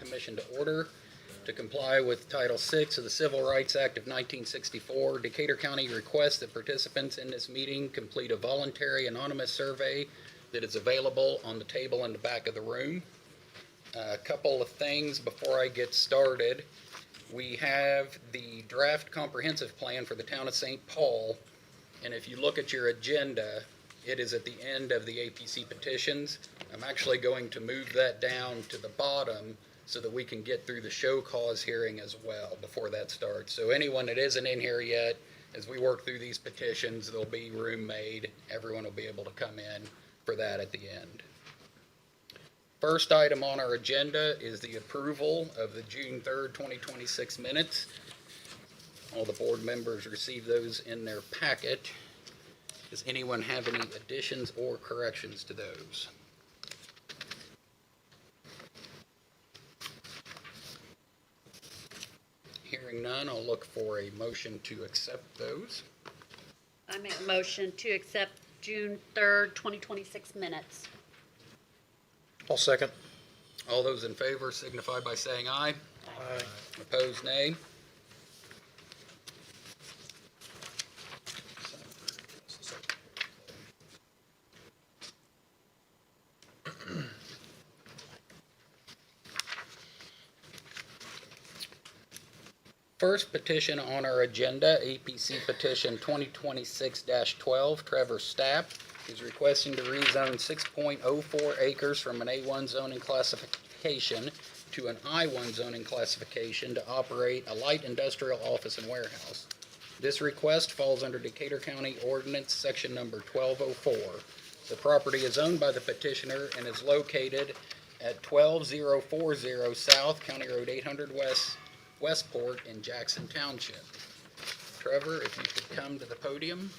Commission to order. To comply with Title VI of the Civil Rights Act of 1964, Decatur County requests that participants in this meeting complete a voluntary anonymous survey that is available on the table in the back of the room. A couple of things before I get started. We have the draft comprehensive plan for the town of St. Paul, and if you look at your agenda, it is at the end of the APC petitions. I'm actually going to move that down to the bottom so that we can get through the show cause hearing as well before that starts. So anyone that isn't in here yet, as we work through these petitions, there'll be room made. Everyone will be able to come in for that at the end. First item on our agenda is the approval of the June 3rd, 2026 minutes. All the board members received those in their packet. Does anyone have any additions or corrections to those? Hearing none, I'll look for a motion to accept those. I make a motion to accept June 3rd, 2026 minutes. I'll second. All those in favor signify by saying aye. Aye. Opposed, nay. First petition on our agenda, APC petition 2026-12, Trevor Stapp is requesting to rezone 6.04 acres from an A1 zoning classification to an I1 zoning classification to operate a light industrial office and warehouse. This request falls under Decatur County Ordinance Section Number 1204. The property is owned by the petitioner and is located at 12040 South County Road 800 Westport in Jackson Township. Trevor, if you could come to the podium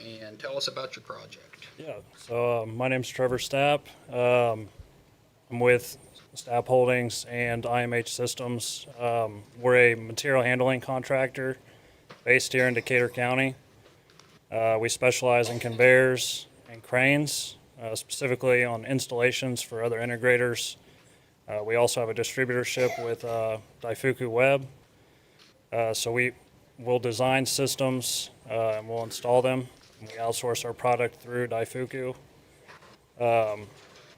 and tell us about your project. Yeah, so my name's Trevor Stapp. I'm with Stapp Holdings and IMH Systems. We're a material handling contractor based here in Decatur County. We specialize in conveyors and cranes, specifically on installations for other integrators. We also have a distributorship with Daifuku Web. So we will design systems and we'll install them. We outsource our product through Daifuku.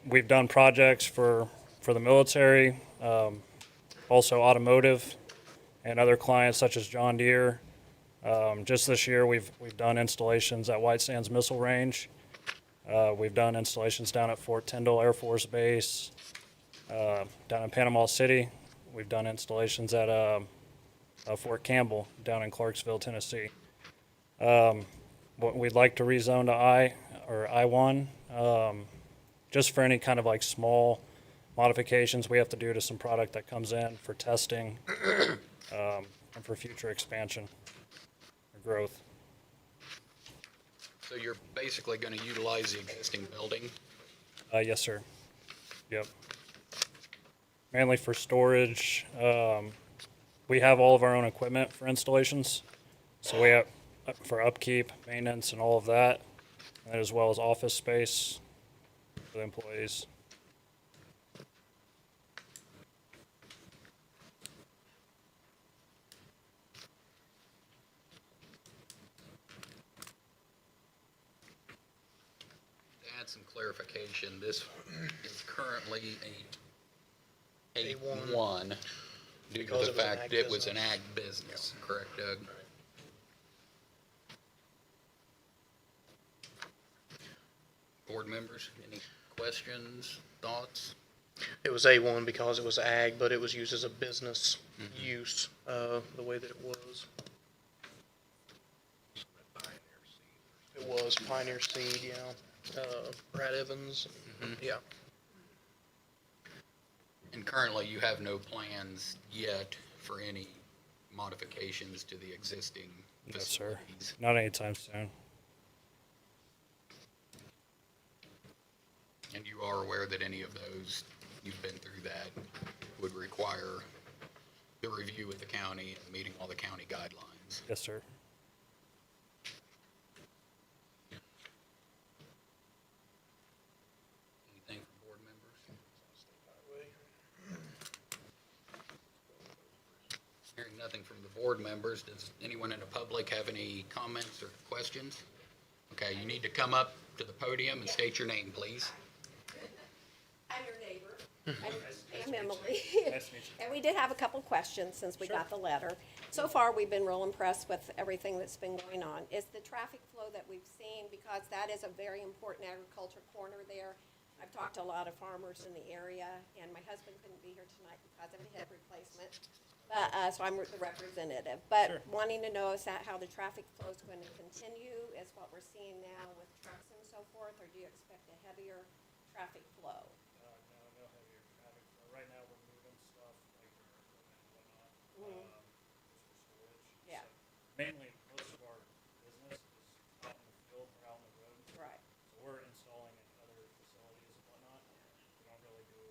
We've done projects for the military, also automotive, and other clients such as John Deere. Just this year, we've done installations at White Sands Missile Range. We've done installations down at Fort Tyndall Air Force Base, down in Panama City. We've done installations at Fort Campbell down in Clarksville, Tennessee. What we'd like to rezone to I1, just for any kind of like small modifications we have to do to some product that comes in for testing and for future expansion or growth. So you're basically going to utilize the existing building? Yes, sir. Yep. Mainly for storage. We have all of our own equipment for installations. So we have for upkeep, maintenance, and all of that, and as well as office space for the employees. To add some clarification, this is currently a A1 due to the fact it was an ag business, correct, Doug? Board members, any questions, thoughts? It was A1 because it was ag, but it was used as a business use, the way that it was. It was Pioneer Seed, yeah. Brad Evans, yeah. And currently you have no plans yet for any modifications to the existing Yes, sir. facilities? Not anytime soon. And you are aware that any of those, you've been through that, would require the review with the county and meeting all the county guidelines? Yes, sir. Anything from board members? nothing from the board members. Does anyone in the public have any comments or questions? Okay, you need to come up to the podium and state your name, please. I'm your neighbor. I'm Emily. Nice to meet you. And we did have a couple questions since we got the letter. So far, we've been real impressed with everything that's been going on. Is the traffic flow that we've seen, because that is a very important agriculture corner there. I've talked to a lot of farmers in the area, and my husband couldn't be here tonight because of a hip replacement. But, so I'm the representative. But Sure. wanting to know, is that how the traffic flow is going to continue, is what we're seeing now with trucks and so forth, or do you expect a heavier traffic flow? No heavier traffic. Right now, we're moving stuff like our equipment and whatnot, just for storage. Yeah. So mainly, most of our business is out in the field or out on the road. Right. So we're installing in other facilities and whatnot. We don't really do.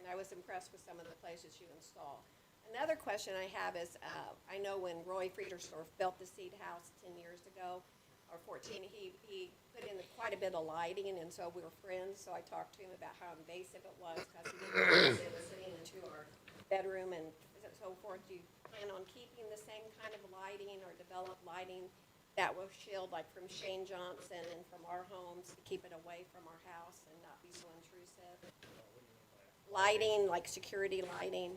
And I was impressed with some of the places you install. Another question I have is, I know when Roy Friedersdorf built the Seed House 10 years ago, or 14, he put in quite a bit of lighting, and so we were friends, so I talked to him about how invasive it was, because he didn't realize it was sitting into our bedroom and so forth. Do you plan on keeping the same kind of lighting or develop lighting that will shield, like from Shane Johnson and from our homes, to keep it away from our house and not be so intrusive? Lighting, like security lighting,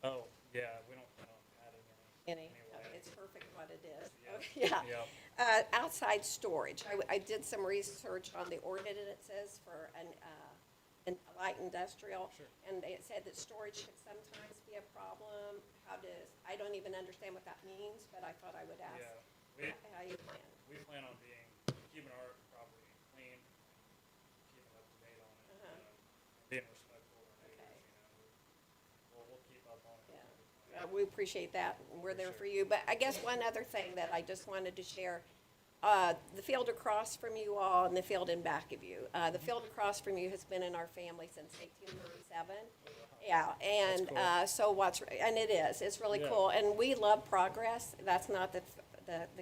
Oh, yeah, we don't plan on adding any. any, it's perfect what it is. Yeah. Yeah. Yeah. Outside storage, I did some research on the ordinance for a light industrial. Sure. And it said that storage could sometimes be a problem. I don't even understand what that means, but I thought I would ask Yeah, how you plan. we plan on keeping our property clean, keeping up to date on it, being respectful of our neighbors, Okay. We'll keep up on it. Yeah. We appreciate that, and we're there for you. But I guess one other thing that I just wanted to share, the field across from you all and the field in back of you. The field across from you has been in our family since 1837. Yeah, and That's cool. and it's really Yeah. cool. And we love progress. That's not the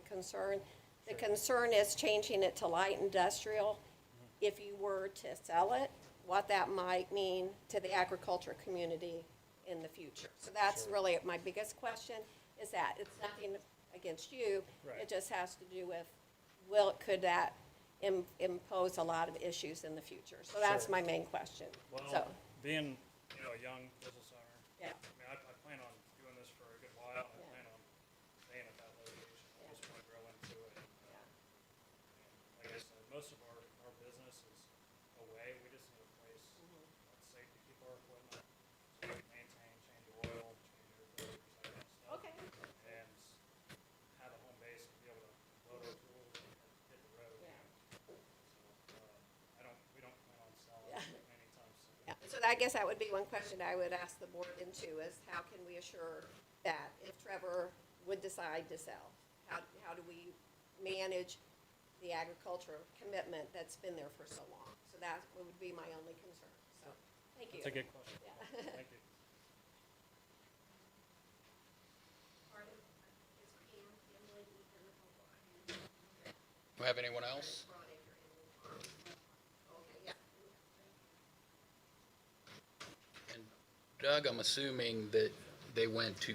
concern. The concern is changing it to light industrial. If you were to sell it, what that might mean to the agriculture community in the future. So that's Sure. really my biggest question, is that it's nothing against you. Right. It just has to do with, could that impose a lot of issues in the future? So that's Sure. my main question. Well, So, being, a young business owner, yeah, I plan on doing this for a good while, and I plan on staying at that location. I just want to grow into it. yeah. Like I said, most of our business is away. We just need a place that's safe to keep our equipment, so we can maintain, change oil, change air filters, that kind of stuff. Okay. And have a home base to be able to load our tools and hit the road. Yeah. So, we don't plan on selling Yeah. anytime soon. Yeah, so I guess that would be one question I would ask the board into, is how can we assure that if Trevor would decide to sell, how do we manage the agricultural commitment that's been there for so long? So that would be my only concern, so, thank you. That's a good question. Yeah. Thank you. Do we have anyone else? And Doug, I'm assuming that they went to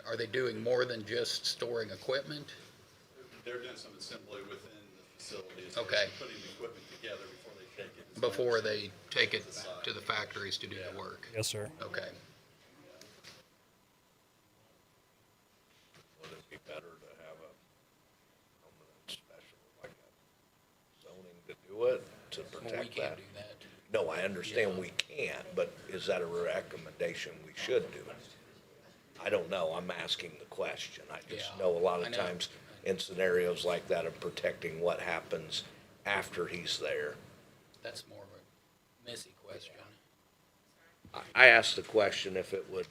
are they doing more than just storing equipment? They're doing some assembly within the facility. as Okay. they're Putting the equipment together before they take it. Before they take it to the factories to do the work? Yes, sir. Okay. Would it be better to have a permanent special, like a zoning to do it, to Well, we protect can't that? do that. No, I understand we can't, but is that a recommendation we should do? I don't know, I'm asking the question. I just Yeah, know a lot I of know. times in scenarios like that of protecting what happens after he's there. That's more of a Missy question. I asked the question if it would,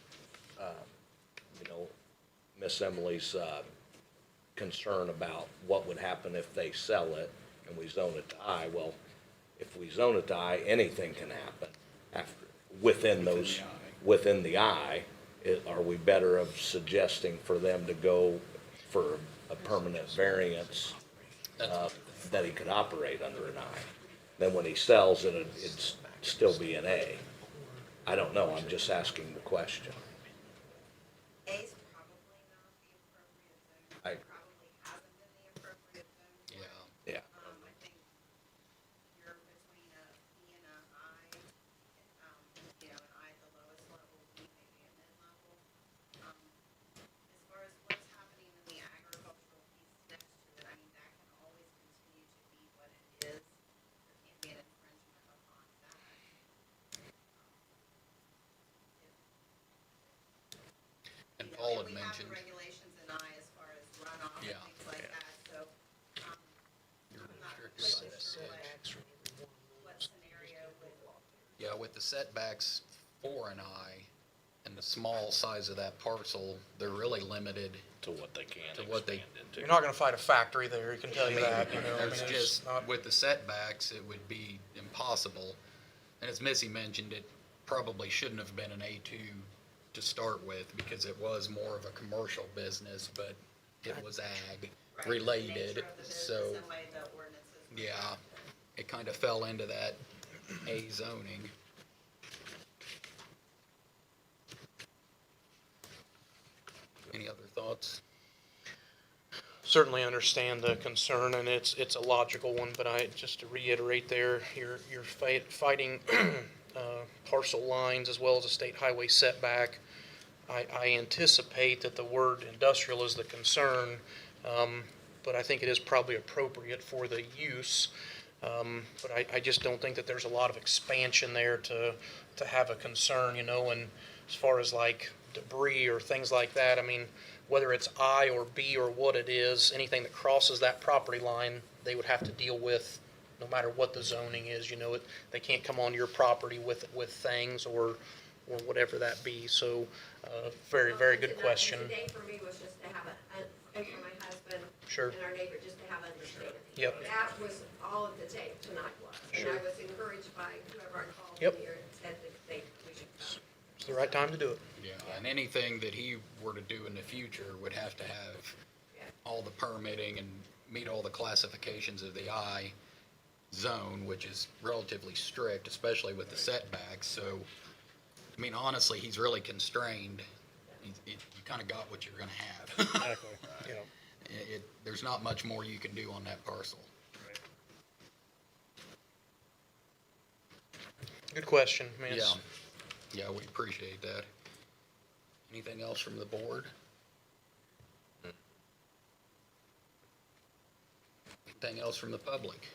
Miss Emily's, concern about what would happen if they sell it and we zone it to I. Well, if we zone it to I, anything can happen within the I. Are we better of suggesting for them to go for a permanent variance, That's, that he could operate under an I? Then when he sells it, it'd still be an A. I don't know, I'm just asking the question. A's probably not the appropriate zone. I- It probably hasn't been the appropriate zone. Yeah. Yeah. I think you're between a B and a I, an I at the lowest level, B maybe at mid-level. As far as what's happening in the agricultural piece next to it, I mean, that can always continue to be what it is. There can't be an infringement upon that. And You know, Paul had we have mentioned, the regulations in I as far as runoff and Yeah. things like that, so, you're I'm not restricted by completely the sure edge. what scenario would, Yeah, with the setbacks for an I and the small size of that parcel, they're really limited. To what they can To what they- expand into. You're not gonna find a factory there, you can tell you that, you know. I mean, There's it's just, not- with the setbacks, it would be impossible. And as Missy mentioned, it probably shouldn't have been an A2 to start with because it was more of a commercial business, but it was ag right, related, the nature of the business so, and way the ordinances were yeah, drafted. it kind of fell into that A zoning. Any other thoughts? Certainly understand the concern, and it's a logical one, but just to reiterate there, you're fighting parcel lines as well as a state highway setback. I anticipate that the word industrial is the concern, but I think it is probably appropriate for the use. But I just don't think that there's a lot of expansion there to have a concern, you know, and as far as like debris or things like that, I mean, whether it's I or B or what it is, anything that crosses that property line, they would have to deal with no matter what the zoning is, you know, they can't come onto your property with things or whatever that be. So, very, very good question. Today for me was just to have and for my husband. Sure. And our neighbor, just to have understanding. Yep. That was all of the tape tonight was. Sure. And I was encouraged by whoever I called Yep. here and said that we should come. It's the right time to do it. Yeah, and anything that he were to do in the future would have to have Yeah. all the permitting and meet all the classifications of the I zone, which is relatively strict, especially with the setbacks, so, I mean, honestly, he's really constrained. You kinda got what you're gonna have. Exactly. Yeah. There's not much more you can do on that parcel. Good question. I mean, Yeah, it's- yeah, we appreciate that. Anything else from the board? Anything else from the public?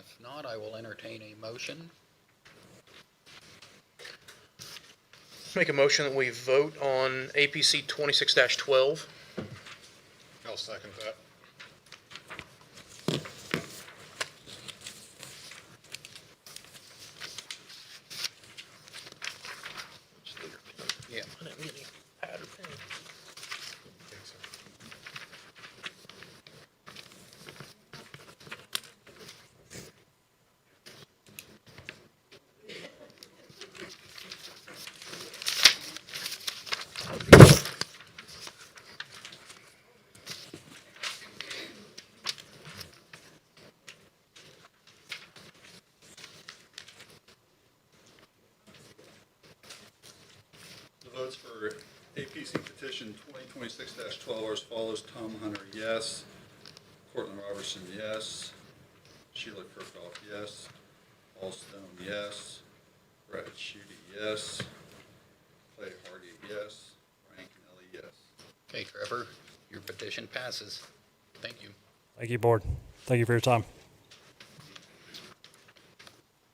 If not, I will entertain a motion. Make a motion that we vote on APC 26-12. I'll second that. Yeah. I didn't get any pad or pen. The votes for APC petition 2026-12 are as follows: Tom Hunter, yes. Cortland Robertson, yes. Sheila Kirkhoff, yes. Paul Stone, yes. Brett Schutte, yes. Clay Hardy, yes. Brian Kennelly, yes. Okay, Trevor, your petition passes. Thank you. Thank you, board. Thank you for your time.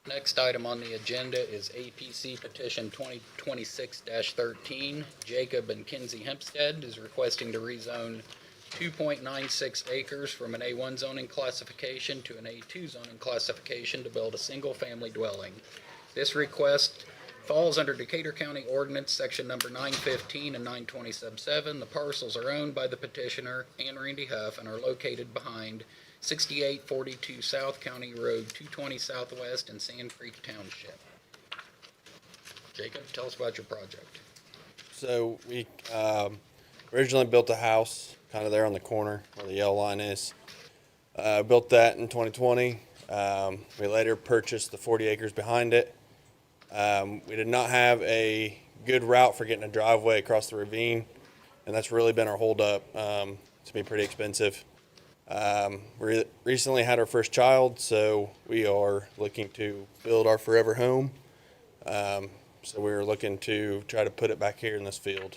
Next item on the agenda is APC petition 2026-13. Jacob and Kinsey Hempstead is requesting to rezone 2.96 acres from an A1 zoning classification to an A2 zoning classification to build a single-family dwelling. This request falls under Decatur County Ordinance Section number 915 and 920 sub 7. The parcels are owned by the petitioner and Randy Huff and are located behind 6842 South County Road 220 Southwest in Sand Creek Township. Jacob, tell us about your project. So we originally built a house kind of there on the corner where the yellow line is. Built that in 2020. We later purchased the 40 acres behind it. We did not have a good route for getting a driveway across the ravine, and that's really been our holdup. It's been pretty expensive. We recently had our first child, so we are looking to build our forever home. So we were looking to try to put it back here in this field.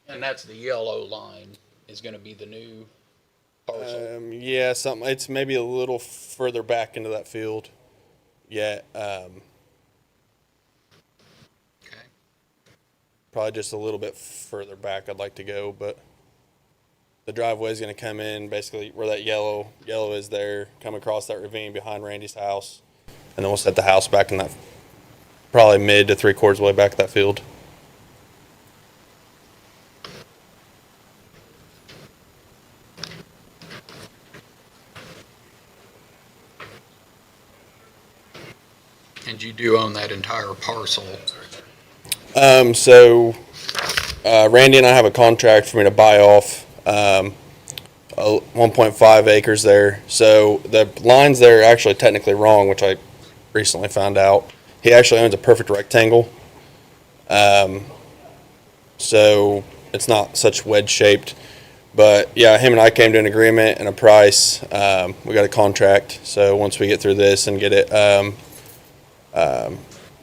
And that's the yellow line is gonna be the new parcel. Yeah, something. It's maybe a little further back into that field. Yet, Okay. probably just a little bit further back. I'd like to go, but the driveway is going to come in basically where that yellow is there, come across that ravine behind Randy's house, and then we'll set the house back in that probably mid to 3/4 way back of that field. And you do own that entire parcel. So Randy and I have a contract for me to buy off 1.5 acres there. So the lines there are actually technically wrong, which I recently found out. He actually owns a perfect rectangle. So it's not such wedge shaped. But yeah, him and I came to an agreement and a price. We got a contract. So once we get through this and get it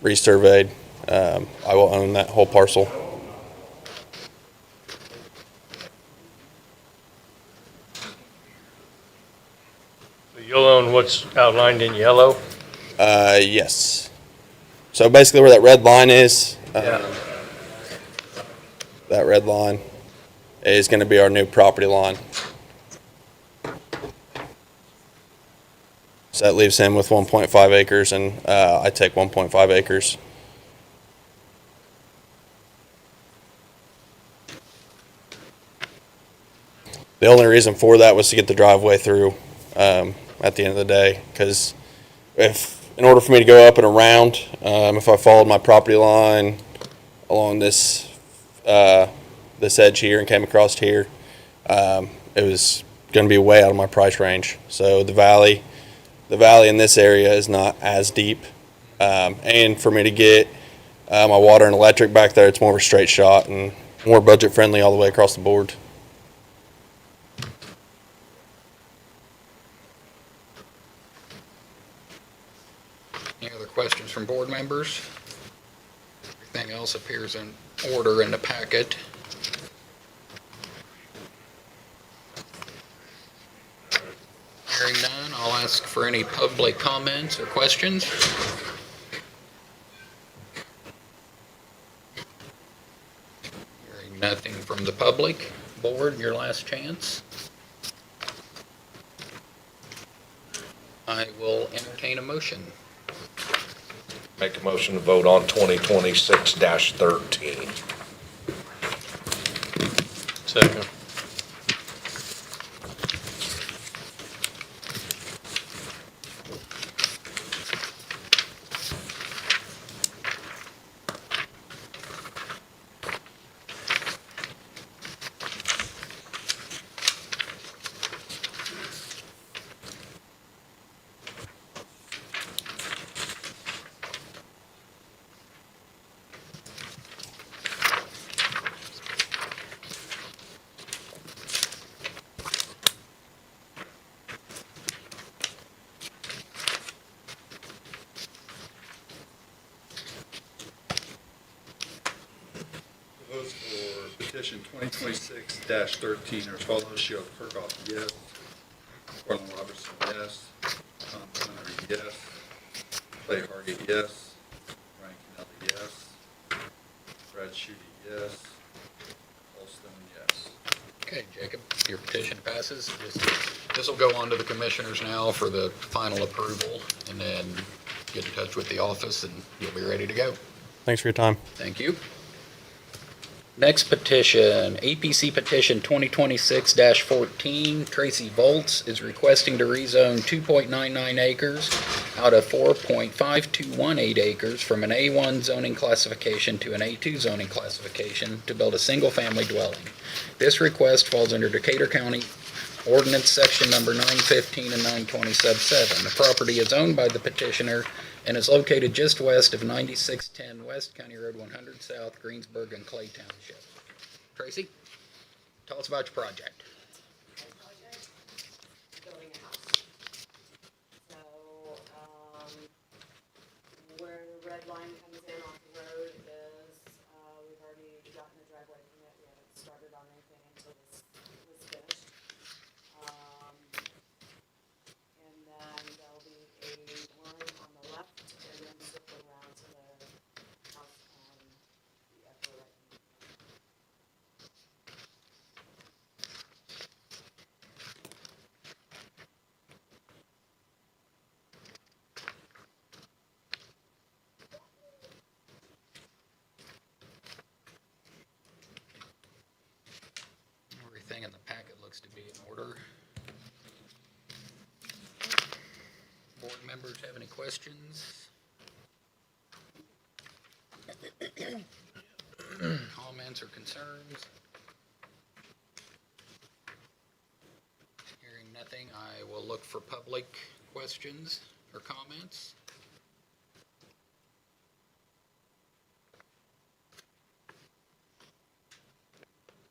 resurveyed, I will own that whole parcel. You'll own what's outlined in yellow? Yes. So basically where that red line is, Yeah. that red line is going to be our new property line. So that leaves him with 1.5 acres, and I take 1.5 acres. The only reason for that was to get the driveway through at the end of the day, because in order for me to go up and around, if I followed my property line along this edge here and came across here, it was going to be way out of my price range. So the valley in this area is not as deep, and for me to get my water and electric back there, it's more of a straight shot and more budget friendly all the way across the board. Any other questions from board members? Everything else appears in order in the packet. Hearing none, I'll ask for any public comments or questions. Hearing nothing from the public. Board, your last chance. I will entertain a motion. Make a motion to vote on 2026-13. Second. Votes for petition 2026-13 are as follows: Sheila Kirkhoff, yes. Cortland Robertson, yes. Tom Hunter, yes. Clay Hargett, yes. Ryan Kennelly, yes. Brad Schutte, yes. Paul Stone, yes. Okay, Jacob, your petition passes. This will go on to the commissioners now for the final approval, and then get in touch with the office, and you'll be ready to go. Thanks for your time. Thank you. Next petition, APC petition 2026-14. Tracy Volts is requesting to rezone 2.99 acres out of 4.5218 acres from an A1 zoning classification to an A2 zoning classification to build a single-family dwelling. This request falls under Decatur County Ordinance Section Number 915 and 920 Sub 7. The property is owned by the petitioner and is located just west of 9610 West County Road 100 South, Greensburg and Clay Township. Tracy, tell us about your project. Building a house. So, where the red line comes in off the road is, we've already gotten the driveway permit, we haven't started on anything until this was finished. And then there'll be a one on the left, and then circle around to the house on the upper right. Everything in the packet looks to be in order. Board members have any questions? Comments or concerns? Hearing nothing, I will look for public questions or comments.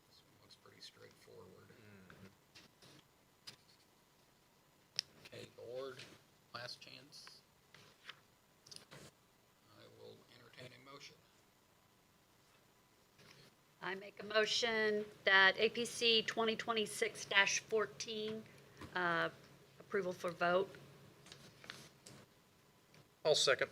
This one looks pretty straightforward. Okay, board, last chance. I will entertain a motion. I make a motion that APC 2026-14, approval for vote. I'll second.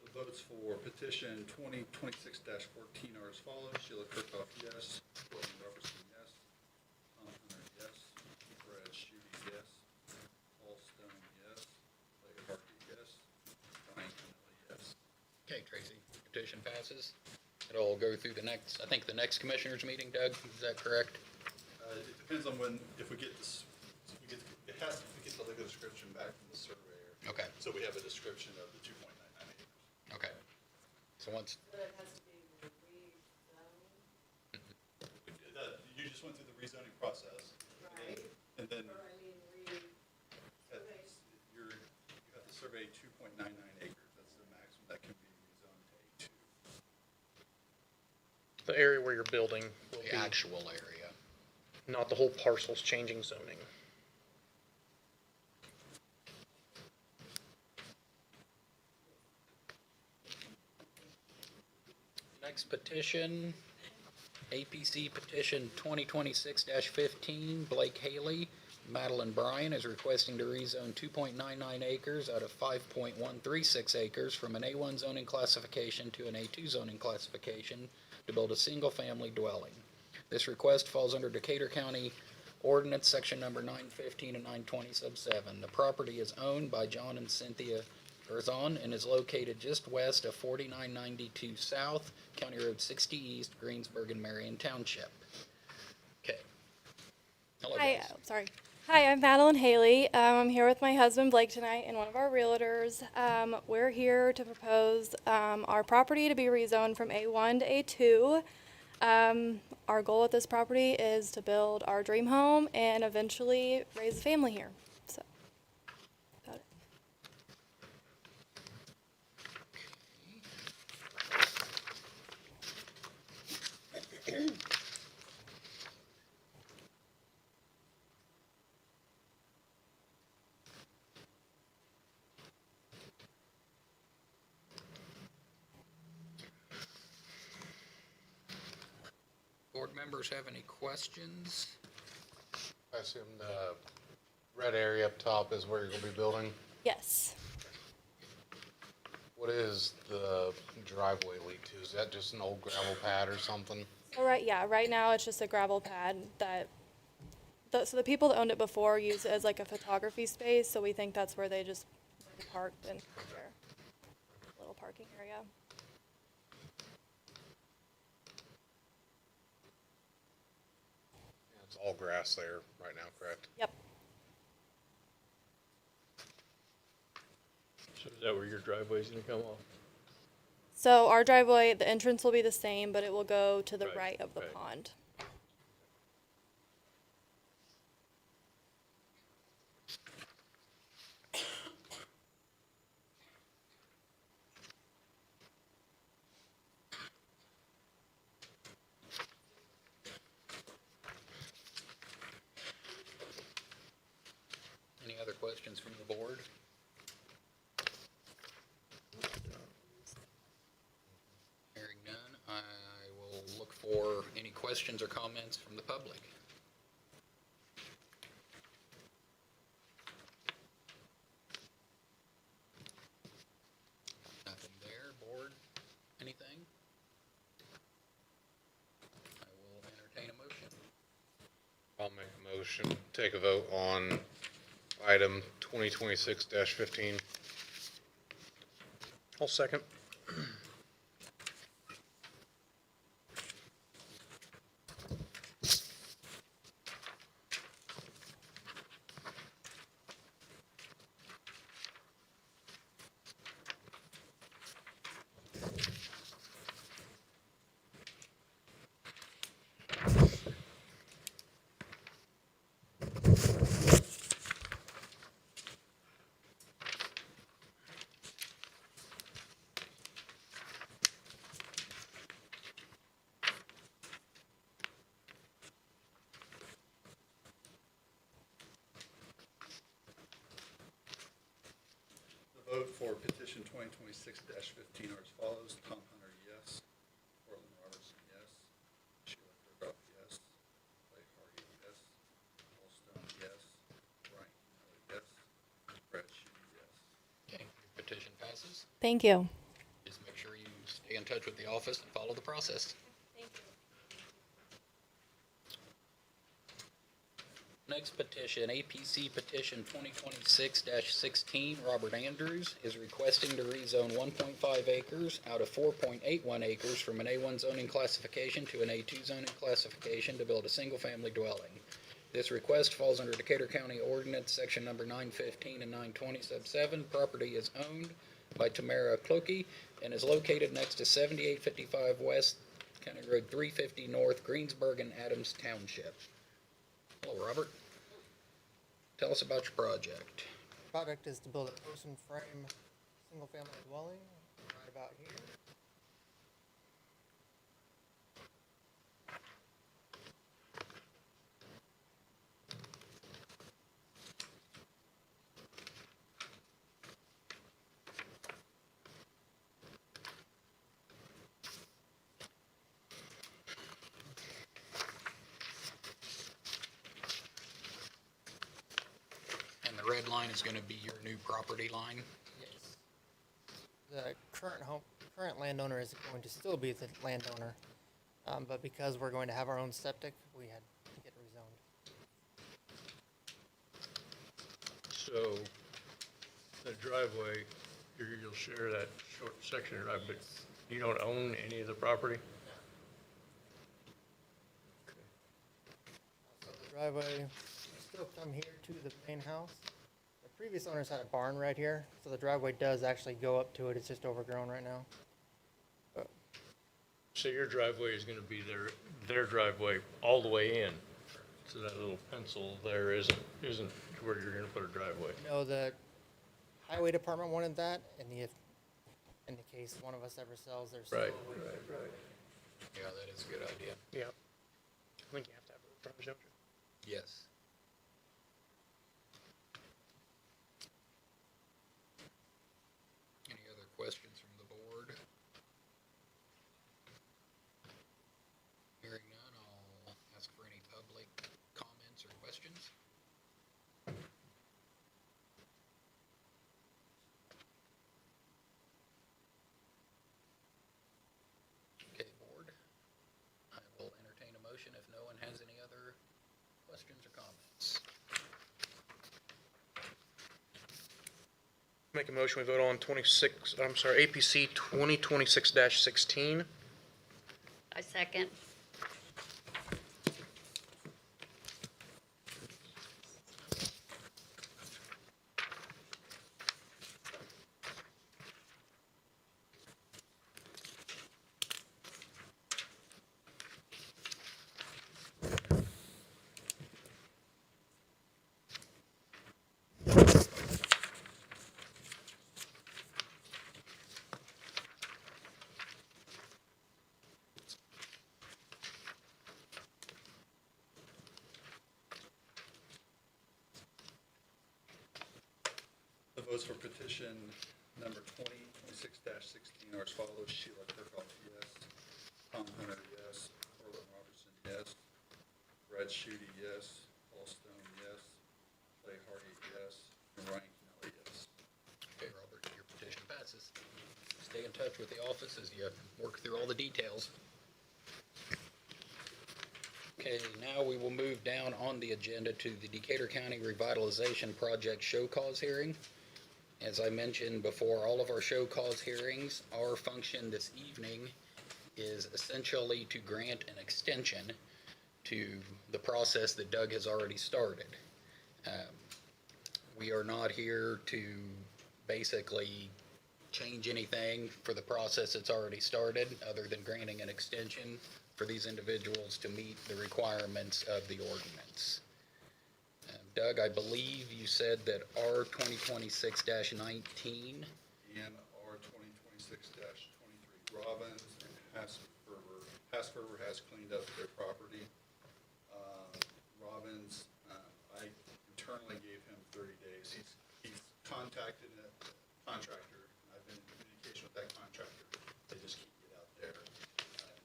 The votes for petition 2026-14 are as follows. Sheila Kirkhoff, yes. Courtney Robertson, yes. Tom Hunter, yes. Brad Shudy, yes. Paul Stone, yes. Larry Hartley, yes. Brian Kennelly, yes. Okay, Tracy, petition passes. It'll go through the next, I think the next commissioners meeting, Doug, is that correct? It depends on when, if we get this, it has, we get the legal description back from the surveyor. Okay, So we have a description of the 2.99 acres. okay. So once, But it has to be rezoned, You just went through the rezoning process. right? And then Or, I mean, you have to survey 2.99 acres. That's the maximum that can be rezoned to A2. The area where you're building will the be, actual area. not the whole parcel's changing zoning. Next petition, APC petition 2026-15, Blake Haley, Madeline Bryan is requesting to rezone 2.99 acres out of 5.136 acres from an A1 zoning classification to an A2 zoning classification to build a single-family dwelling. This request falls under Decatur County Ordinance Section Number 915 and 920 Sub 7. The property is owned by John and Cynthia Erzon and is located just west of 4992 South, County Road 60 East, Greensburg and Marion Township. Okay. Hello, Hi, guys. sorry. Hi, I'm Madeline Haley. I'm here with my husband Blake tonight and one of our realtors. We're here to propose our property to be rezoned from A1 to A2. Our goal at this property is to build our dream home and eventually raise a family here. So, about it. Board members have any questions? I assume the red area up top is where you're gonna be building? Yes. What is the driveway lead to? Is that just an old gravel pad or something? So right now it's just a gravel pad that, so the people that owned it before used it as like a photography space, so we think that's where they just parked and their little parking area. It's all grass there right now, correct? Yep. So is that where your driveway's gonna come off? So our driveway, the entrance will be the same, but it will go to the Right, right of the right. pond. Any other questions from the board? Hearing none, I will look for any questions or comments from the public. Nothing there, board, anything? I will entertain a motion. I'll make a motion, take a vote on item 2026-15. I'll second. The vote for petition 2026-15 are as follows. Tom Hunter, yes. Cortland Robertson, yes. Sheila Kirkhoff, yes. Clay Hardy, yes. Paul Stone, yes. Brian Kelly, yes. Brad Shee, yes. Okay, your petition passes. Thank you. Just make sure you stay in touch with the office and follow the process. Next petition, APC petition 2026-16, Robert Andrews is requesting to rezone 1.5 acres out of 4.81 acres from an A1 zoning classification to an A2 zoning classification to build a single-family dwelling. This request falls under Decatur County Ordinance, section number 915 and 920 sub 7. Property is owned by Tamara Clokey and is located next to 7855 West County Road 350 North, Greensburg and Adams Township. Hello, Robert. Tell us about your project. Project is to build a post and frame single-family dwelling right about here. And the red line is gonna be your new property line? Yes. The current landowner is going to still be the landowner, but because we're going to have our own septic, we had to get rezoned. So, the driveway, you'll share that short section of drive, but you don't own any of the property? So the driveway will still come here to the main house. The previous owners had a barn right here, so the driveway does actually go up to it. It's just overgrown right now. So your driveway is gonna be their driveway all the way in? So that little pencil there isn't where you're gonna put a driveway? No, the highway department wanted that, and in the case one of us ever sells, there's. Right. Yeah, that is a good idea. Yeah. I think you have to have a frontage, don't you? Yes. Any other questions from the board? Hearing none, I'll ask for any public comments or questions. Make a motion, we vote on APC 2026-16. I second. The votes for petition number 2026-16 are as follows: Sheila Kirkhoff, yes. Tom Hunter, yes. Corlin Robertson, yes. Brad Schutte, yes. Paul Stone, yes. Clay Hardy, yes. And Ryan Kennelly, yes. Okay, Robert, your petition passes. Stay in touch with the office as you work through all the details. Okay, now we will move down on the agenda to the Decatur County Revitalization Project Show Cause hearing. As I mentioned before, all of our show cause hearings, our function this evening is essentially to grant an extension to the process that Doug has already started. We are not here to basically change anything for the process that's already started, other than granting an extension for these individuals to meet the requirements of the ordinance. Doug, I believe you said that R 2026-19 And R 2026-23, Robbins and Hasferber has cleaned up their property. Robbins, I internally gave him 30 days. He's contacted a contractor. I've been in communication with that contractor. They just can't get out there in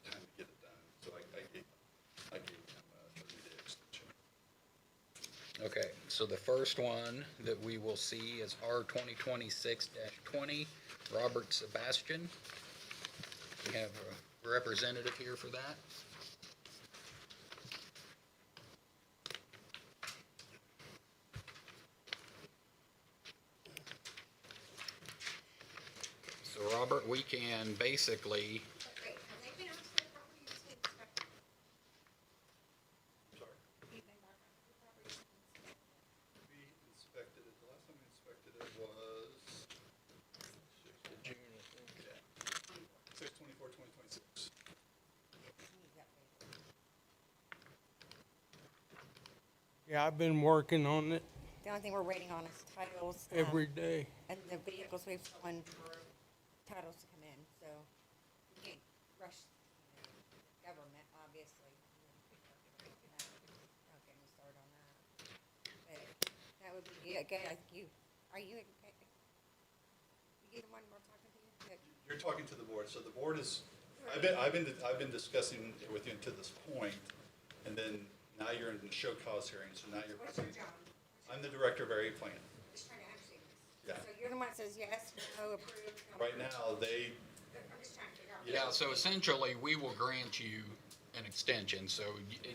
time to get it done. So I gave him a 30-day extension. Okay, so the first one that we will see is R 2026-20, Robert Sebastian. We have a representative here for that. So Robert, we can basically, Great, have they been out to the property to inspect it? I'm sorry. Have you been back out to the property to inspect it? We inspected it, the last time we inspected it was June, I think. Yeah. 6/24/2026. Yeah, I've been working on it The only thing we're waiting on is titles. every day. And the vehicles we've stolen for titles to come in, so we can't rush government, obviously. Don't get me started on that. But that would be good. Are you the one we're talking to? Good. You're talking to the board, so the board is, I've been discussing it with you to this point, and then now you're in the show cause hearing, so now you're. What's your job? I'm the director of area plan. Just trying to understand this. Yeah. So you're the one that says yes, no, approved. Right now, they, I'm just trying to figure out. yeah, so essentially, we will grant you an extension. So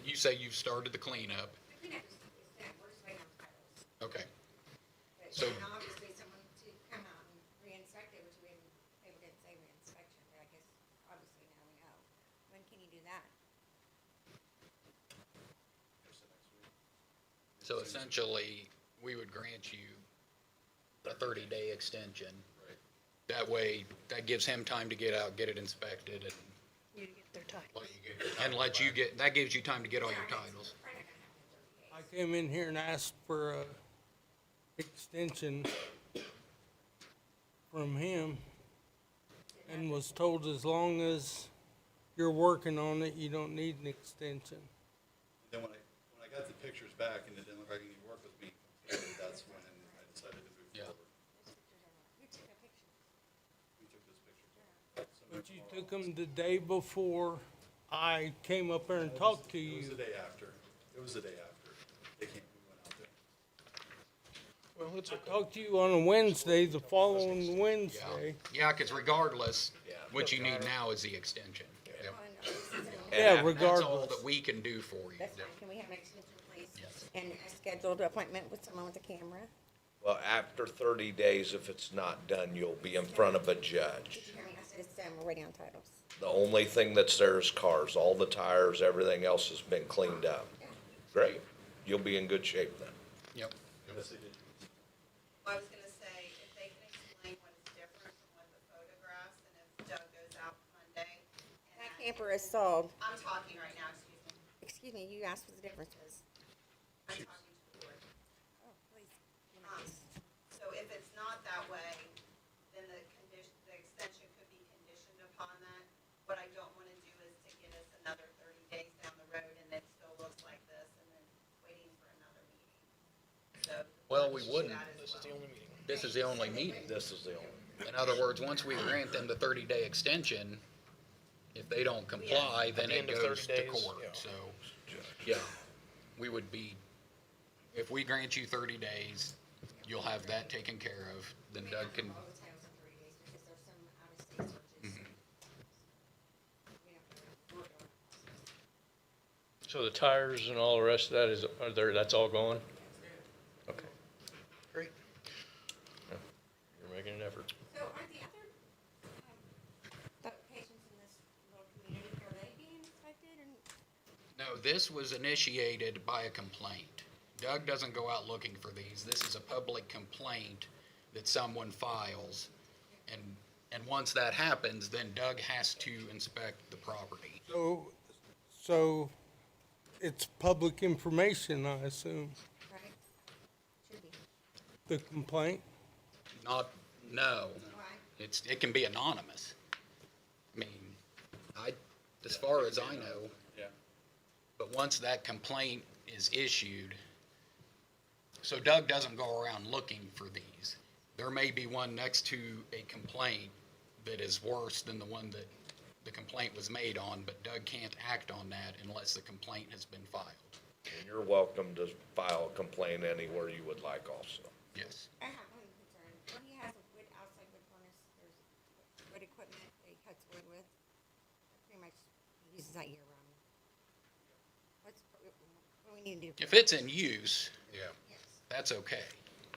you say you've started the cleanup. The cleanup is done, we're just waiting on titles. Okay, But So- then obviously someone to come out and re-inspect it, which they didn't say re-inspection, but I guess obviously now we know. When can you do that? so essentially, we would grant you a 30-day extension. right, That way, that gives him time to get out, get it inspected, and You get their title. let you get, that gives you time to get all your titles. Probably not gonna happen in 30 days. I came in here and asked for a extension from him and was told as long as you're working on it, you don't need an extension. then when I got the pictures back and it didn't look like any work was being completed, that's when I decided to move Yeah. forward. You took a picture. We took those pictures. But you took them the day before I came up there and talked to It was the you. day after. It was the day after. We went out there. Well, it's I talked to you on a Wednesday, the following Yeah, Wednesday. yeah, because regardless, what you need now is the extension. Yep. Oh, I know. This is a- Yeah, And that's all regardless. that we can do for you. That's fine. Can we have an extension, please? Yes. And a scheduled appointment with someone with a camera? Well, after 30 days, if it's not done, you'll be in front of a judge. I said it's done, we're waiting on titles. The only thing that's there is cars. All the tires, everything else has been cleaned up. Great. You'll be in good shape then. Yep. I was gonna say, if they can explain what is different from what the photographs, and if Doug goes out Monday. and That camper is sold. I'm talking right now, excuse me. Excuse me, you asked what the difference is. I'm talking to the board. Oh, please. So if it's not that way, then the extension could be conditioned upon that. What I don't wanna do is to get us another 30 days down the road and it still looks like this and then waiting for another meeting. So. Well, we wouldn't. This is the only meeting. This is the only meeting. This is the only. In other words, once we grant them the 30-day extension, if they don't comply, then At the it end of goes 30 to days, court. yeah. So, yeah, we would be, if we grant you 30 days, you'll have that taken care of, then Doug can, All the titles in 30 days because there's some out-of-state searches. We have to work on it. So the tires and all the rest of that are there, that's all gone? Okay. Great. You're making an effort. So are the other, locations in this little community, are they being inspected and? no, this was initiated by a complaint. Doug doesn't go out looking for these. This is a public complaint that someone files. And once that happens, then Doug has to inspect the property. So it's public information, I assume, Right. Should be. the complaint? Not, no. Why? It can be anonymous. I mean, as far as I know. Yeah. But once that complaint is issued, so Doug doesn't go around looking for these. There may be one next to a complaint that is worse than the one that the complaint was made on, but Doug can't act on that unless the complaint has been filed. And you're welcome to file a complaint anywhere you would like also. Yes. I have one concern. When he has a wood, outside wood furnace, there's wood equipment that he cuts wood with. Pretty much he uses that year round. What do we need to do? If it's in use, Yeah. Yes. that's okay.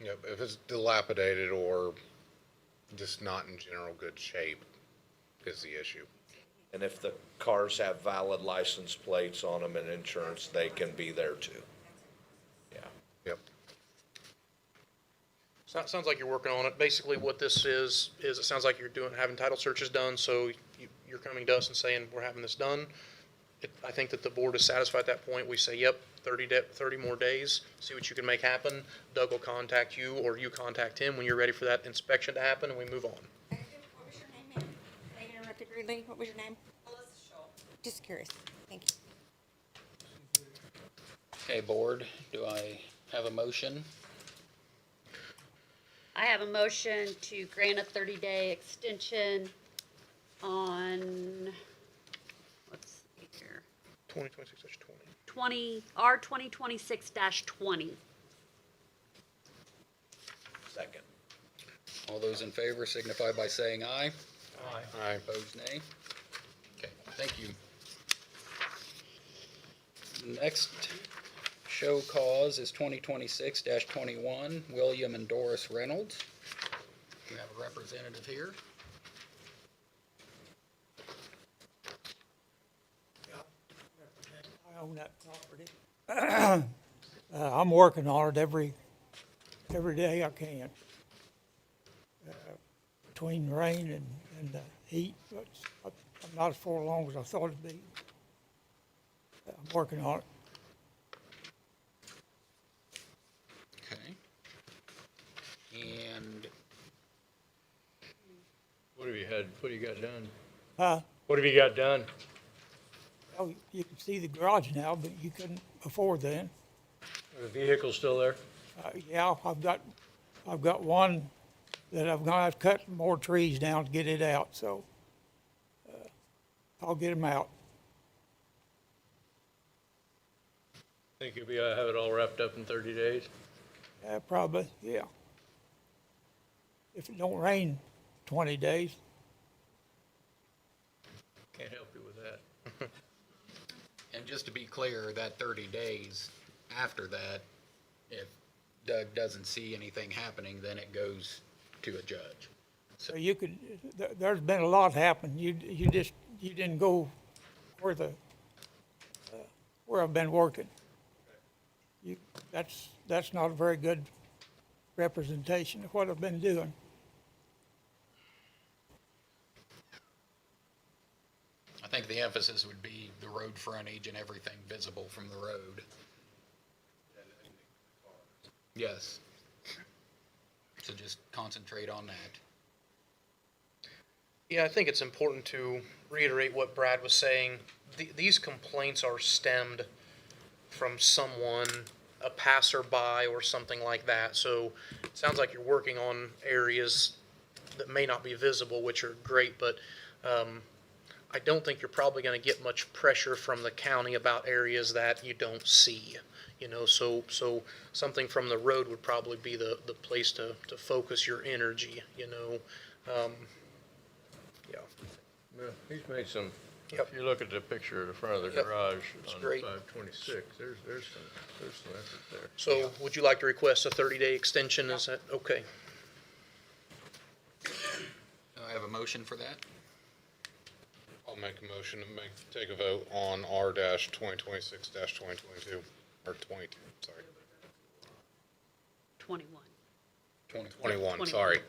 Yep, if it's dilapidated or just not in general good shape is the issue. And if the cars have valid license plates on them and insurance, they can be there too. Yeah. Yep. Sounds like you're working on it. Basically, what this is it sounds like you're having title searches done, so you're coming to us and saying, we're having this done. I think that the board is satisfied at that point. We say, yep, 30 more days, see what you can make happen. Doug will contact you, or you contact him when you're ready for that inspection to happen, and we move on. What was your name, ma'am? I interrupted rudely. What was your name? Melissa Schultz. Just curious. Thank you. Okay, board, do I have a motion? I have a motion to grant a 30-day extension on, let's see here, 2026-20. R 2026-20. Second. All those in favor signify by saying aye. Aye. Opposed, nay. Okay, thank you. Next show cause is 2026-21, William and Doris Reynolds. We have a representative here. I own that property. I'm working on it every day I can. Between the rain and the heat, but I'm not as far along as I thought it'd be. I'm working on it. Okay. And What have you got done? Huh? What have you got done? Well, you can see the garage now, but you couldn't before then. Are the vehicles still there? Yeah, I've got one that I'm gonna have to cut more trees down to get it out, so, I'll get them out. Think you'll be able to have it all wrapped up in 30 days? Probably, yeah. If it don't rain 20 days. Can't help you with that. just to be clear, that 30 days after that, if Doug doesn't see anything happening, then it goes to a judge. So you could, there's been a lot happen. You didn't go where where I've been working. That's not a very good representation of what I've been doing. I think the emphasis would be the road frontage and everything visible from the road. Yes. So just concentrate on that. Yeah, I think it's important to reiterate what Brad was saying. These complaints are stemmed from someone, a passerby or something like that. So it sounds like you're working on areas that may not be visible, which are great, but I don't think you're probably going to get much pressure from the county about areas that you don't see. So something from the road would probably be the place to focus your energy, Yeah. Well, he's made some, Yep. if you look at the picture of the front of the Yep. garage It's on great. 526, there's some effort there. So would you like to request a 30-day extension? Is that, okay. Do I have a motion for that? I'll make a motion to take a vote on R-2026-2022, or 22, sorry. 21. 21, sorry.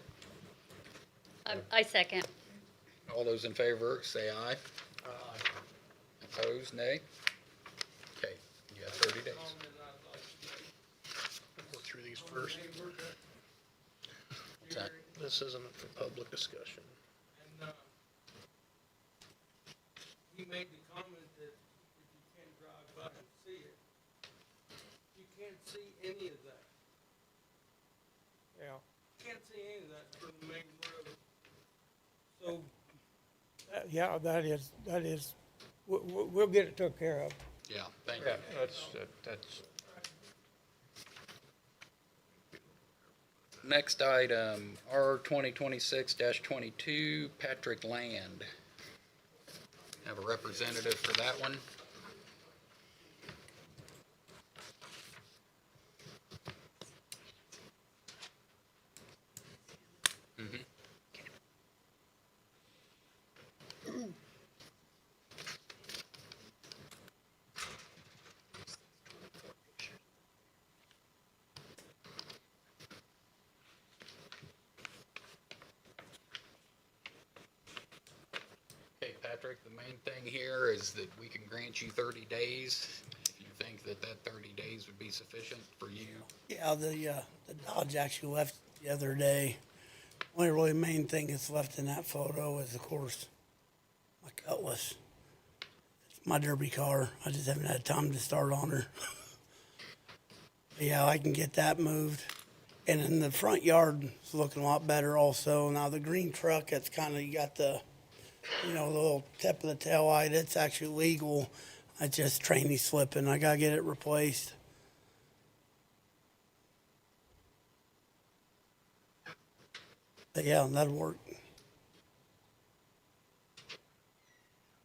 I second. All those in favor, say aye. Aye. Opposed, nay? Okay, you have 30 days. Work through these first. What's that? This isn't for public discussion. And, he made the comment that if you can't drive by and see it, you can't see any of that. Yeah. You can't see any of that from the main road. So, Yeah, that is, we'll get it took care of. Yeah, thank Yeah, you. that's, Next item, R-2026-22, Patrick Land. Have a representative for that one. Mhm. Okay, Patrick, the main thing here is that we can grant you 30 days. If you think that 30 days would be sufficient for you. Yeah, the Dodge actually left the other day. Only really main thing that's left in that photo is, of course, my Cutlass. It's my derby car. I just haven't had time to start on her. But yeah, I can get that moved. And in the front yard is looking a lot better also. Now the green truck, that's kind of, you got the, the little tip of the tail light. It's actually legal. I just trainee slipping. I gotta get it replaced. But yeah, that'll work.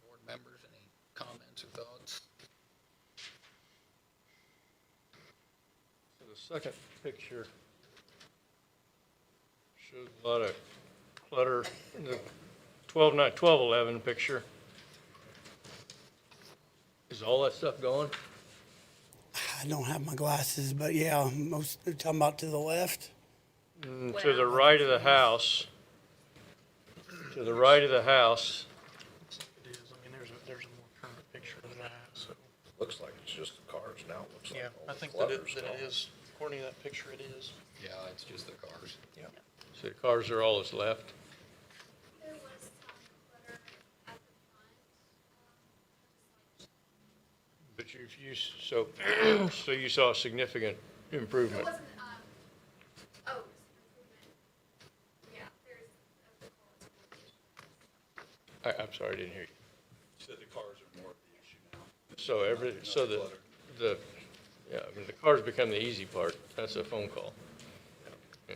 Board members, any comments or thoughts? so the second picture shows a lot of clutter in the 12/11 picture. Is all that stuff gone? I don't have my glasses, but yeah, most, they're talking about to the left. To the right of the house. To the right of the house. It is, I mean, there's a more current picture of that, so. Looks like it's just the cars now. Looks like Yeah, all I the think that clutter's it gone. is, according to that picture, it is. Yeah, it's just the cars. Yeah. So the cars are all that's left. There was some clutter at the front. But so so you saw a significant improvement. It wasn't, improvement. Yeah, there's, I'm sorry, I didn't hear you. Said the cars are more of the issue now. So I mean, the cars become the easy part. That's a phone call. Yeah.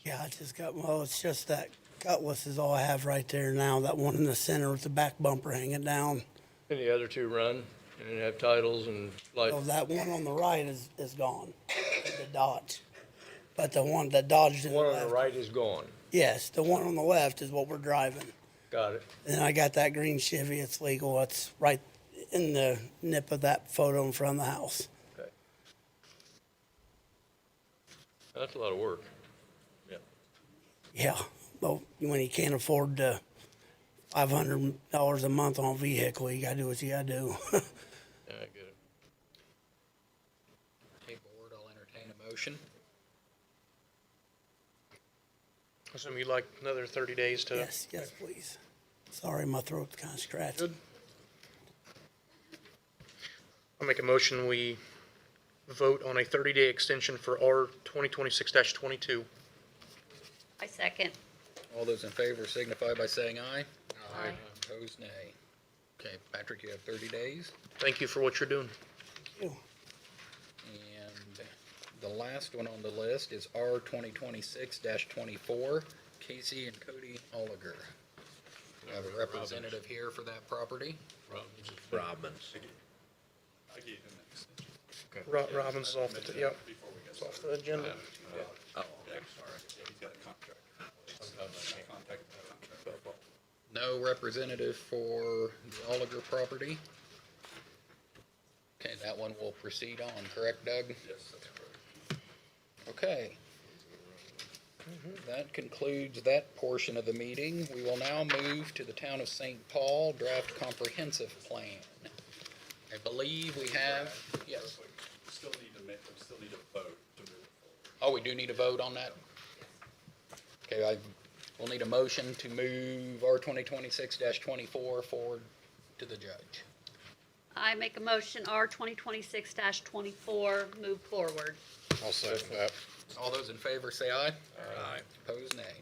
Yeah, I just got, well, it's just that Cutlass is all I have right there now. That one in the center with the back bumper hanging down. And the other two run and have titles and lights. So that one on the right is gone. the Dodge. But the Dodge to The the one on the left. right is gone. Yes, the one on the left is what we're driving. Got it. And I got that green Chevy, it's legal, it's right in the nip of that photo in front of the house. Okay. That's a lot of work. Yeah, well, when you can't afford $500 a month on a vehicle, you gotta do what you gotta do. Yeah, I get it. Okay, board, I'll entertain a motion. I assume you'd like another 30 days to. Yes, please. Sorry, my throat's kinda scratchy. Good. I'll make a motion, we vote on a 30-day extension for R 2026-22. I second. All those in favor signify by saying aye. Aye. Opposed, nay. Okay, Patrick, you have 30 days. Thank you for what you're doing. Thank you. And the last one on the list is R 2026-24, Casey and Cody Oliger. We have a representative here for that property. Robbins. I gave him an extension. Robbins is off the, yep, Before we got it's off the agenda. Oh, okay, sorry. He's got a contractor. I contacted the contractor. No representative for the Oliger property. Okay, that one will proceed on, correct, Doug? Yes, that's correct. Okay. That concludes that portion of the meeting. We will now move to the Town of St. Paul Draft Comprehensive Plan. I believe we have, yes. We still need a vote to move it forward. Oh, we do need a vote on that? Okay, we'll need a motion to move R 2026-24 forward to the judge. I make a motion, R 2026-24, move forward. I'll second that. All those in favor say aye. Aye. Opposed, nay.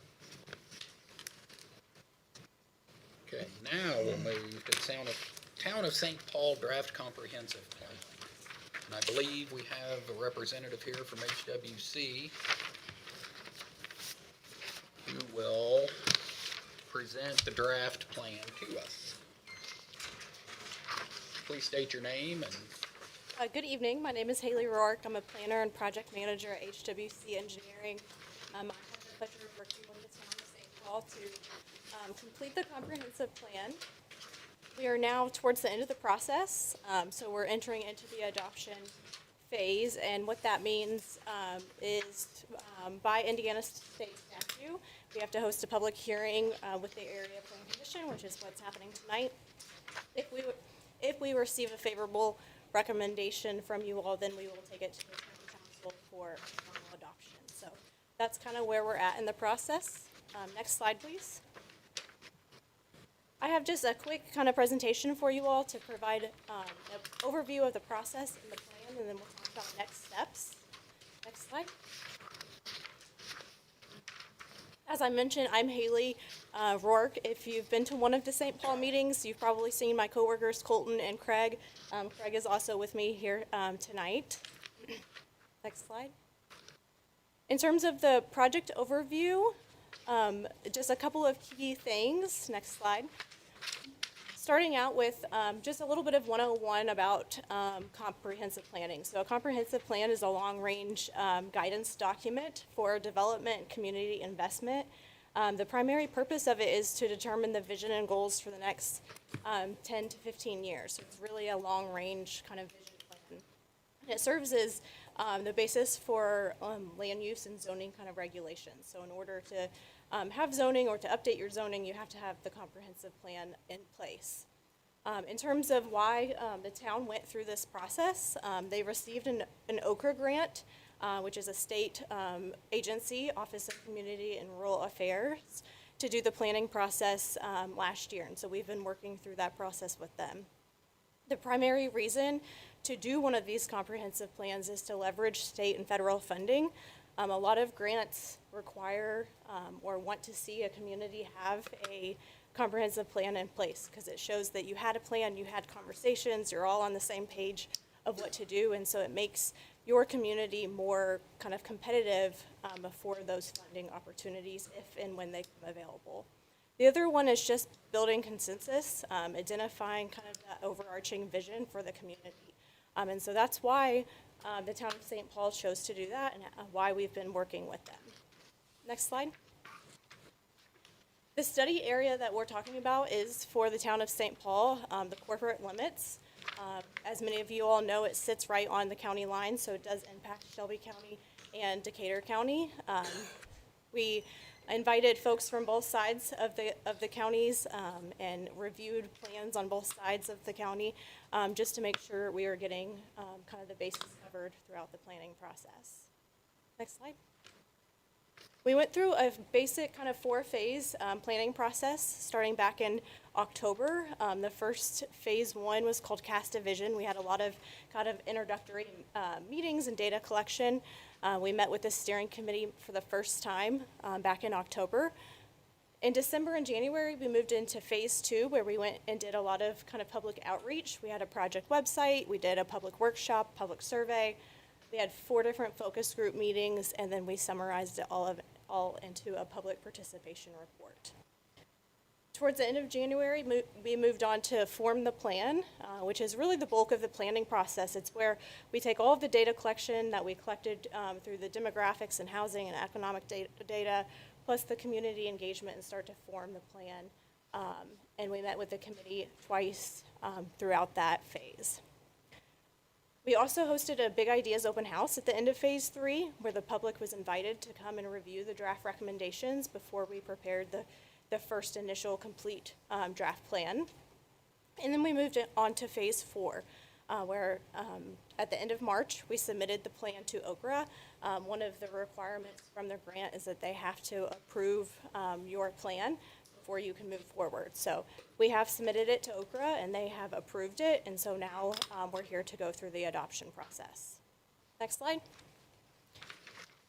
Okay, now we'll move to the Town of St. Paul Draft Comprehensive Plan. And I believe we have a representative here from HWC who will present the draft plan to us. Please state your name and Good evening. My name is Haley Rourke. I'm a planner and project manager at HWC Engineering. I have the pleasure of working with the town of St. Paul to complete the comprehensive plan. We are now towards the end of the process, so we're entering into the adoption phase, and what that means is by Indiana State statute, we have to host a public hearing with the Area Plan Commission, which is what's happening tonight. If we receive a favorable recommendation from you all, then we will take it to the county council for formal adoption. So that's kind of where we're at in the process. Next slide, please. I have just a quick kind of presentation for you all to provide an overview of the process and the plan, and then we'll talk about next steps. Next slide. As I mentioned, I'm Haley Rourke. If you've been to one of the St. Paul meetings, you've probably seen my coworkers Colton and Craig. Craig is also with me here tonight. Next slide. In terms of the project overview, just a couple of key things. Next slide. Starting out with just a little bit of 101 about comprehensive planning. So a comprehensive plan is a long-range guidance document for development and community investment. The primary purpose of it is to determine the vision and goals for the next 10 to 15 years. So it's really a long-range kind of vision plan. And it serves as the basis for land use and zoning kind of regulations. So in order to have zoning or to update your zoning, you have to have the comprehensive plan in place. In terms of why the town went through this process, they received an OCRA grant, which is a state agency, Office of Community and Rural Affairs, to do the planning process last year. And so we've been working through that process with them. The primary reason to do one of these comprehensive plans is to leverage state and federal funding. A lot of grants require or want to see a community have a comprehensive plan in place because it shows that you had a plan, you had conversations, you're all on the same page of what to do, and so it makes your community more kind of competitive for those funding opportunities if and when they come available. The other one is just building consensus, identifying kind of that overarching vision for the community. And so that's why The town of St. Paul chose to do that and why we've been working with them. Next slide. The study area that we're talking about is for the town of St. Paul, the corporate limits. As many of you all know, it sits right on the county line, so it does impact Shelby County and Decatur County. We invited folks from both sides of the counties and reviewed plans on both sides of the county just to make sure we are getting kind of the bases covered throughout the planning process. Next slide. We went through a basic kind of 4-phase planning process starting back in October. The first phase 1 was called Cast a Vision. We had a lot of kind of introductory meetings and data collection. We met with the steering committee for the first time back in October. In December and January, we moved into phase 2, where we went and did a lot of kind of public outreach. We had a project website, we did a public workshop, public survey. We had 4 different focus group meetings, and then we summarized it all into a public participation report. Towards the end of January, we moved on to form the plan, which is really the bulk of the planning process. It's where we take all of the data collection that we collected through the demographics and housing and economic data, plus the community engagement, and start to form the plan. And we met with the committee twice throughout that phase. We also hosted a Big Ideas open house at the end of phase 3, where the public was invited to come and review the draft recommendations before we prepared the first initial complete draft plan. And then we moved on to phase 4, where at the end of March, we submitted the plan to Okra. One of the requirements from their grant is that they have to approve your plan before you can move forward. So we have submitted it to Okra, and they have approved it, and so now we're here to go through the adoption process. Next slide.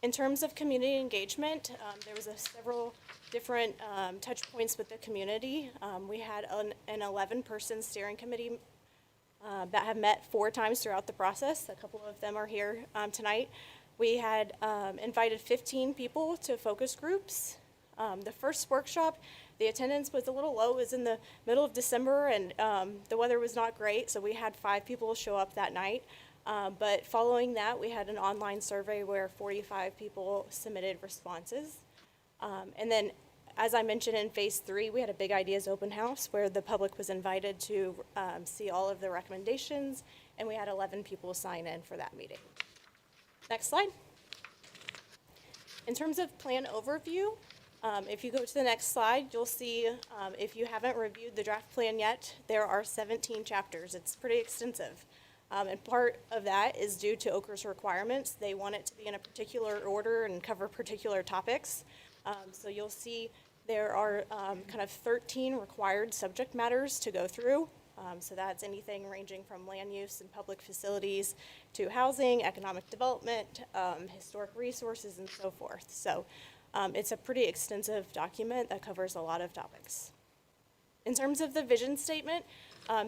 In terms of community engagement, there was several different touch points with the community. We had an 11-person steering committee that have met 4 times throughout the process. A couple of them are here tonight. We had invited 15 people to focus groups. The first workshop, the attendance was a little low. It was in the middle of December, and the weather was not great, so we had 5 people show up that night. But following that, we had an online survey where 45 people submitted responses. And then, as I mentioned in phase 3, we had a Big Ideas open house where the public was invited to see all of the recommendations, and we had 11 people sign in for that meeting. Next slide. In terms of plan overview, if you go to the next slide, you'll see, if you haven't reviewed the draft plan yet, there are 17 chapters. It's pretty extensive. And part of that is due to Okra's requirements. They want it to be in a particular order and cover particular topics. So you'll see there are kind of 13 required subject matters to go through. So that's anything ranging from land use and public facilities to housing, economic development, historic resources, and so forth. So it's a pretty extensive document that covers a lot of topics. In terms of the vision statement,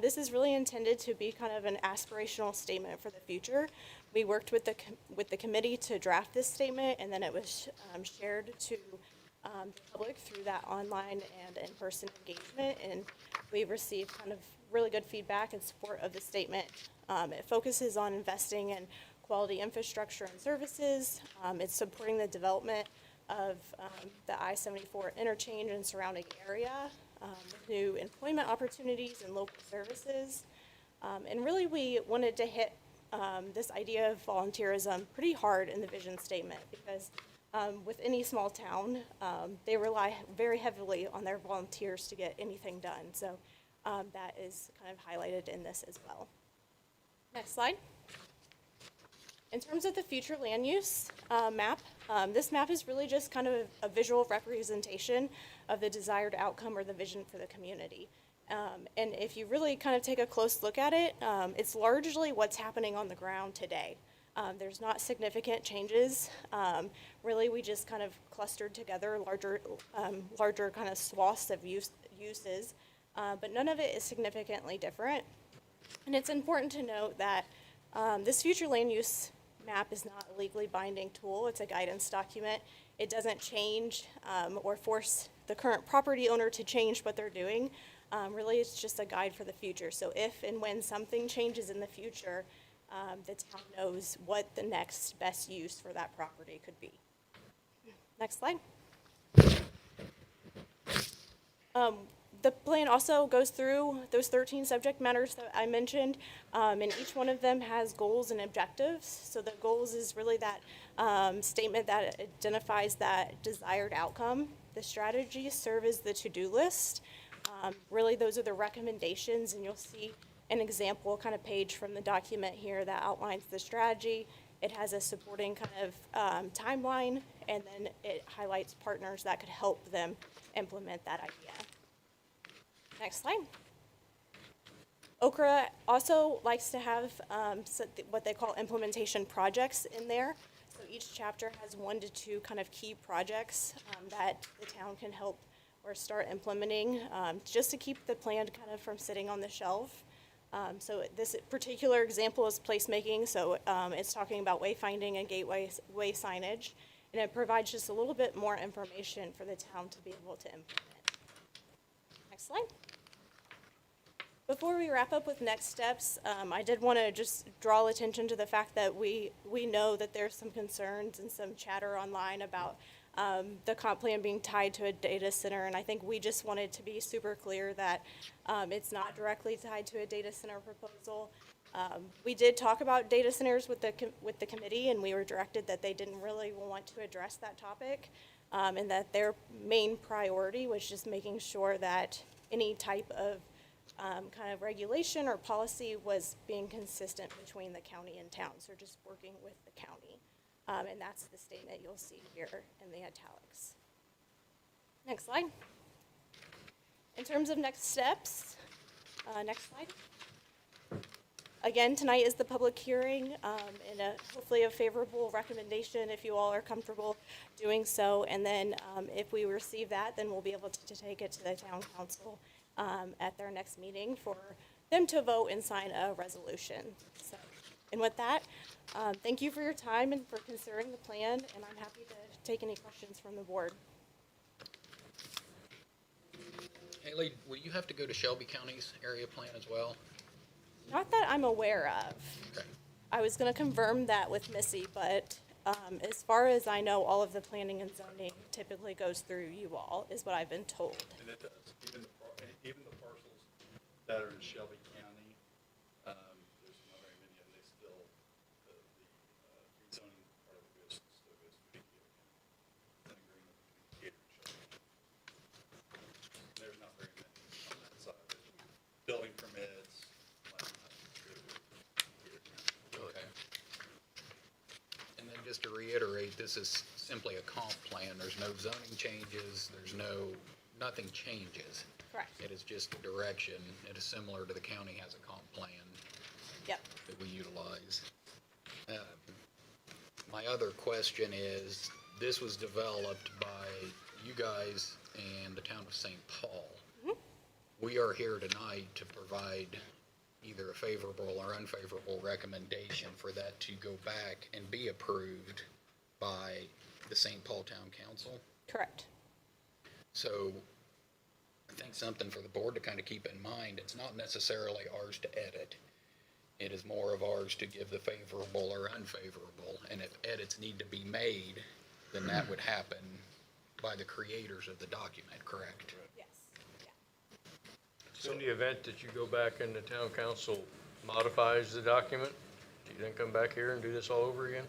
this is really intended to be kind of an aspirational statement for the future. We worked with the committee to draft this statement, and then it was shared to the public through that online and in-person engagement, and we received kind of really good feedback and support of the statement. It focuses on investing in quality infrastructure and services. It's supporting the development of the I-74 interchange and surrounding area, with new employment opportunities and local services. And really, we wanted to hit this idea of volunteerism pretty hard in the vision statement, because with any small town, they rely very heavily on their volunteers to get anything done. So that is kind of highlighted in this as well. Next slide. In terms of the future land use map, this map is really just kind of a visual representation of the desired outcome or the vision for the community. And if you really kind of take a close look at it, it's largely what's happening on the ground today. There's not significant changes. Really, we just kind of clustered together larger kind of swaths of uses, but none of it is significantly different. And it's important to note that this future land use map is not a legally binding tool. It's a guidance document. It doesn't change or force the current property owner to change what they're doing. Really, it's just a guide for the future. So if and when something changes in the future, the town knows what the next best use for that property could be. Next slide. The plan also goes through those 13 subject matters that I mentioned, and each one of them has goals and objectives. So the goals is really that statement that identifies that desired outcome. The strategies serve as the to-do list. Really, those are the recommendations, and you'll see an example kind of page from the document here that outlines the strategy. It has a supporting kind of timeline, and then it highlights partners that could help them implement that idea. Next slide. Okra also likes to have what they call implementation projects in there. So each chapter has 1 to 2 kind of key projects that the town can help or start implementing just to keep the plan kind of from sitting on the shelf. So this particular example is placemaking. So it's talking about wayfinding and gateway signage, and it provides just a little bit more information for the town to be able to implement. Next slide. Before we wrap up with next steps, I did want to just draw attention to the fact that we know that there's some concerns and some chatter online about the comp plan being tied to a data center, and I think we just wanted to be super clear that it's not directly tied to a data center proposal. We did talk about data centers with the committee, and we were directed that they didn't really want to address that topic, and that their main priority was just making sure that any type of kind of regulation or policy was being consistent between the county and town, so just working with the county. And that's the statement you'll see here in the italics. Next slide. In terms of next steps, next slide. Again, tonight is the public hearing, and hopefully a favorable recommendation if you all are comfortable doing so. And then if we receive that, then we'll be able to take it to the town council at their next meeting for them to vote and sign a resolution. So, and with that, thank you for your time and for considering the plan, and I'm happy to take any questions from the board. Haley, will you have to go to Shelby County's area plan as well? Not that I'm aware of. Okay. I was going to confirm that with Missy, but as far as I know, all of the planning and zoning typically goes through you all, is what I've been told. And it does. Even the parcels that are in Shelby County, there's not very many of them. They still, the rezoning part of it still goes through Decatur County. An agreement between Decatur and Shelby. There's not very many on that side. Building permits, Okay. And then just to reiterate, this is simply a comp plan. There's no zoning changes. Nothing changes. Correct. It is just direction. It is similar to the county has a comp plan Yep. that we utilize. My other question is, this was developed by you guys and the town of St. Paul. Mm-hmm. We are here tonight to provide either a favorable or unfavorable recommendation for that to go back and be approved by the St. Paul Town Council. Correct. So I think something for the board to kind of keep in mind, it's not necessarily ours to edit. It is more of ours to give the favorable or unfavorable. And if edits need to be made, then that would happen by the creators of the document, correct? Yes. Yeah. So in the event that you go back and the town council modifies the document, do you then come back here and do this all over again?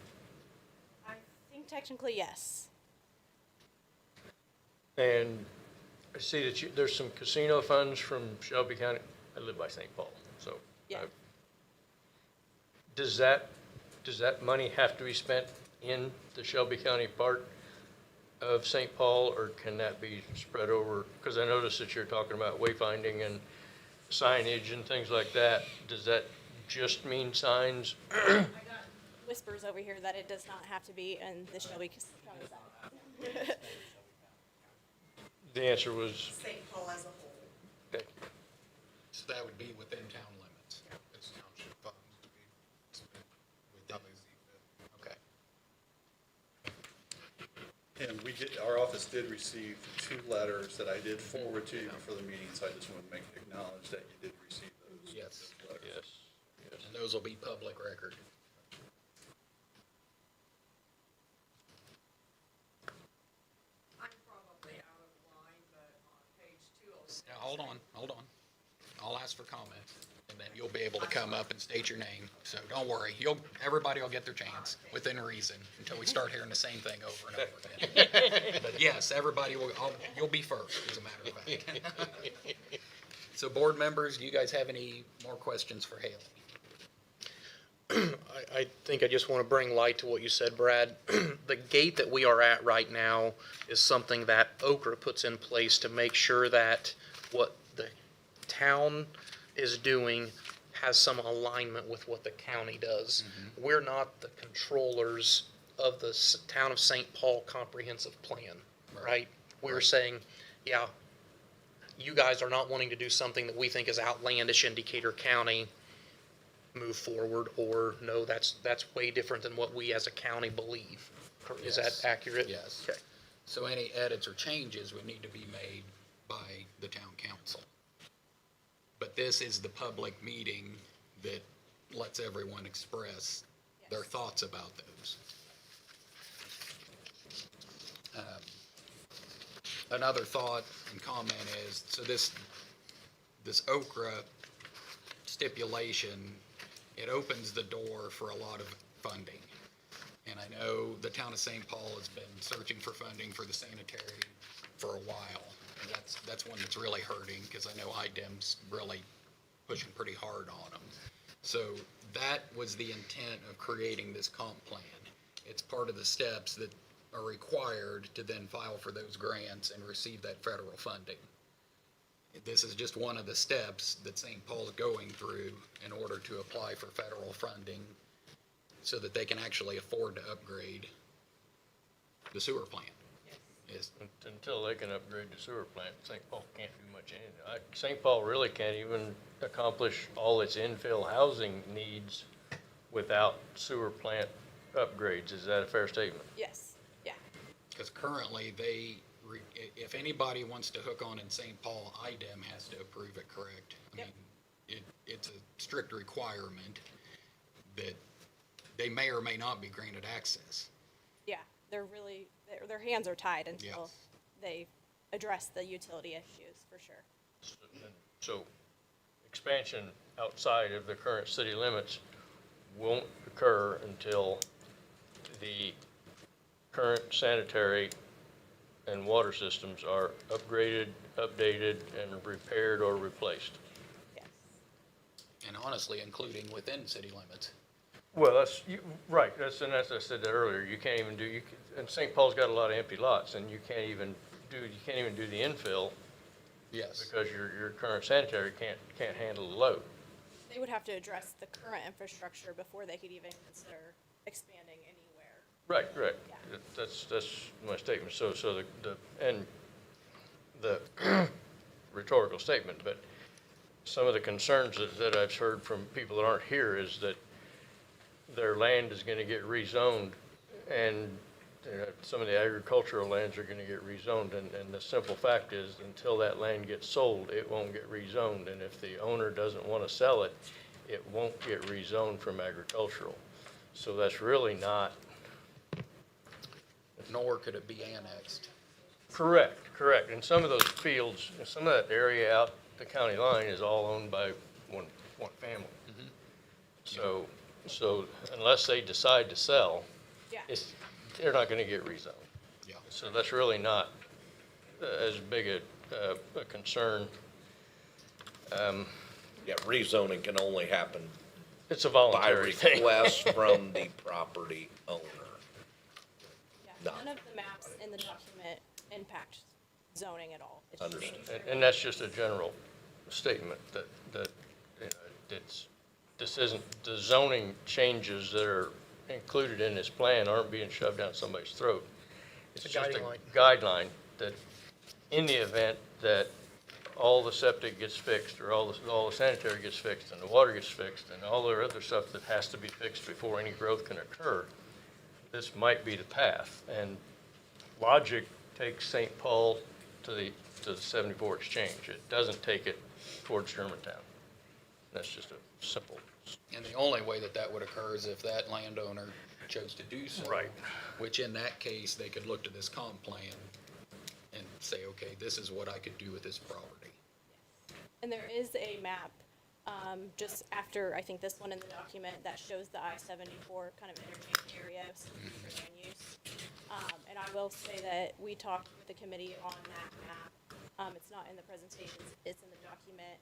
I think technically yes. And I see that there's some casino funds from Shelby County. I live by St. Paul, so. Yeah. Does that money have to be spent in the Shelby County part of St. Paul, or can that be spread over? Because I noticed that you're talking about wayfinding and signage and things like that. Does that just mean signs? I got whispers over here that it does not have to be in the Shelby County side. The answer was, St. Paul as a whole. thank you. So that would be within town limits. It's township funds to be spent within. Okay. And our office did receive 2 letters that I did forward to you before the meeting, so I just want to acknowledge that you did receive those. Yes. letters. Yes. And those will be public record. I'm probably out of line, but on page 206. Now, hold on. I'll ask for comments, and then you'll be able to come up and state your name. So don't worry, everybody will get their chance within reason until we start hearing the same thing over and over again. But yes, everybody you'll be first, as a matter of fact. So board members, do you guys have any more questions for Haley? I think I just want to bring light to what you said, Brad. The gate that we are at right now is something that Okra puts in place to make sure that what the town is doing has some alignment with what the county does. We're not the controllers of the town of St. Paul comprehensive plan, right? We're saying, yeah, you guys are not wanting to do something that we think is outlandish in Decatur County, move forward, or no, that's way different than what we as a county believe. Is that Yes. accurate? Yes. Okay. So any edits or changes would need to be made by the town council. But this is the public meeting that lets everyone express their thoughts about those. Another thought and comment is, so this Okra stipulation, it opens the door for a lot of funding. And I know the town of St. Paul has been searching for funding for the sanitary for a while. And that's one that's really hurting, because I know IDEM's really pushing pretty hard on them. So that was the intent of creating this comp plan. It's part of the steps that are required to then file for those grants and receive that federal funding. This is just one of the steps that St. Paul's going through in order to apply for federal funding so that they can actually afford to upgrade the sewer plant. Until they can upgrade the sewer plant, St. Paul can't do much anything. St. Paul really can't even accomplish all its infill housing needs without sewer plant upgrades. Is that a fair statement? Yes, yeah. Because currently if anybody wants to hook on in St. Paul, IDEM has to approve it, correct? I mean, it's a strict requirement that they may or may not be granted access. Yeah, their hands are tied until Yes. they address the utility issues, for sure. So expansion outside of the current city limits won't occur until the current sanitary and water systems are upgraded, updated, and repaired or replaced. And honestly, including within city limits. Well, right, as I said that earlier, you can't even and St. Paul's got a lot of empty lots, and you can't even do the infill. Yes. Because your current sanitary can't handle the load. They would have to address the current infrastructure before they could even consider expanding anywhere. Right. That's my statement. So the rhetorical statement, but some of the concerns that I've heard from people that aren't here is that their land is gonna get rezoned, and some of the agricultural lands are gonna get rezoned, and the simple fact is, until that land gets sold, it won't get rezoned, and if the owner doesn't wanna sell it, it won't get rezoned from agricultural. So that's really not. Nor could it be annexed. Correct. And some of those fields, some of that area out the county line is all owned by one family. So unless they decide to sell, they're not gonna get rezoned. Yeah. So that's really not as big a concern. Yeah, rezoning can only happen It's a by voluntary thing. request from the property owner. Yeah, none of the maps in the document impact zoning at all. It's just Understood. And that's just a general statement that this isn't, the zoning changes that are included in this plan aren't being shoved down somebody's throat. It's It's a just guideline. a guideline that in the event that all the septic gets fixed, or all the sanitary gets fixed, and the water gets fixed, and all the other stuff that has to be fixed before any growth can occur, this might be the path. And logic takes St. Paul to the 74 exchange. It doesn't take it towards Germantown. That's just a simple. And the only way that that would occur is if that landowner chose to do so. Right. Which in that case, they could look to this comp plan and say, okay, this is what I could do with this property. And there is a map, just after, I think this one in the document, that shows the I-74 kind of interchange areas for land use. And I will say that we talked with the committee on that map. It's not in the presentation, it's in the document.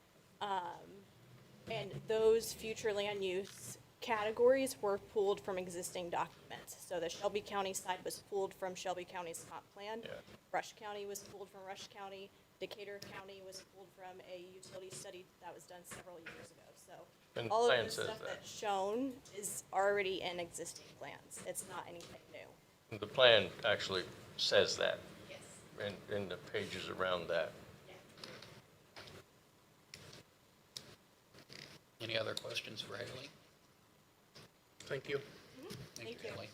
And those future land use categories were pulled from existing documents. So the Shelby County side was pulled from Shelby County's comp plan. Yeah. Rush County was pulled from Rush County. Decatur County was pulled from a utility study that was done several years ago. So And the all plan of the says stuff that. that's shown is already in existing plans. It's not anything new. The plan actually says that Yes. in the pages around that. Any other questions for Haley? Thank you. Thank you, Haley.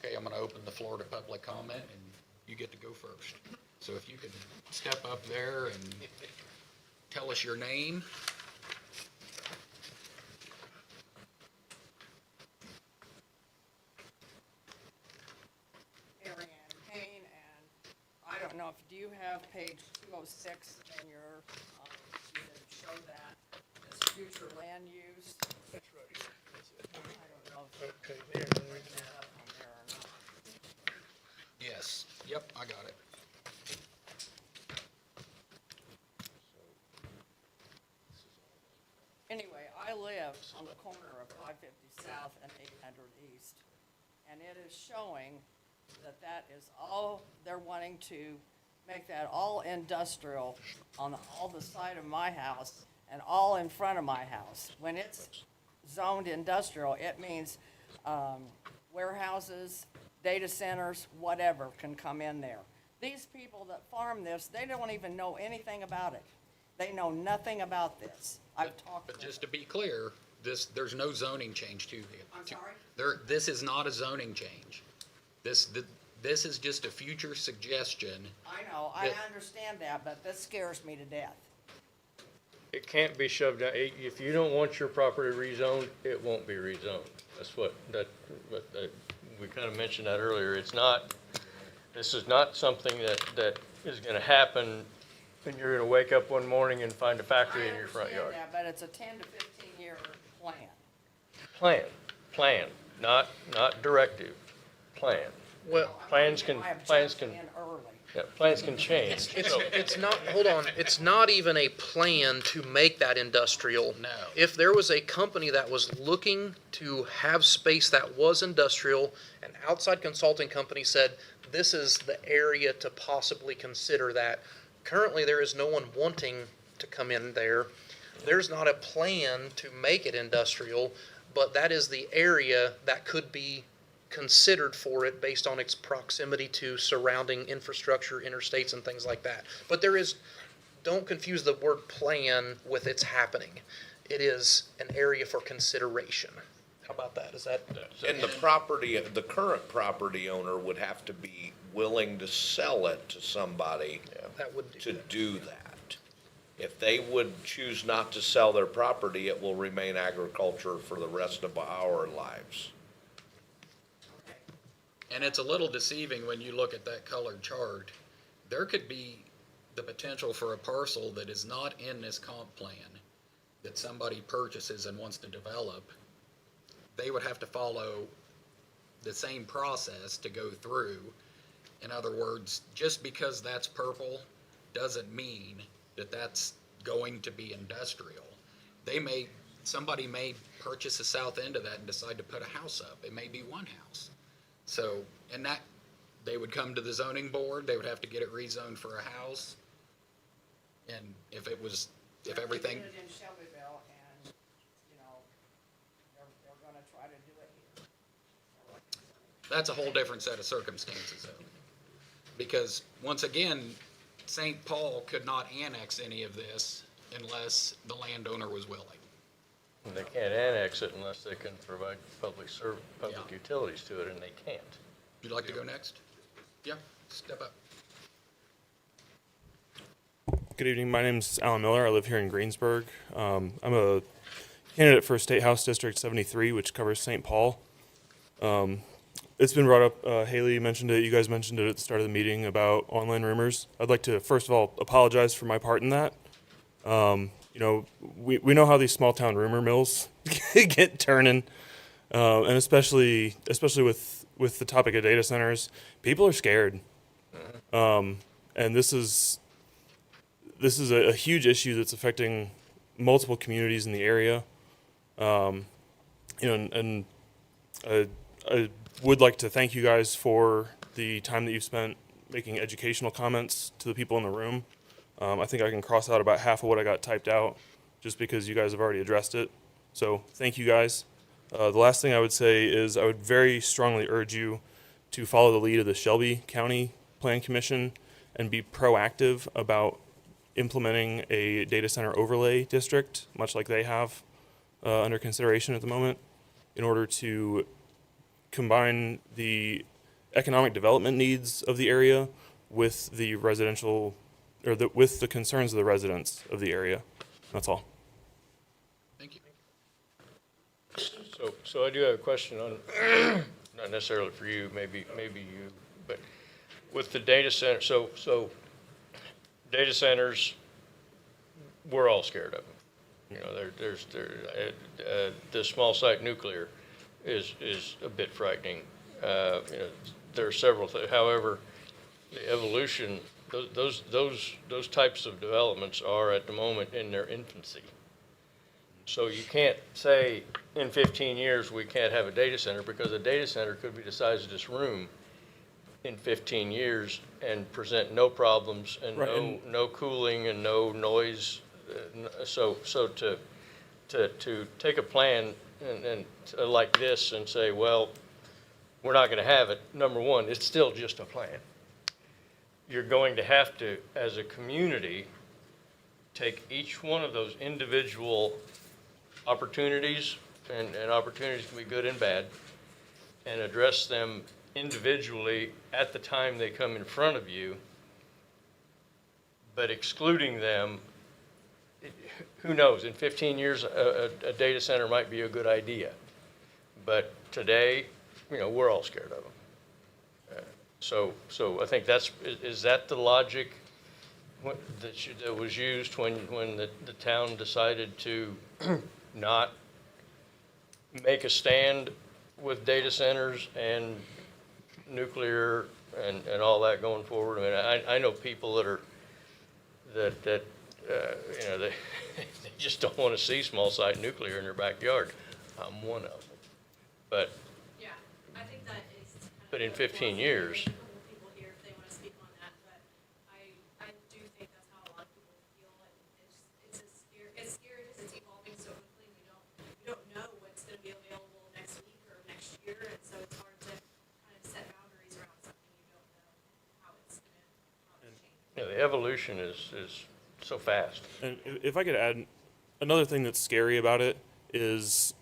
Okay, I'm gonna open the floor to public comment, and you get to go first. So if you could step up there and tell us your name. Mary Ann Payne, and I don't know if, do you have page 206 in your, you can show that as future land use? That's right. I don't know if Okay, you can bring that up on there or not. Yes, yep, I got it. Anyway, I live on the corner of 550 South and 800 East, and it is showing that that is all, they're wanting to make that all industrial on all the side of my house and all in front of my house. When it's zoned industrial, it means warehouses, data centers, whatever can come in there. These people that farm this, they don't even know anything about it. They know nothing about this. I've talked But to them. just to be clear, there's no zoning change to it. I'm sorry? This is not a zoning change. This is just a future suggestion. I know, I that- understand that, but this scares me to death. It can't be shoved down. If you don't want your property rezoned, it won't be rezoned. That's what we kind of mentioned that earlier. It's not, this is not something that is gonna happen and you're gonna wake up one morning and find a factory in your front yard. I understand that, but it's a 10 to 15-year plan. Plan, not directive, plan. Well, Plans can, plans can, In early. yeah, plans can change. It's not, hold on, it's not even a plan to make that industrial. No. If there was a company that was looking to have space that was industrial, an outside consulting company said, this is the area to possibly consider that. Currently, there is no one wanting to come in there. There's not a plan to make it industrial, but that is the area that could be considered for it based on its proximity to surrounding infrastructure, interstates, and things like that. But there is, don't confuse the word plan with it's happening. It is an area for consideration. How about that? Is that? And the current property owner would have to be willing to sell it to somebody That would to do that. If they would choose not to sell their property, it will remain agriculture for the rest of our lives. And it's a little deceiving when you look at that colored chart. There could be the potential for a parcel that is not in this comp plan that somebody purchases and wants to develop. They would have to follow the same process to go through. In other words, just because that's purple doesn't mean that that's going to be industrial. Somebody may purchase the south end of that and decide to put a house up. It may be one house. So, and that, they would come to the zoning board, they would have to get it rezoned for a house. And if everything, They did it in Shelbyville, and, you know, they're gonna try to do it here. that's a whole different set of circumstances though. Because, once again, St. Paul could not annex any of this unless the landowner was willing. And they can't annex it unless they can provide public utilities to it, and they can't. You'd like to go next? Yeah, step up. Good evening. My name's Alan Miller. I live here in Greensburg. I'm a candidate for State House District 73, which covers St. Paul. It's been brought up, Haley mentioned it, you guys mentioned it at the start of the meeting about online rumors. I'd like to, first of all, apologize for my part in that. You know, we know how these small town rumor mills get turning, and especially with the topic of data centers, people are scared. And this is a huge issue that's affecting multiple communities in the area. You know, and I would like to thank you guys for the time that you've spent making educational comments to the people in the room. I think I can cross out about half of what I got typed out just because you guys have already addressed it. So thank you guys. The last thing I would say is I would very strongly urge you to follow the lead of the Shelby County Plan Commission and be proactive about implementing a data center overlay district, much like they have under consideration at the moment, in order to combine the economic development needs of the area with the residential, or with the concerns of the residents of the area. That's all. Thank you. So I do have a question on, not necessarily for you, maybe you, but with the data center, so data centers, we're all scared of them. You know, the small site nuclear is a bit frightening. You know, there are several things. However, the evolution, those types of developments are at the moment in their infancy. So you can't say in 15 years we can't have a data center, because a data center could be the size of this room in 15 years and present no problems and Right, no cooling and no noise. So to take a plan and like this and say, well, we're not going to have it. Number one, it's still just a plan. You're going to have to, as a community, take each one of those individual opportunities, and opportunities can be good and bad, and address them individually at the time they come in front of you, but excluding them. Who knows, in 15 years, a data center might be a good idea. But today, you know, we're all scared of them. So I think is that the logic that was used when the town decided to not make a stand with data centers and nuclear and all that going forward? I mean, I know people that you know, they just don't want to see small site nuclear in their backyard. I'm one of them. But yeah, I think that is kind of. But in 15 years. People here if they want to speak on that, but I do think that's how a lot of people feel, and it's scary because it's evolving so quickly. We don't know what's going to be available next week or next year, and so it's hard to kind of set boundaries around something you don't know how it's going to change. Yeah, the evolution is so fast. And if I could add, another thing that's scary about it is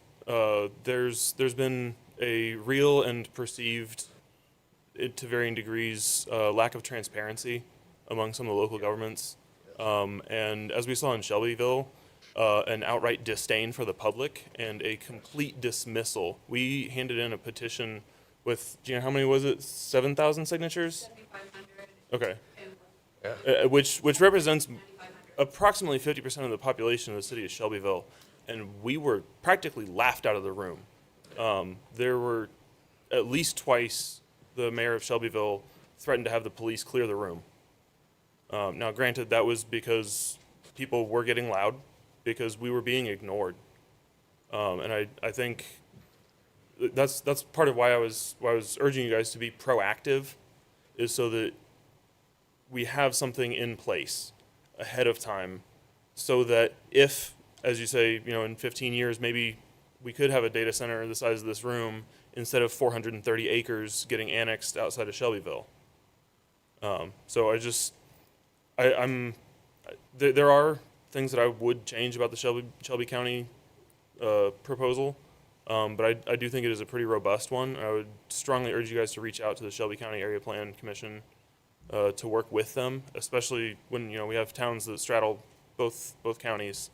there's been a real and perceived, to varying degrees, lack of transparency among some of the local governments. And as we saw in Shelbyville, an outright disdain for the public and a complete dismissal. We handed in a petition with, Gina, how many was it? 7,000 signatures? 7,500. Okay. Yeah. Which represents approximately 50% of the population of the city of Shelbyville, and we were practically laughed out of the room. There were at least twice the mayor of Shelbyville threatened to have the police clear the room. Now, granted, that was because people were getting loud, because we were being ignored, and I think that's part of why I was urging you guys to be proactive, is so that we have something in place ahead of time, so that if, as you say, you know, in 15 years, maybe we could have a data center the size of this room instead of 430 acres getting annexed outside of Shelbyville. So there are things that I would change about the Shelby County proposal, but I do think it is a pretty robust one. I would strongly urge you guys to reach out to the Shelby County Area Plan Commission to work with them, especially when, you know, we have towns that straddle both counties.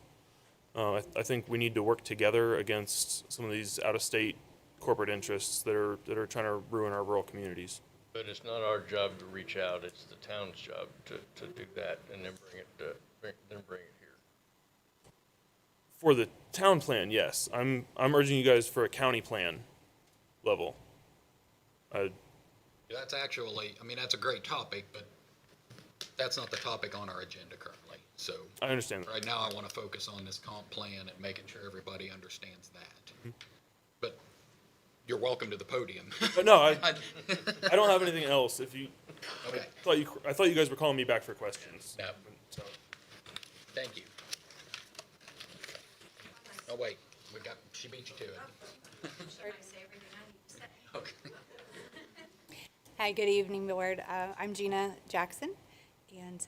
I think we need to work together against some of these out-of-state corporate interests that are trying to ruin our rural communities. But it's not our job to reach out, it's the town's job to do that and then bring it here. For the town plan, yes. I'm urging you guys for a county plan level. That's actually, I mean, that's a great topic, but that's not the topic on our agenda currently. So I understand that. right now I want to focus on this comp plan and making sure everybody understands that. But you're welcome to the podium. But no, I don't have anything else. If you, Okay. I thought you guys were calling me back for questions. No. So. Thank you. Oh, wait, she beat you to it. Okay. Hi, good evening, Board. I'm Gina Jackson, and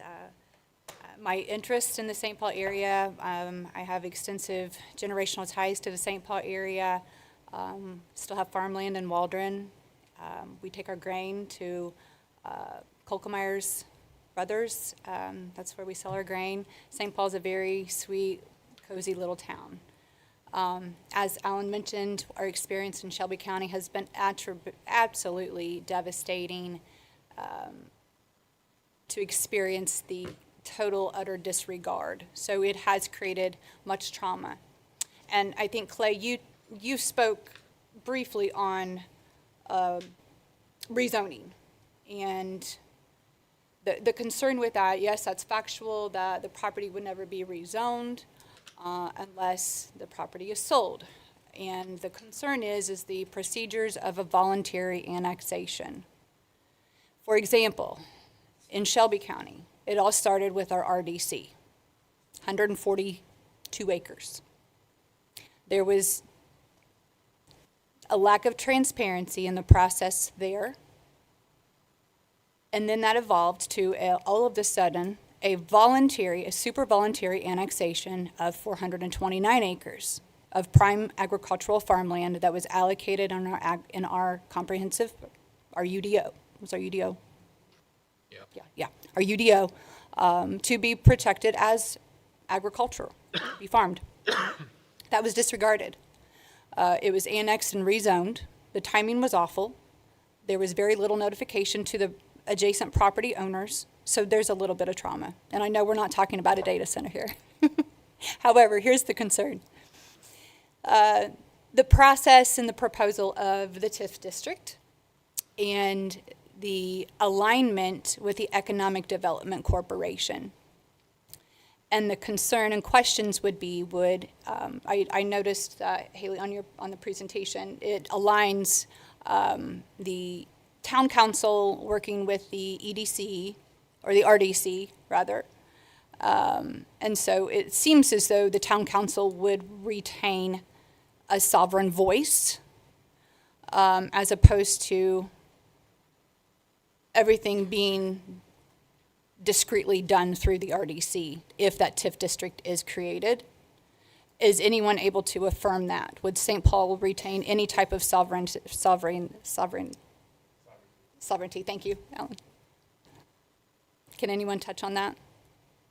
my interest in the St. Paul area, I have extensive generational ties to the St. Paul area. Still have farmland in Waldron. We take our grain to Kolkemeyer's Brothers. That's where we sell our grain. St. Paul's a very sweet, cozy little town. As Alan mentioned, our experience in Shelby County has been absolutely devastating, to experience the total, utter disregard. So it has created much trauma. And I think, Clay, you spoke briefly on rezoning. And the concern with that, yes, that's factual, that the property would never be rezoned unless the property is sold. And the concern is the procedures of a voluntary annexation. For example, in Shelby County, it all started with our RDC, 142 acres. There was a lack of transparency in the process there. And then that evolved to all of a sudden a super voluntary annexation of 429 acres of prime agricultural farmland that was allocated in our comprehensive, our UDO. Was our UDO? Yeah, our UDO, to be protected as agricultural, be farmed. That was disregarded. It was annexed and rezoned. The timing was awful. There was very little notification to the adjacent property owners, so there's a little bit of trauma. And I know we're not talking about a data center here. However, here's the concern. The process and the proposal of the TIF district and the alignment with the Economic Development Corporation. And the concern and questions would be, I noticed, Haley, on the presentation, it aligns the town council working with the EDC, or the RDC, rather. And so it seems as though the town council would retain a sovereign voice, as opposed to everything being discreetly done through the RDC if that TIF district is created. Is anyone able to affirm that? Would St. Paul retain any type of sovereignty? Thank you, Alan. Can anyone touch on that?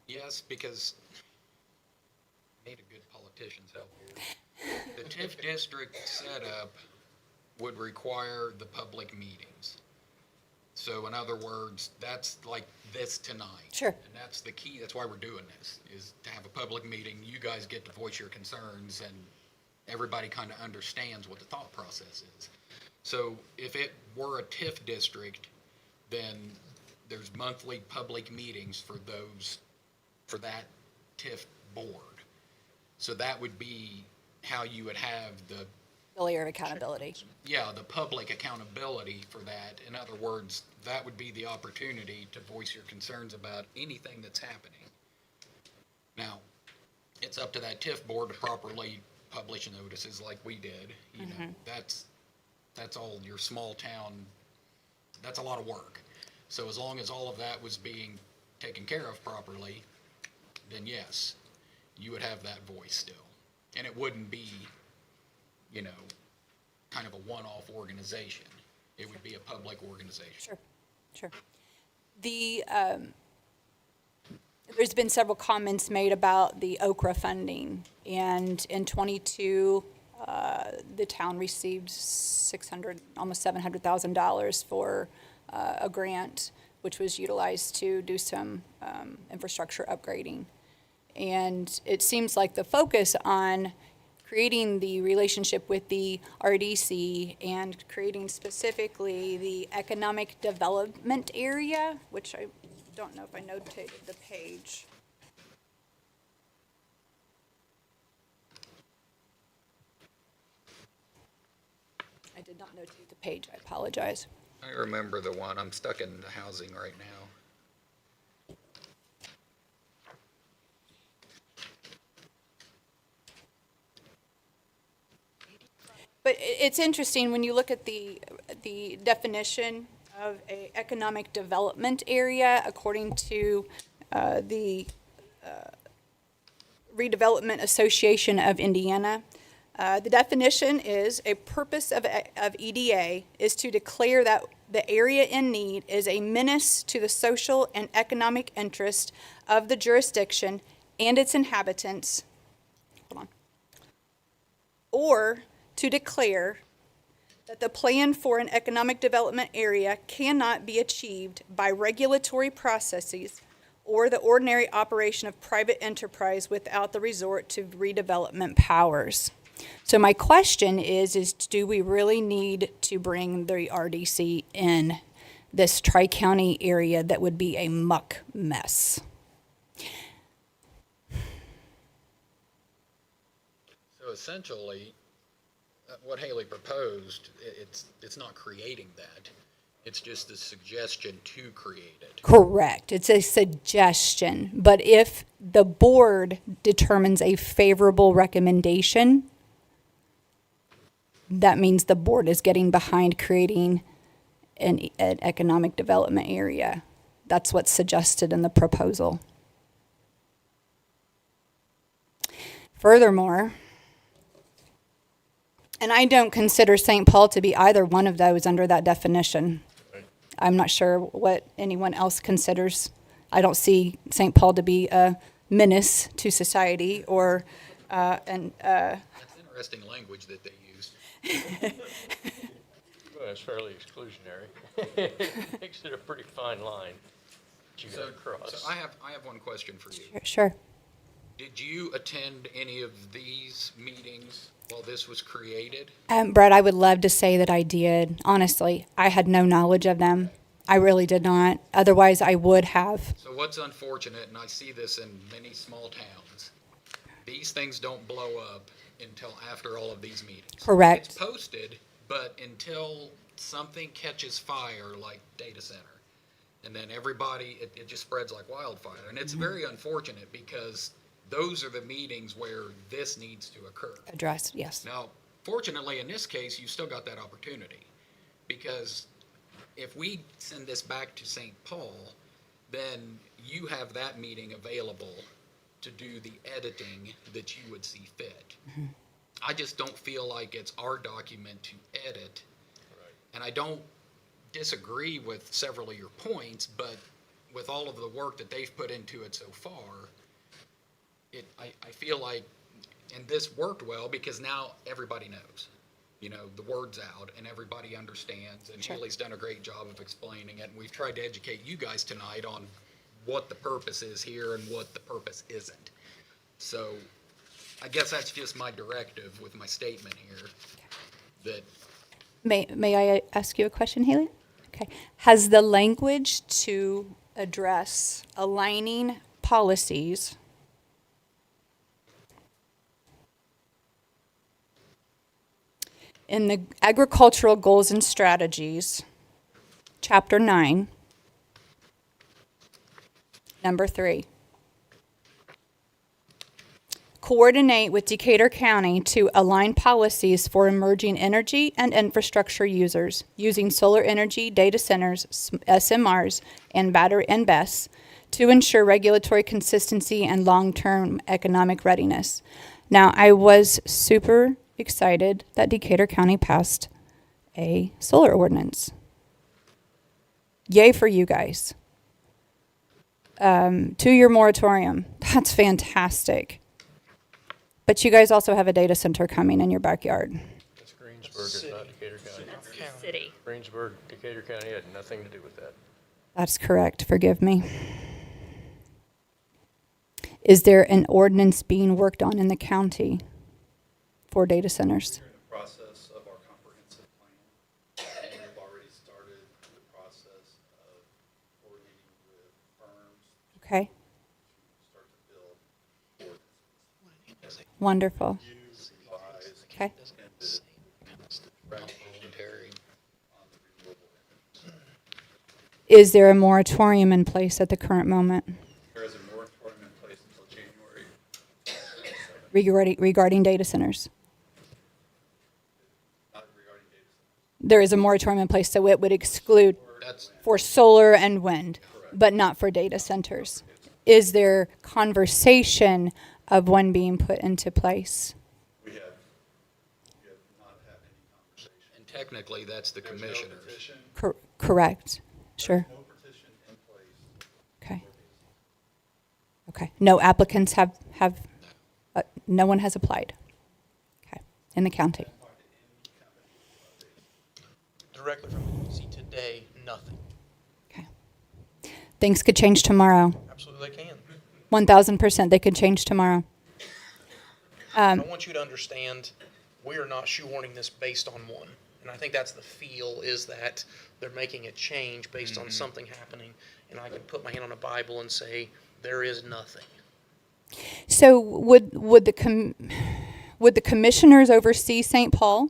Yes, because I need a good politician's help here. The TIF district setup would require the public meetings. So in other words, that's like this tonight. Sure. And that's the key, that's why we're doing this, is to have a public meeting. You guys get to voice your concerns and everybody kind of understands what the thought process is. So if it were a TIF district, then there's monthly public meetings for that TIF board. So that would be how you would have the Layer of accountability. Yeah, the public accountability for that. In other words, that would be the opportunity to voice your concerns about anything that's happening. Now, it's up to that TIF board to properly publish notices like we did. You know, that's all your small town, that's a lot of work. So as long as all of that was being taken care of properly, then yes, you would have that voice still. And it wouldn't be, you know, kind of a one-off organization. It would be a public organization. Sure. The there's been several comments made about the Okra funding, and in '22, the town received almost $700,000 for a grant, which was utilized to do some infrastructure upgrading. And it seems like the focus on creating the relationship with the RDC and creating specifically the economic development area, which I don't know if I notated the page. I did not notate the page, I apologize. I remember the one. I'm stuck in the housing right now. But it's interesting when you look at the definition of a economic development area according to the Redevelopment Association of Indiana. The definition is a purpose of EDA is to declare that the area in need is a menace to the social and economic interest of the jurisdiction and its inhabitants. Hold on. Or to declare that the plan for an economic development area cannot be achieved by regulatory processes or the ordinary operation of private enterprise without the resort to redevelopment powers. So my question is do we really need to bring the RDC in this tri-county area that would be a muck mess? So essentially, what Haley proposed, it's not creating that. It's just a suggestion to create it. Correct. It's a suggestion. But if the board determines a favorable recommendation, that means the board is getting behind creating an economic development area. That's what's suggested in the proposal. Furthermore, and I don't consider St. Paul to be either one of those under that definition. I'm not sure what anyone else considers. I don't see St. Paul to be a menace to society or That's interesting language that they used. Well, it's fairly exclusionary. Makes it a pretty fine line that you gotta cross. So I have one question for you. Sure. Did you attend any of these meetings while this was created? Brett, I would love to say that I did. Honestly, I had no knowledge of them. I really did not. Otherwise, I would have. So what's unfortunate, and I see this in many small towns, these things don't blow up until after all of these meetings. Correct. It's posted, but until something catches fire, like data center, and then everybody, it just spreads like wildfire. And it's very unfortunate because those are the meetings where this needs to occur. Addressed, yes. Now, fortunately, in this case, you still got that opportunity, because if we send this back to St. Paul, then you have that meeting available to do the editing that you would see fit. I just don't feel like it's our document to edit. And I don't disagree with several of your points, but with all of the work that they've put into it so far, I feel like, and this worked well because now everybody knows. You know, the word's out and everybody understands, and Haley's done a great job of explaining it. And we've tried to educate you guys tonight on what the purpose is here and what the purpose isn't. So I guess that's just my directive with my statement here, that May I ask you a question, Haley? Okay. Has the language to address aligning policies in the Agricultural Goals and Strategies, Chapter 9, Number 3. Coordinate with Decatur County to align policies for emerging energy and infrastructure users using solar energy, data centers, SMRs, and battery and BESS to ensure regulatory consistency and long-term economic readiness. Now, I was super excited that Decatur County passed a solar ordinance. Yay for you guys. 2-year moratorium. That's fantastic. But you guys also have a data center coming in your backyard. It's Greensburg, it's not Decatur County. That's the city. Greensburg, Decatur County had nothing to do with that. That's correct. Forgive me. Is there an ordinance being worked on in the county for data centers? We're in the process of our comprehensive plan, and we've already started the process of coordinating with firms Okay. to start to build ordinances. Wonderful. Revise Okay. and the Voluntary. on the renewable energy. Is there a moratorium in place at the current moment There is a moratorium in place until January 27th, regarding data centers? not regarding data centers. There is a moratorium in place, so it would exclude That's, for solar and wind, but not for data centers. Is there conversation of one being put into place? We have not had any conversation. and technically, that's the There's no commissioners. petition, Correct. Sure. no petition in place. Okay. Okay. No applicants have, no one has applied. Okay. In the county. Directly from the EC today, nothing. Okay. Things could change tomorrow. Absolutely they can. 1,000% they could change tomorrow. I want you to understand, we are not shoehorning this based on one. And I think that's the feel, is that they're making a change based on something happening. And I can put my hand on a Bible and say, there is nothing. So would the commissioners oversee St. Paul?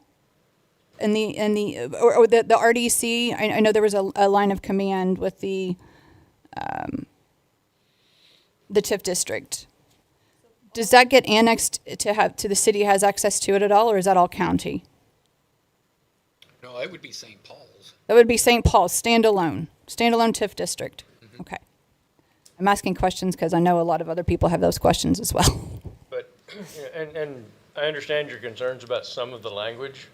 And or the RDC? I know there was a line of command with the TIF district. Does that get annexed to the city has access to it at all, or is that all county? No, it would be St. Paul's. That would be St. Paul's, standalone TIF district. Okay. I'm asking questions because I know a lot of other people have those questions as well. But, and I understand your concerns about some of the language.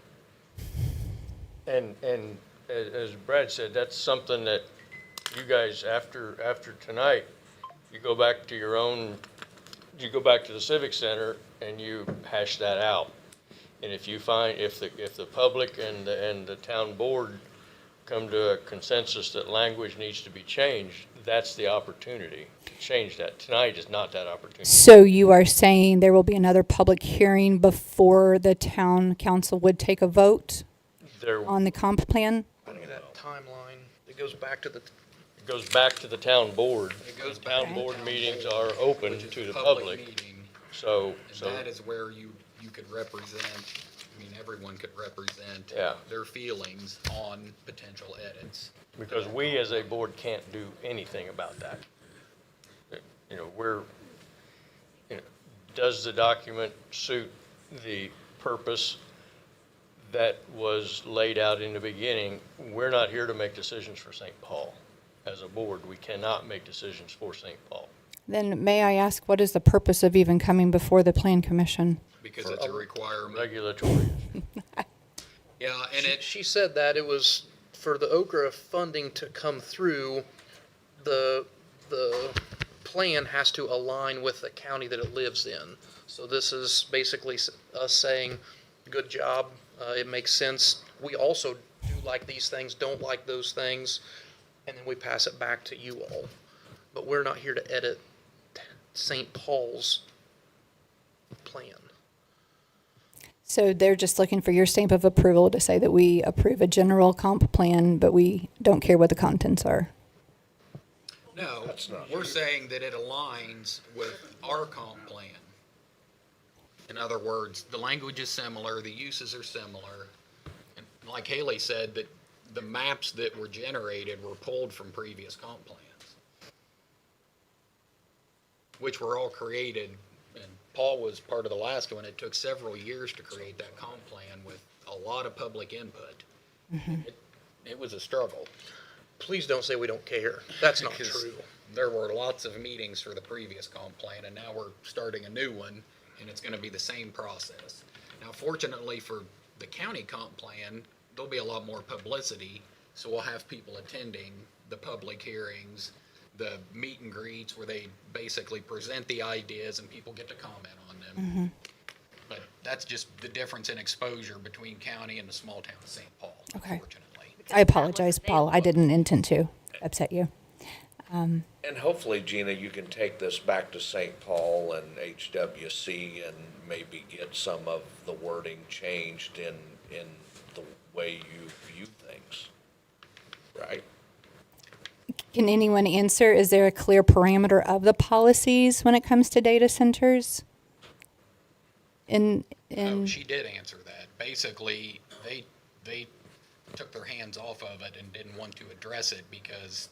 And as Brad said, that's something that you guys, after tonight, you go back to the Civic Center and you hash that out. And if you find, if the public and the town board come to a consensus that language needs to be changed, that's the opportunity to change that. Tonight is not that opportunity. So you are saying there will be another public hearing before the town council would take a vote There, on the comp plan? I think that timeline, it goes back to the town board. It goes The town back to board town meetings board, are open which is to the public public. meeting, So And that is where you could represent, I mean, everyone could represent Yeah. their feelings on potential edits. because we as a board can't do anything about that. You know, does the document suit the purpose that was laid out in the beginning? We're not here to make decisions for St. Paul. As a board, we cannot make decisions for St. Paul. Then may I ask, what is the purpose of even coming before the plan commission? Because it's a requirement. Regulatory. Yeah, and She said that it was for the Okra funding to come through, the plan has to align with the county that it lives in. So this is basically us saying, good job, it makes sense. We also do like these things, don't like those things, and then we pass it back to you all. But we're not here to edit St. Paul's plan. So they're just looking for your stamp of approval to say that we approve a general comp plan, but we don't care what the contents are. No, we're saying that it aligns with our comp plan. In other words, the language is similar, the uses are similar. And like Haley said, that the maps that were generated were pulled from previous comp plans, which were all created, and Paul was part of the last one. It took several years to create that comp plan with a lot of public input. It was a struggle. Please don't say we don't care. That's not Because true. there were lots of meetings for the previous comp plan, and now we're starting a new one, and it's gonna be the same process. Now, fortunately for the county comp plan, there'll be a lot more publicity, so we'll have people attending the public hearings the meet and greets where they basically present the ideas and people get to comment on them. Mm-hmm. But that's just the difference in exposure between county and the small town of St. Paul, Okay. unfortunately. I apologize, Paul. I didn't intend to upset you. And hopefully, Gina, you can take this back to St. Paul and HWC and maybe get some of the wording changed in the way you view things, right? Can anyone answer, is there a clear parameter of the policies when it comes to data centers? Oh, she did answer that. Basically, they took their hands off of it and didn't want to address it because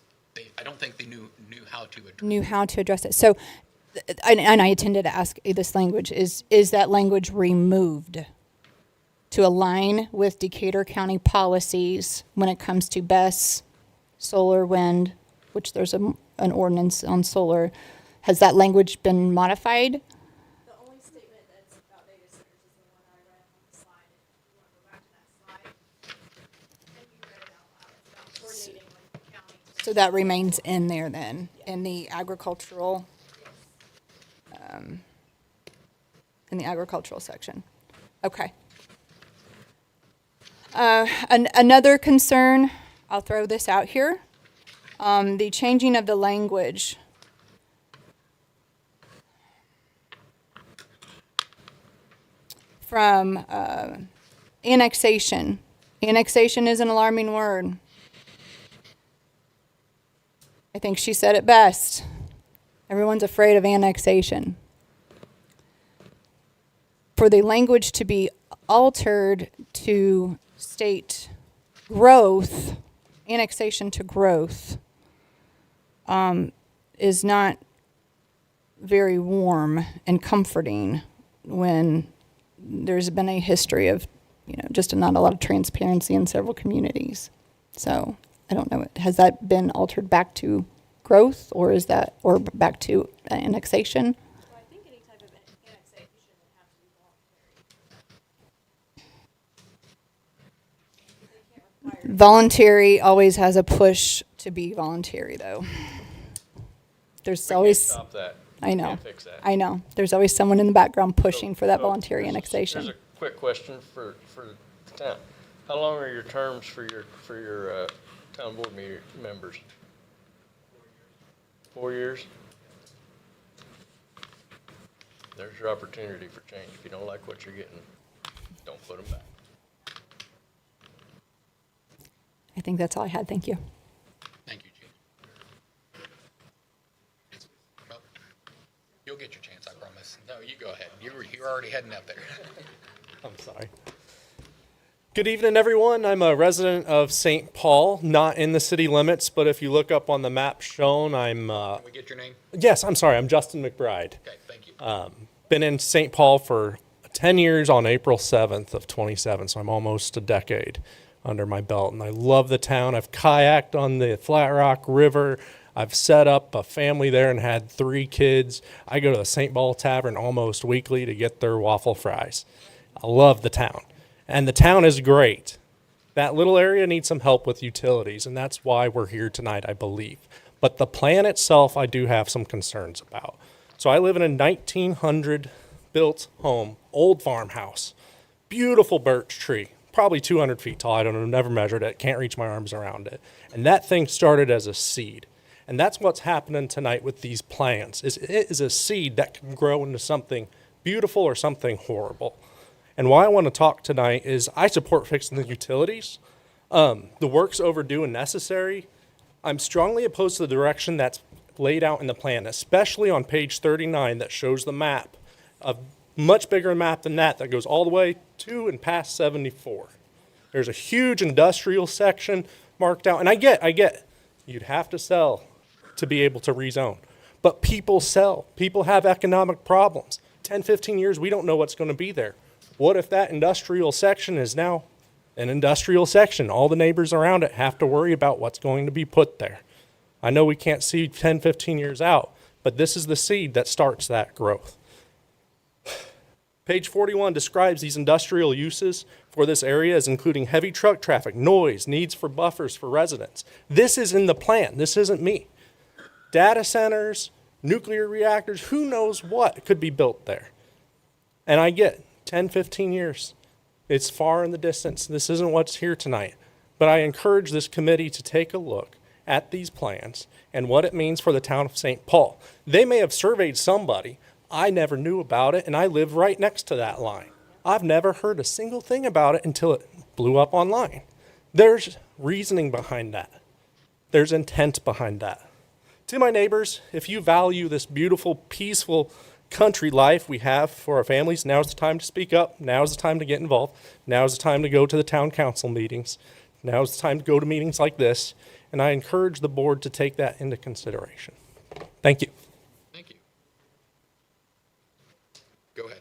I don't think they knew how to address it. So, and I tended to ask this language, is that language removed to align with Decatur County policies when it comes to BESS, solar, wind, which there's an ordinance on solar? Has that language been modified? The only statement that's about data centers is the one I read on the slide. If you want to go back to that slide, and you read it out loud, it's about coordinating with the county. So that remains in there then, in the agricultural, section. Okay. Another concern, I'll throw this out here, the changing of the language. From annexation. Annexation is an alarming word. I think she said it best. Everyone's afraid of annexation. For the language to be altered to state growth, annexation to growth, is not very warm and comforting when there's been a history of, just not a lot of transparency in several communities. So I don't know, has that been altered back to growth, or back to annexation? So I think any type of annexation would have to be voluntary. Voluntary always has a push to be voluntary, though. There's We always. can't stop that. I We know. can't fix that. I know. There's always someone in the background pushing for that So, voluntary here's annexation. a quick question for the town. How long are your terms for your town board members? 4 years? There's your opportunity for change. If you don't like what you're getting, don't put them back. I think that's all I had. Thank you. Thank you, Gene. Well, you'll get your chance, I promise. No, you go ahead. You're already heading up there. I'm sorry. Good evening, everyone. I'm a resident of St. Paul, not in the city limits, but if you look up on the map shown, I'm... Can we get your name? Yes, I'm sorry. I'm Justin McBride. Okay, thank you. Been in St. Paul for 10 years on April 7th of 27, so I'm almost a decade under my belt, and I love the town. I've kayaked on the Flat Rock River. I've set up a family there and had 3 kids. I go to the St. Paul Tavern almost weekly to get their waffle fries. I love the town, and the town is great. That little area needs some help with utilities, and that's why we're here tonight, I believe. But the plan itself, I do have some concerns about. So I live in a 1900 built home, old farmhouse, beautiful birch tree, probably 200 feet tall. I don't know, never measured it, can't reach my arms around it. And that thing started as a seed. And that's what's happening tonight with these plans, is it is a seed that can grow into something beautiful or something horrible. And why I want to talk tonight is I support fixing the utilities. The work's overdue and necessary. I'm strongly opposed to the direction that's laid out in the plan, especially on page 39 that shows the map, a much bigger map than that goes all the way to and past 74. There's a huge industrial section marked out, and I get, you'd have to sell to be able to rezone. But people sell. People have economic problems. 10, 15 years, we don't know what's going to be there. What if that industrial section is now an industrial section? All the neighbors around it have to worry about what's going to be put there. I know we can't see 10, 15 years out, but this is the seed that starts that growth. Page 41 describes these industrial uses for this area as including heavy truck traffic, noise, needs for buffers for residents. This is in the plan. This isn't me. data centers, nuclear reactors, who knows what could be built there. And I get 10, 15 years. It's far in the distance. This isn't what's here tonight. But I encourage this committee to take a look at these plans and what it means for the town of St. Paul. They may have surveyed somebody. I never knew about it, and I live right next to that line. I've never heard a single thing about it until it blew up online. There's reasoning behind that. There's intent behind that. To my neighbors, if you value this beautiful, peaceful country life we have for our families, now's the time to speak up. Now's the time to get involved. Now's the time to go to the town council meetings. Now's the time to go to meetings like this. And I encourage the board to take that into consideration. Thank you. Thank you. Go ahead.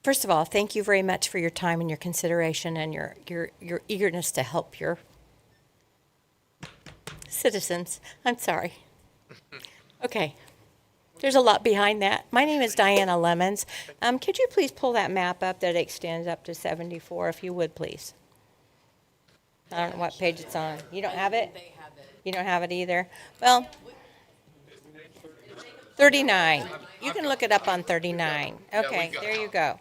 First of all, thank you very much for your time and your consideration and your eagerness to help your citizens. I'm sorry. Okay. There's a lot behind that. My name is Diana Lemons. Could you please pull that map up that extends up to 74, if you would, please? I don't know what page it's on. You don't have it? You don't have it either? Well, 39. You can look it up on 39. Okay, there you go.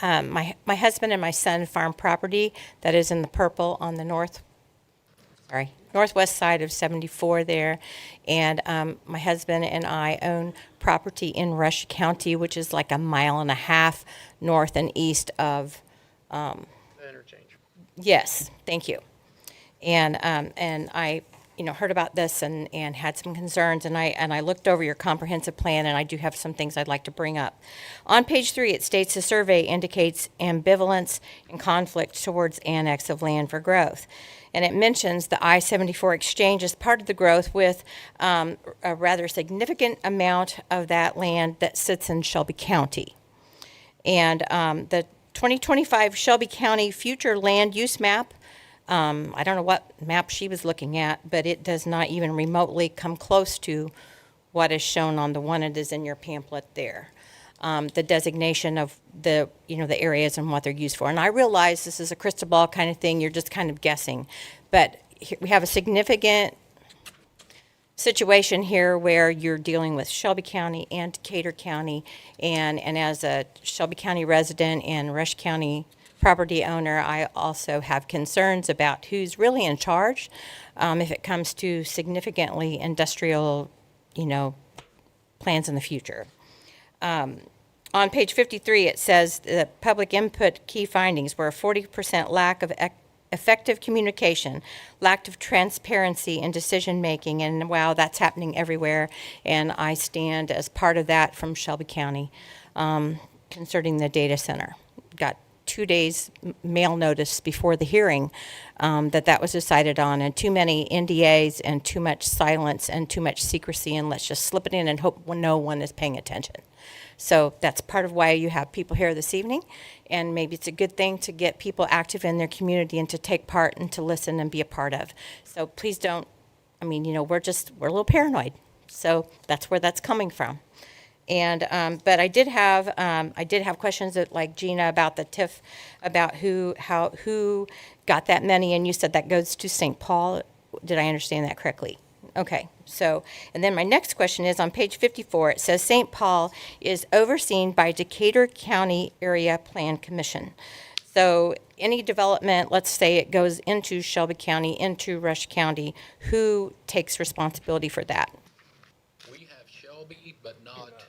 My husband and my son farm property that is in the purple on the northwest side of 74 there. And my husband and I own property in Rush County, which is like 1.5 miles north and east of. The interchange. Yes, thank you. And I, heard about this and had some concerns, and I looked over your comprehensive plan, and I do have some things I'd like to bring up. On page 3, it states the survey indicates ambivalence and conflict towards annex of land for growth. And it mentions the I-74 exchange as part of the growth with a rather significant amount of that land that sits in Shelby County. And the 2025 Shelby County future land use map, I don't know what map she was looking at, but it does not even remotely come close to what is shown on the one that is in your pamphlet there. The designation of the areas and what they're used for. And I realize this is a crystal ball kind of thing, you're just kind of guessing. But we have a significant situation here where you're dealing with Shelby County and Decatur County. And as a Shelby County resident and Rush County property owner, I also have concerns about who's really in charge if it comes to significantly industrial, plans in the future. On page 53, it says the public input key findings were a 40% lack of effective communication, lack of transparency in decision-making, and wow, that's happening everywhere, and I stand as part of that from Shelby County concerning the data center. Got 2 days mail notice before the hearing that was decided on, and too many NDAs and too much silence and too much secrecy, and let's just slip it in and hope no one is paying attention. So that's part of why you have people here this evening, and maybe it's a good thing to get people active in their community and to take part and to listen and be a part of. So please don't, we're a little paranoid. So that's where that's coming from. And, but I did have questions that, like Gina, about the TIF, about who got that money, and you said that goes to St. Paul. Did I understand that correctly? Okay, so, and then my next question is on page 54, it says St. Paul is overseen by Decatur County Area Plan Commission. So any development, let's say it goes into Shelby County, into Rush County, who takes responsibility for that? We have Shelby, but not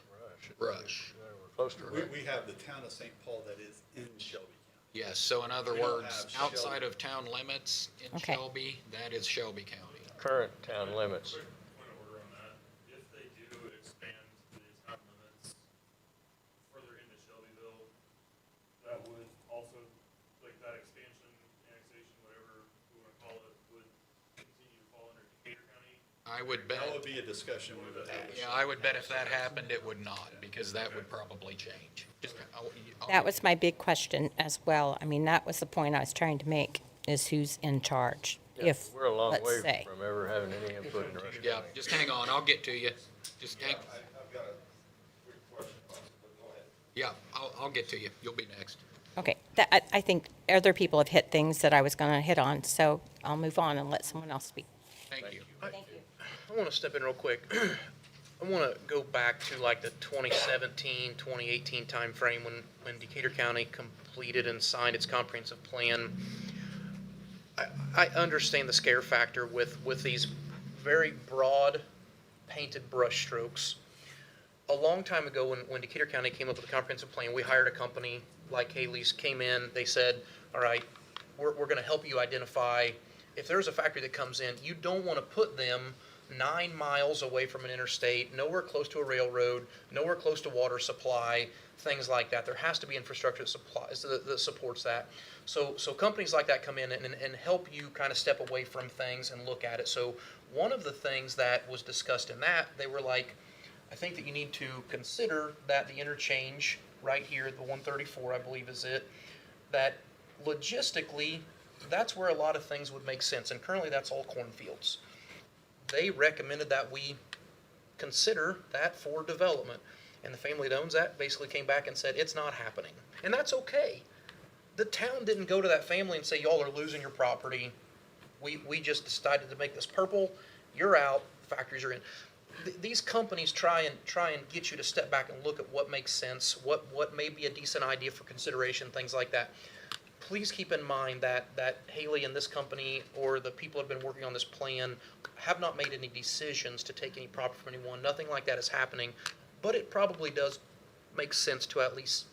Rush. We have the town of St. Paul that is in Shelby County. Yes, so in other We don't words, have outside Shelby. of town limits in Okay. Shelby, that is Shelby County. Current town limits. Point of order on that. If they do expand the town limits further into Shelbyville, that would also, like that expansion, annexation, whatever we want to call it, would continue to fall under Decatur County. I would bet. That would be a discussion we would have. Yeah, I would bet if that happened, it would not, because that would probably change. That was my big question as well. That was the point I was trying to make, is who's in charge. If, We're a long let's way say. from ever having any input in Rush Yeah, County. just hang on, I'll get to you. Just hang, I've got a quick question, but go ahead. yeah, I'll get to you. You'll be next. Okay, I think other people have hit things that I was going to hit on, so I'll move on and let someone else speak. Thank you. I want to step in real quick. I want to go back to like the 2017, 2018 timeframe when Decatur County completed and signed its comprehensive plan. I understand the scare factor with these very broad painted brush strokes. A long time ago, when Decatur County came up with a comprehensive plan, we hired a company like Haley's, came in, they said, all right, we're going to help you identify if there's a factory that comes in, you don't want to put them 9 miles away from an interstate, nowhere close to a railroad, nowhere close to water supply, things like that. There has to be infrastructure that supports that. So companies like that come in and help you kind of step away from things and look at it. So one of the things that was discussed in that, they were like, I think that you need to consider that the interchange right here, the 134, I believe is it, that logistically, that's where a lot of things would make sense. And currently that's all cornfields. They recommended that we consider that for development. And the family that owns that basically came back and said, it's not happening. And that's okay. The town didn't go to that family and say, y'all are losing your property. We just decided to make this purple. You're out. Factories are in. These companies try and get you to step back and look at what makes sense, what may be a decent idea for consideration, things like that. Please keep in mind that Haley and this company or the people that have been working on this plan have not made any decisions to take any property from anyone. Nothing like that is happening, but it probably does make sense to at least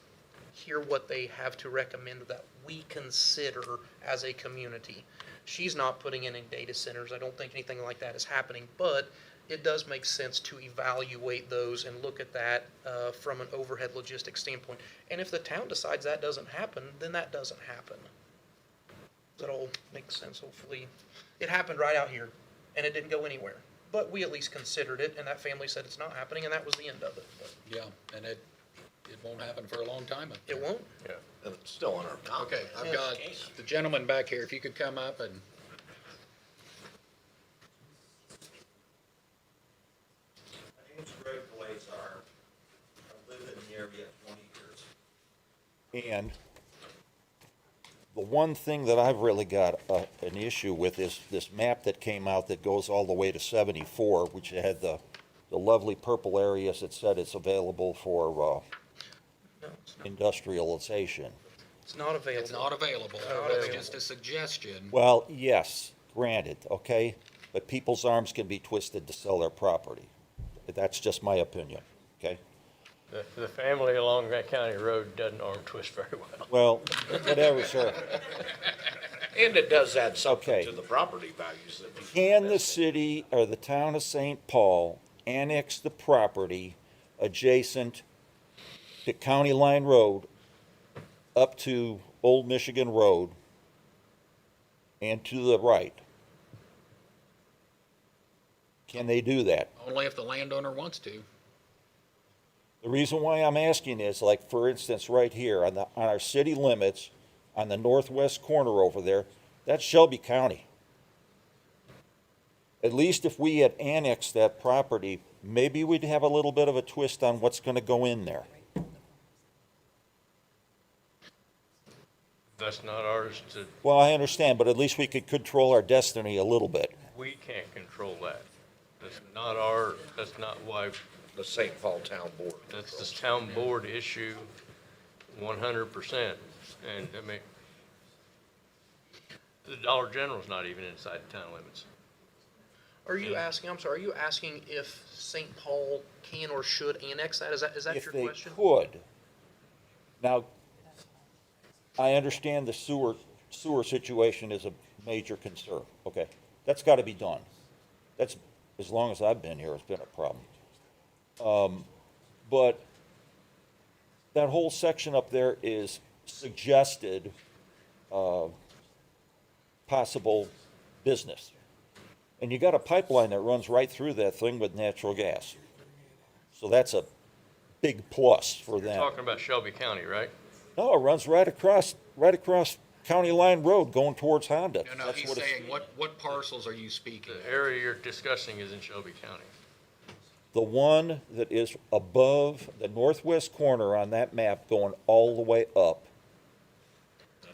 hear what they have to recommend that we consider as a community. She's not putting in any data centers. I don't think anything like that is happening, but it does make sense to evaluate those and look at that from an overhead logistics standpoint. And if the town decides that doesn't happen, then that doesn't happen. That all makes sense, hopefully. It happened right out here, and it didn't go anywhere. But we at least considered it, and that family said it's not happening, and that was the end of it. But Yeah, and it won't happen for a long time. it won't? Yeah, and it's still on our top. Okay, I've got the gentleman back here. If you could come up and. I've lived in the area 20 years. And the one thing that I've really got an issue with is this map that came out that goes all the way to 74, which had the lovely purple areas that said it's available for industrialization. It's not available. It's not available. It's just a suggestion. Well, yes, granted, okay, but people's arms can be twisted to sell their property. That's just my opinion, okay? The family along that county road doesn't arm twist very well. Well, whatever, sir. And it does add something Okay. to the property values that people Can the invest in. city or the town of St. Paul annex the property adjacent to County Line Road up to Old Michigan Road and to the right? Can they do that? Only if the landowner wants to. The reason why I'm asking is, like, for instance, right here on our city limits, on the northwest corner over there, that's Shelby County. At least if we had annexed that property, maybe we'd have a little bit of a twist on what's gonna go in there. That's not ours to, Well, I understand, but at least we could control our destiny a little bit. we can't control that. That's not why, The St. Paul Town Board. that's the town board issue 100%. And I mean, the Dollar General's not even inside the town limits. Are you asking, I'm sorry, are you asking if St. Paul can or should annex that? Is that If your they question? could. Now, I understand the sewer situation is a major concern, okay? That's gotta be done. That's, as long as I've been here, it's been a problem. But that whole section up there is suggested, possible business. And you got a pipeline that runs right through that thing with natural gas. So that's a big plus for You're them. talking about Shelby County, right? No, it runs right across County Line Road going towards Honda. No, That's he's what it's- saying, what parcels are you speaking The of? area you're discussing is in Shelby County. the one that is above the northwest corner on that map going all the way up.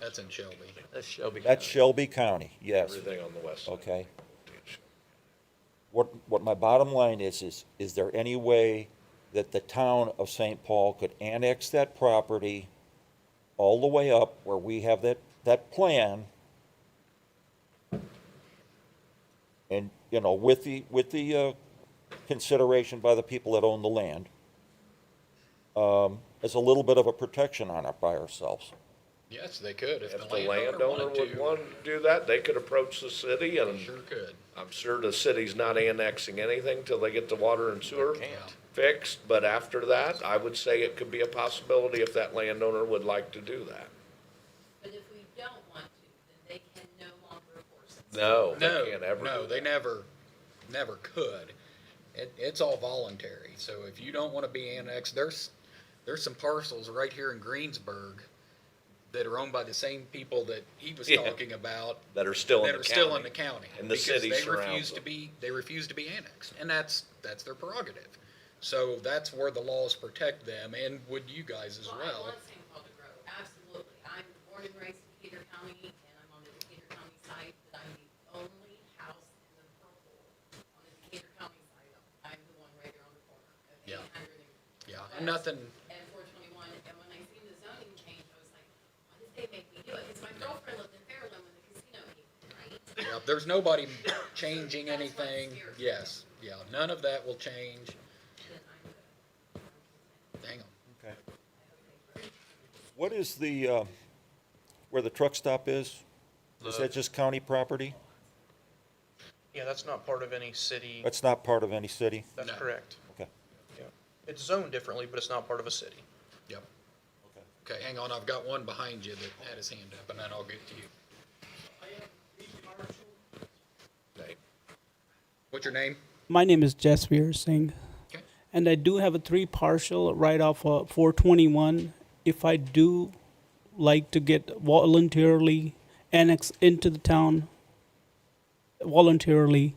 That's in Shelby. That's Shelby. That's Shelby County, yes. Everything on the west side. Okay. What my bottom line is there any way that the town of St. Paul could annex that property all the way up where we have that plan? And, you know, with the consideration by the people that own the land, as a little bit of a protection on it by ourselves. Yes, they could if If the the landowner landowner wanted would to. want to do that, they could approach the city, and Sure could. I'm sure the city's not annexing anything till they get the water and sewer fixed, but after that, I would say it could be a possibility if that landowner would like to do that. But if we don't want to, then they can no longer force it. No, No, they can't ever no, do they that. never could. It's all voluntary, so if you don't wanna be annexed, there's some parcels right here in Greensburg that are owned by the same people that he was Yeah. talking about. That are still in That the are still county. in the county. And the city Because surrounds they refuse to be annexed, and that's their prerogative. So that's where the laws protect them, and would you guys as I well. want St. Paul to grow, absolutely. I'm born and raised in Decatur County, and I'm on the Decatur County side, but I'm the only house in the purple on the Decatur County side. I'm the one right there on the corner of Yeah. 800 Yeah, and nothing, and 421, and when I seen the zoning change, I was like, why did they make me do it? Because my girlfriend lived in Fairland when the casino came, right? yeah, there's nobody changing anything. Yes, yeah, none of that will change. Hang on. Okay. What is the, where the truck stop is? Is that just county property? Yeah, that's not part of any city. That's not part of any city? That's No. correct. Okay. Yeah. It's zoned differently, but it's not part of a city. Yep. Okay, hang on, I've got one behind you that had his hand up, and then I'll get to you. Name. What's your name? My name is Jasveer Singh. Okay. And I do have a 3 partial right off 421. If I do like to get voluntarily annexed into the town voluntarily,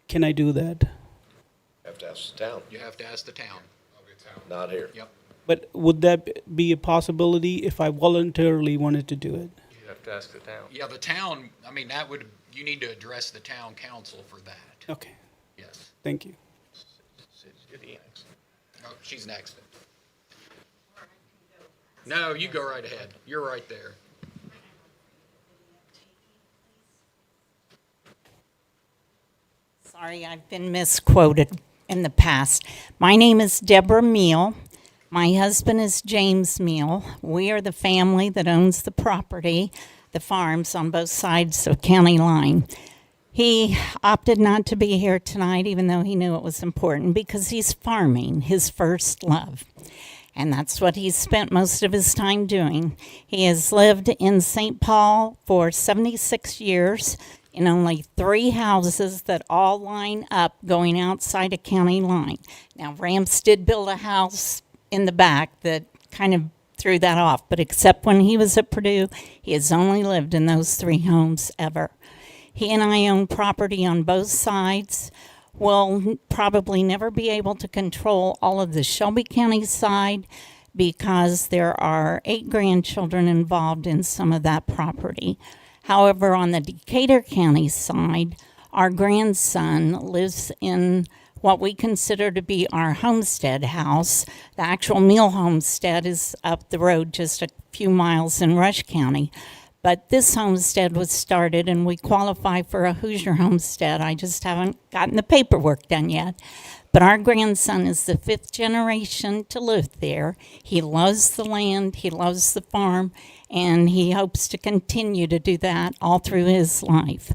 can I do that? Have to ask the town, You have to ask the town. not here. Yep. But would that be a possibility if I voluntarily wanted to do it? You have to ask the town. Yeah, the town, I mean, you need to address the town council for that. Okay, Yes. thank you. City next. Oh, she's next. No, you go right ahead. You're right there. Sorry, I've been misquoted in the past. My name is Deborah Meal. My husband is James Meal. We are the family that owns the property, the farms on both sides of county line. He opted not to be here tonight, even though he knew it was important, because he's farming, his first love. And that's what he's spent most of his time doing. He has lived in St. Paul for 76 years in only 3 houses that all line up going outside a county line. Now, Ramps did build a house in the back that kind of threw that off, but except when he was at Purdue, he has only lived in those 3 homes ever. He and I own property on both sides. We'll probably never be able to control all of the Shelby County side because there are 8 grandchildren involved in some of that property. However, on the Decatur County side, our grandson lives in what we consider to be our homestead house. The actual Meal homestead is up the road just a few miles in Rush County. But this homestead was started, and we qualify for a Hoosier homestead. I just haven't gotten the paperwork done yet. But our grandson is the 5th generation to live there. He loves the land, he loves the farm, and he hopes to continue to do that all through his life.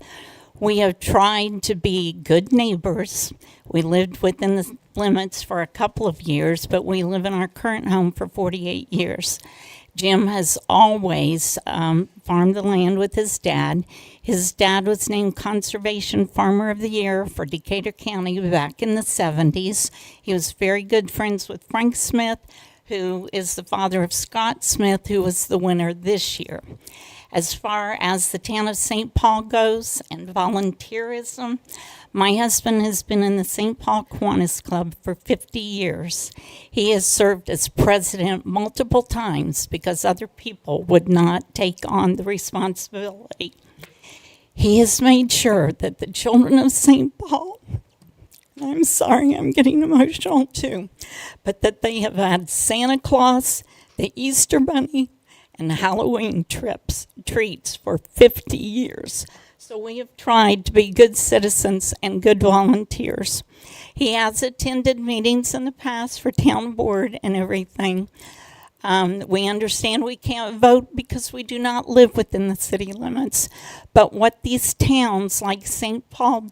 We have tried to be good neighbors. We lived within the limits for a couple of years, but we live in our current home for 48 years. Jim has always farmed the land with his dad. His dad was named Conservation Farmer of the Year for Decatur County back in the 70s. He was very good friends with Frank Smith, who is the father of Scott Smith, who was the winner this year. As far as the town of St. Paul goes and volunteerism, my husband has been in the St. Paul Kiwanis Club for 50 years. He has served as president multiple times because other people would not take on the responsibility. He has made sure that the children of St. Paul, I'm sorry, I'm getting emotional too, but that they have had Santa Claus, the Easter Bunny, and Halloween treats for 50 years. So we have tried to be good citizens and good volunteers. He has attended meetings in the past for town board and everything. We understand we can't vote because we do not live within the city limits. But what these towns like St. Paul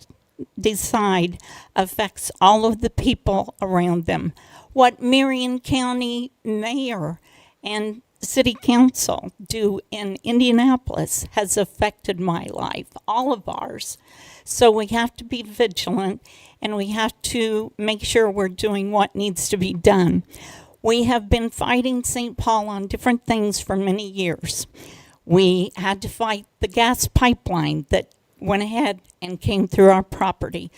decide affects all of the people around them. What Marion County Mayor and City Council do in Indianapolis has affected my life, all of ours. So we have to be vigilant and we have to make sure we're doing what needs to be done. We have been fighting St. Paul on different things for many years. We had to fight the gas pipeline that went ahead and came through our property.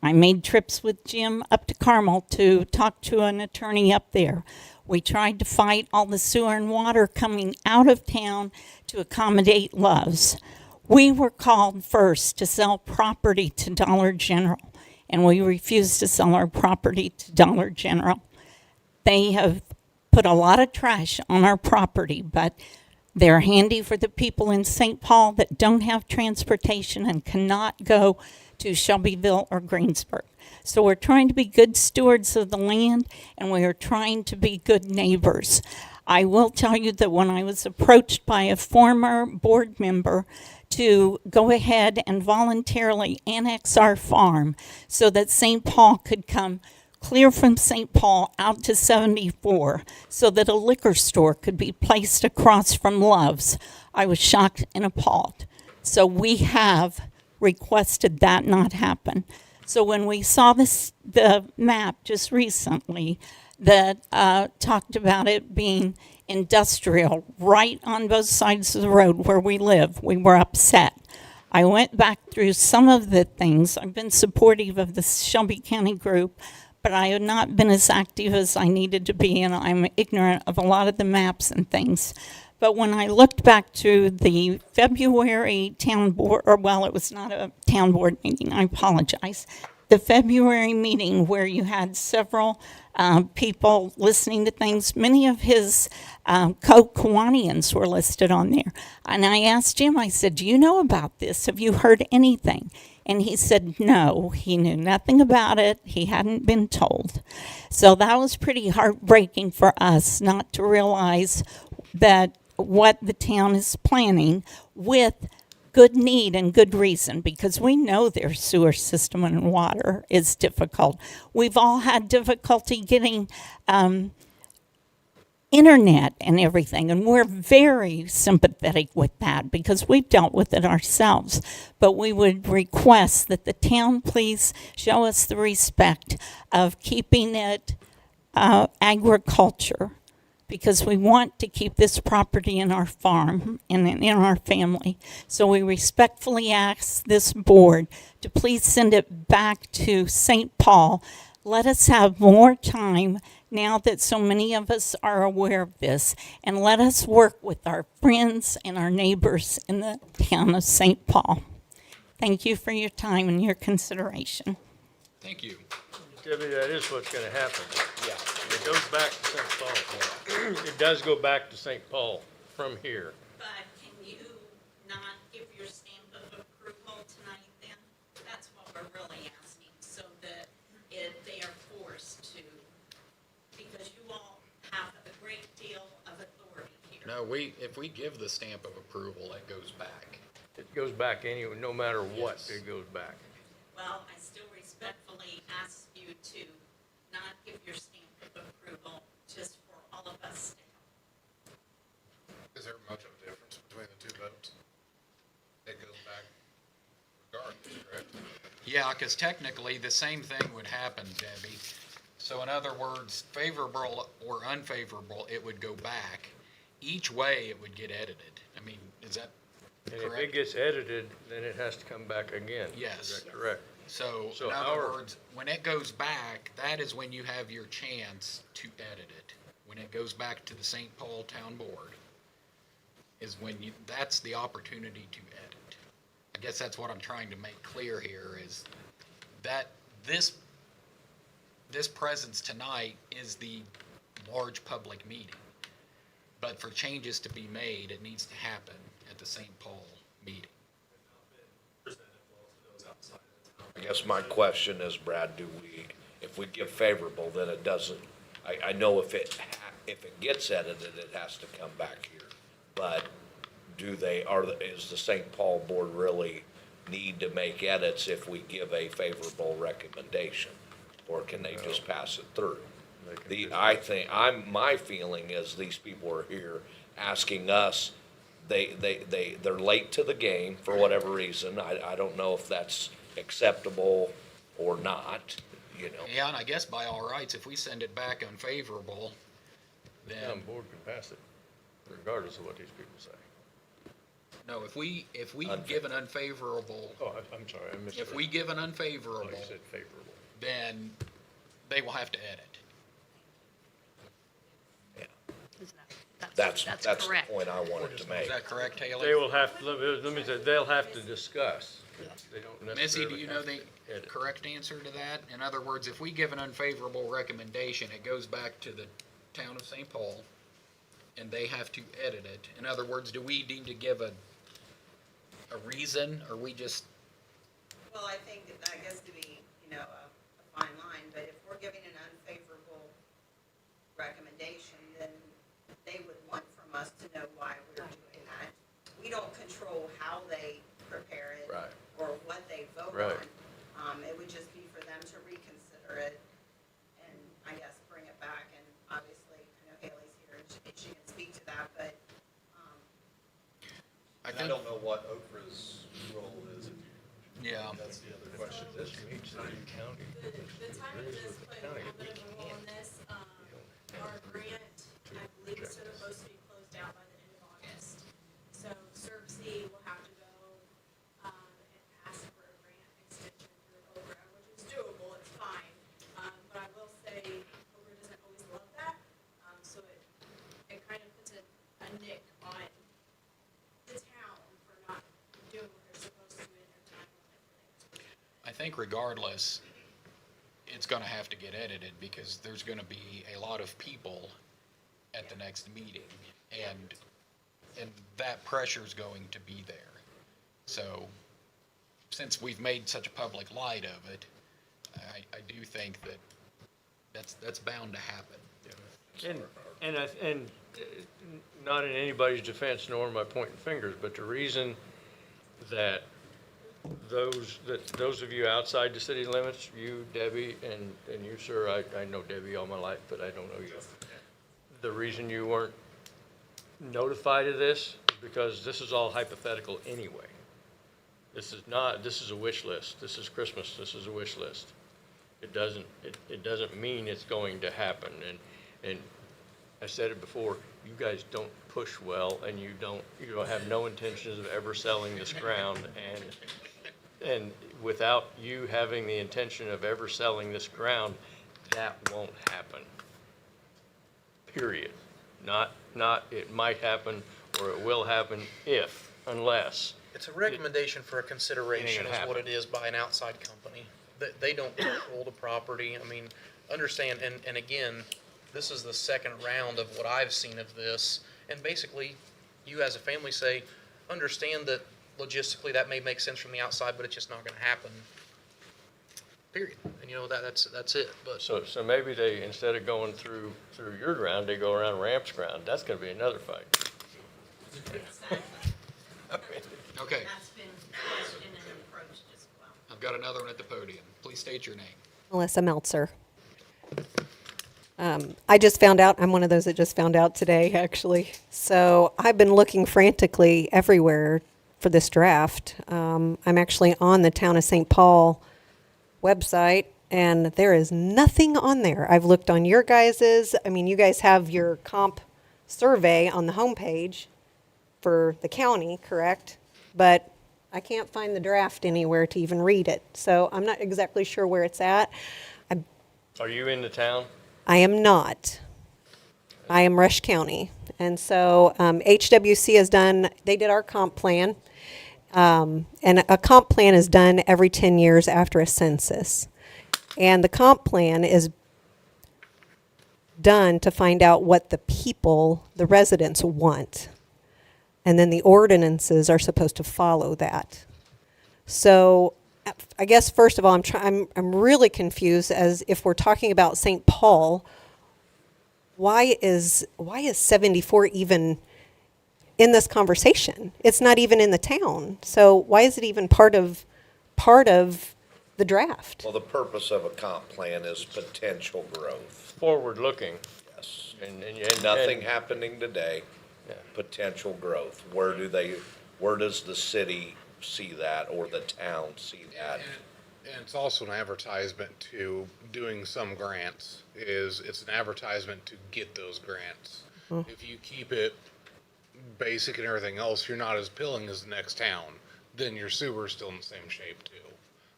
I made trips with Jim up to Carmel to talk to an attorney up there. We tried to fight all the sewer and water coming out of town to accommodate Love's. We were called first to sell property to Dollar General, and we refused to sell our property to Dollar General. They have put a lot of trash on our property, but they're handy for the people in St. Paul that don't have transportation and cannot go to Shelbyville or Greensburg. So we're trying to be good stewards of the land, and we are trying to be good neighbors. I will tell you that when I was approached by a former board member to go ahead and voluntarily annex our farm so that St. Paul could come clear from St. Paul out to 74 so that a liquor store could be placed across from Love's, I was shocked and appalled. So we have requested that not happen. So when we saw the map just recently that talked about it being industrial right on both sides of the road where we live, we were upset. I went back through some of the things. I've been supportive of the Shelby County group, but I have not been as active as I needed to be, and I'm ignorant of a lot of the maps and things. But when I looked back to the February town board, or well, it was not a town board meeting, I apologize. The February meeting where you had several people listening to things, many of his co-Kiwanians were listed on there. And I asked Jim, I said, do you know about this? Have you heard anything? And he said, no, he knew nothing about it. He hadn't been told. So that was pretty heartbreaking for us not to realize that what the town is planning with good need and good reason, because we know their sewer system and water is difficult. We've all had difficulty getting internet and everything, and we're very sympathetic with that because we've dealt with it ourselves. But we would request that the town please show us the respect of keeping it agriculture, because we want to keep this property in our farm and in our family. So we respectfully ask this board to please send it back to St. Paul. Let us have more time now that so many of us are aware of this, and let us work with our friends and our neighbors in the town of St. Paul. Thank you for your time and your consideration. Thank you. Debbie, that is what's gonna happen. Yeah. It goes back to St. Paul. It does go back to St. Paul from here. But can you not give your stamp of approval tonight then? That's what we're really asking, so that they are forced to, because you all have a great deal of authority here. No, if we give the stamp of approval, it goes back. It goes back anyway, no matter what, Yes. it goes back. Well, I still respectfully ask you to not give your stamp of approval just for all of us to help. Is there much of a difference between the two votes? It goes back regardless, correct? Yeah, because technically the same thing would happen, Debbie. So in other words, favorable or unfavorable, it would go back. each way it would get edited. I mean, is that And if it correct? gets edited, then it has to come back again. Yes. Is that correct? So, So in other our- words, when it goes back, that is when you have your chance to edit it. When it goes back to the St. Paul Town Board, is when you, that's the opportunity to edit. I guess that's what I'm trying to make clear here, is that this presence tonight is the large public meeting. But for changes to be made, it needs to happen at the St. Paul meeting. I guess my question is, Brad, if we give favorable, then it doesn't, I know if it gets edited, it has to come back here. But is the St. Paul Board really need to make edits if we give a favorable recommendation? Or can they just pass it through? My feeling is these people are here asking us, they're late to the game for whatever reason. I don't know if that's acceptable or not, you know. Yeah, and I guess by all rights, if we send it back unfavorable, The then, town board can pass it, regardless of what these people say. no, if we give an unfavorable, Oh, I'm sorry, I missed it. if we give an Oh, unfavorable, you said favorable. then they will have to edit. That's the point I wanted to make. Is that correct, Haley? They will have, let me say, they'll have to discuss. They don't Missy, necessarily do you know have the to edit. correct answer to that? In other words, if we give an unfavorable recommendation, it goes back to the town of St. Paul, and they have to edit it. In other words, do we need to give a reason, or we just, Well, I guess to be, a fine line, but if we're giving an unfavorable recommendation, then they would want from us to know why we're doing that. We don't control how they prepare it. Right. Or what they vote Right. on. It would just be for them to reconsider it and, I guess, bring it back. And obviously, Haley's here and she can speak to that, but, I don't know what Oprah's role is. yeah. That's the other question. This meets the county. The timing does play a little bit of a role in this. Our grant, I believe, is supposed to be closed out by the end of August. So CERC will have to go, and ask for a grant extension through OBRA, which is doable, it's fine. But I will say, OBRA doesn't always love that, so it kind of puts a nick on the town for not doing what they're supposed to in their time limit. I think regardless, it's gonna have to get edited, because there's gonna be a lot of people at the next meeting, and that pressure's going to be there. So, since we've made such a public light of it, I do think that that's bound to happen. And not in anybody's defense, nor am I pointing fingers, but the reason that those of you outside the city limits, you, Debbie, and you, sir, I know Debbie all my life, but I don't know you. The reason you weren't notified of this is because this is all hypothetical anyway. This is a wish list. This is Christmas. This is a wish list. It doesn't mean it's going to happen. And I said it before, you guys don't push well, and you don't have no intentions of ever selling this ground. And without you having the intention of ever selling this ground, that won't happen. Period. Not it might happen or it will happen unless. It's a recommendation for a consideration It ain't is gonna what it is by an outside company. They don't control the property. I mean, understand, and again, this is the second round of what I've seen of this. And basically, you as a family say, understand that logistically that may make sense from the outside, but it's just not gonna happen. Period. And that's it, but. So maybe they, instead of going through your ground, they go around Ramp's ground. That's gonna be another fight. Okay, that's been questioned and approached as well. I've got another one at the podium. Please state your name. Melissa Meltzer. I just found out, I'm one of those that just found out today, actually. So I've been looking frantically everywhere for this draft. I'm actually on the Town of St. Paul website, and there is nothing on there. I've looked on your guys's, you guys have your comp survey on the homepage for the county, correct? But I can't find the draft anywhere to even read it. So I'm not exactly sure where it's at. Are you in the town? I am not. I am Rush County. And so HWC has done, they did our comp plan. And a comp plan is done every 10 years after a census. And the comp plan is done to find out what the people, the residents want. And then the ordinances are supposed to follow that. So I guess first of all, I'm really confused as if we're talking about St. Paul, why is 74 even in this conversation? It's not even in the town. So why is it even part of the draft? Well, the purpose of a comp plan is potential growth. Forward-looking. Yes. And Nothing happening today, Yeah. potential growth. Where does the city see that or the town see that? And it's also an advertisement to doing some grants, it's an advertisement to get those grants. If you keep it basic and everything else, you're not as appealing as the next town, then your sewer's still in the same shape too.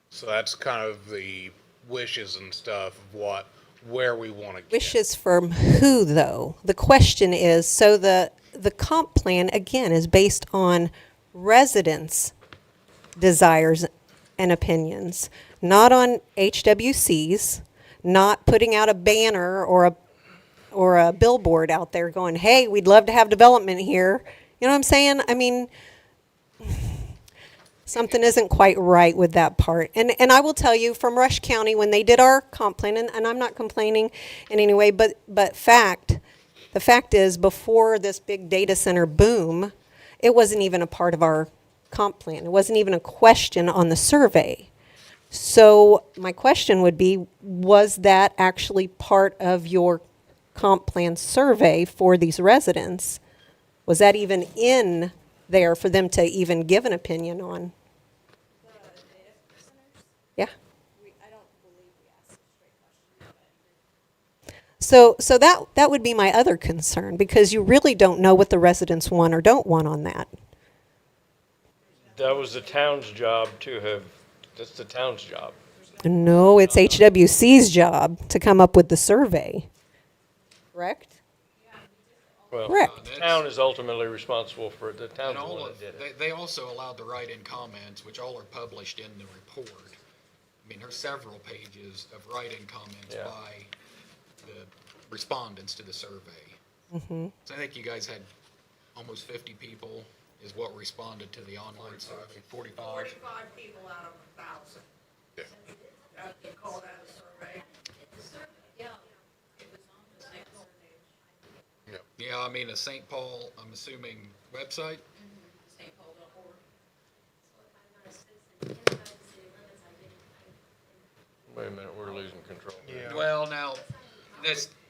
So that's kind of the wishes and stuff of where we want to get. Wishes from who, though? The question is, so the comp plan, again, is based on residents' desires and opinions, not on HWC's, not putting out a banner or a billboard out there going, hey, we'd love to have development here. You know what I'm saying? I mean, something isn't quite right with that part. And I will tell you, from Rush County, when they did our comp plan, and I'm not complaining in any way, but the fact is, before this big data center boom, it wasn't even a part of our comp plan. It wasn't even a question on the survey. So my question would be, was that actually part of your comp plan survey for these residents? Was that even in there for them to even give an opinion on? Yeah. So that would be my other concern, because you really don't know what the residents want or don't want on that. That was the town's job that's the town's job. No, it's HWC's job to come up with the survey. Correct? Well, Correct. the town is ultimately responsible for it. The town's And the all one of, that did it. they also allowed the write-in comments, which all are published in the report. I mean, there's several pages of write-in comments Yeah. by the respondents to the survey. Mm-hmm. So I think you guys had almost 50 people is what responded to the online survey. 45. 45 people out of 1,000. Yeah. They call that a survey. Yeah, I mean, a St. Paul, I'm assuming, website? Wait a minute, we're losing control. Yeah. Well, now,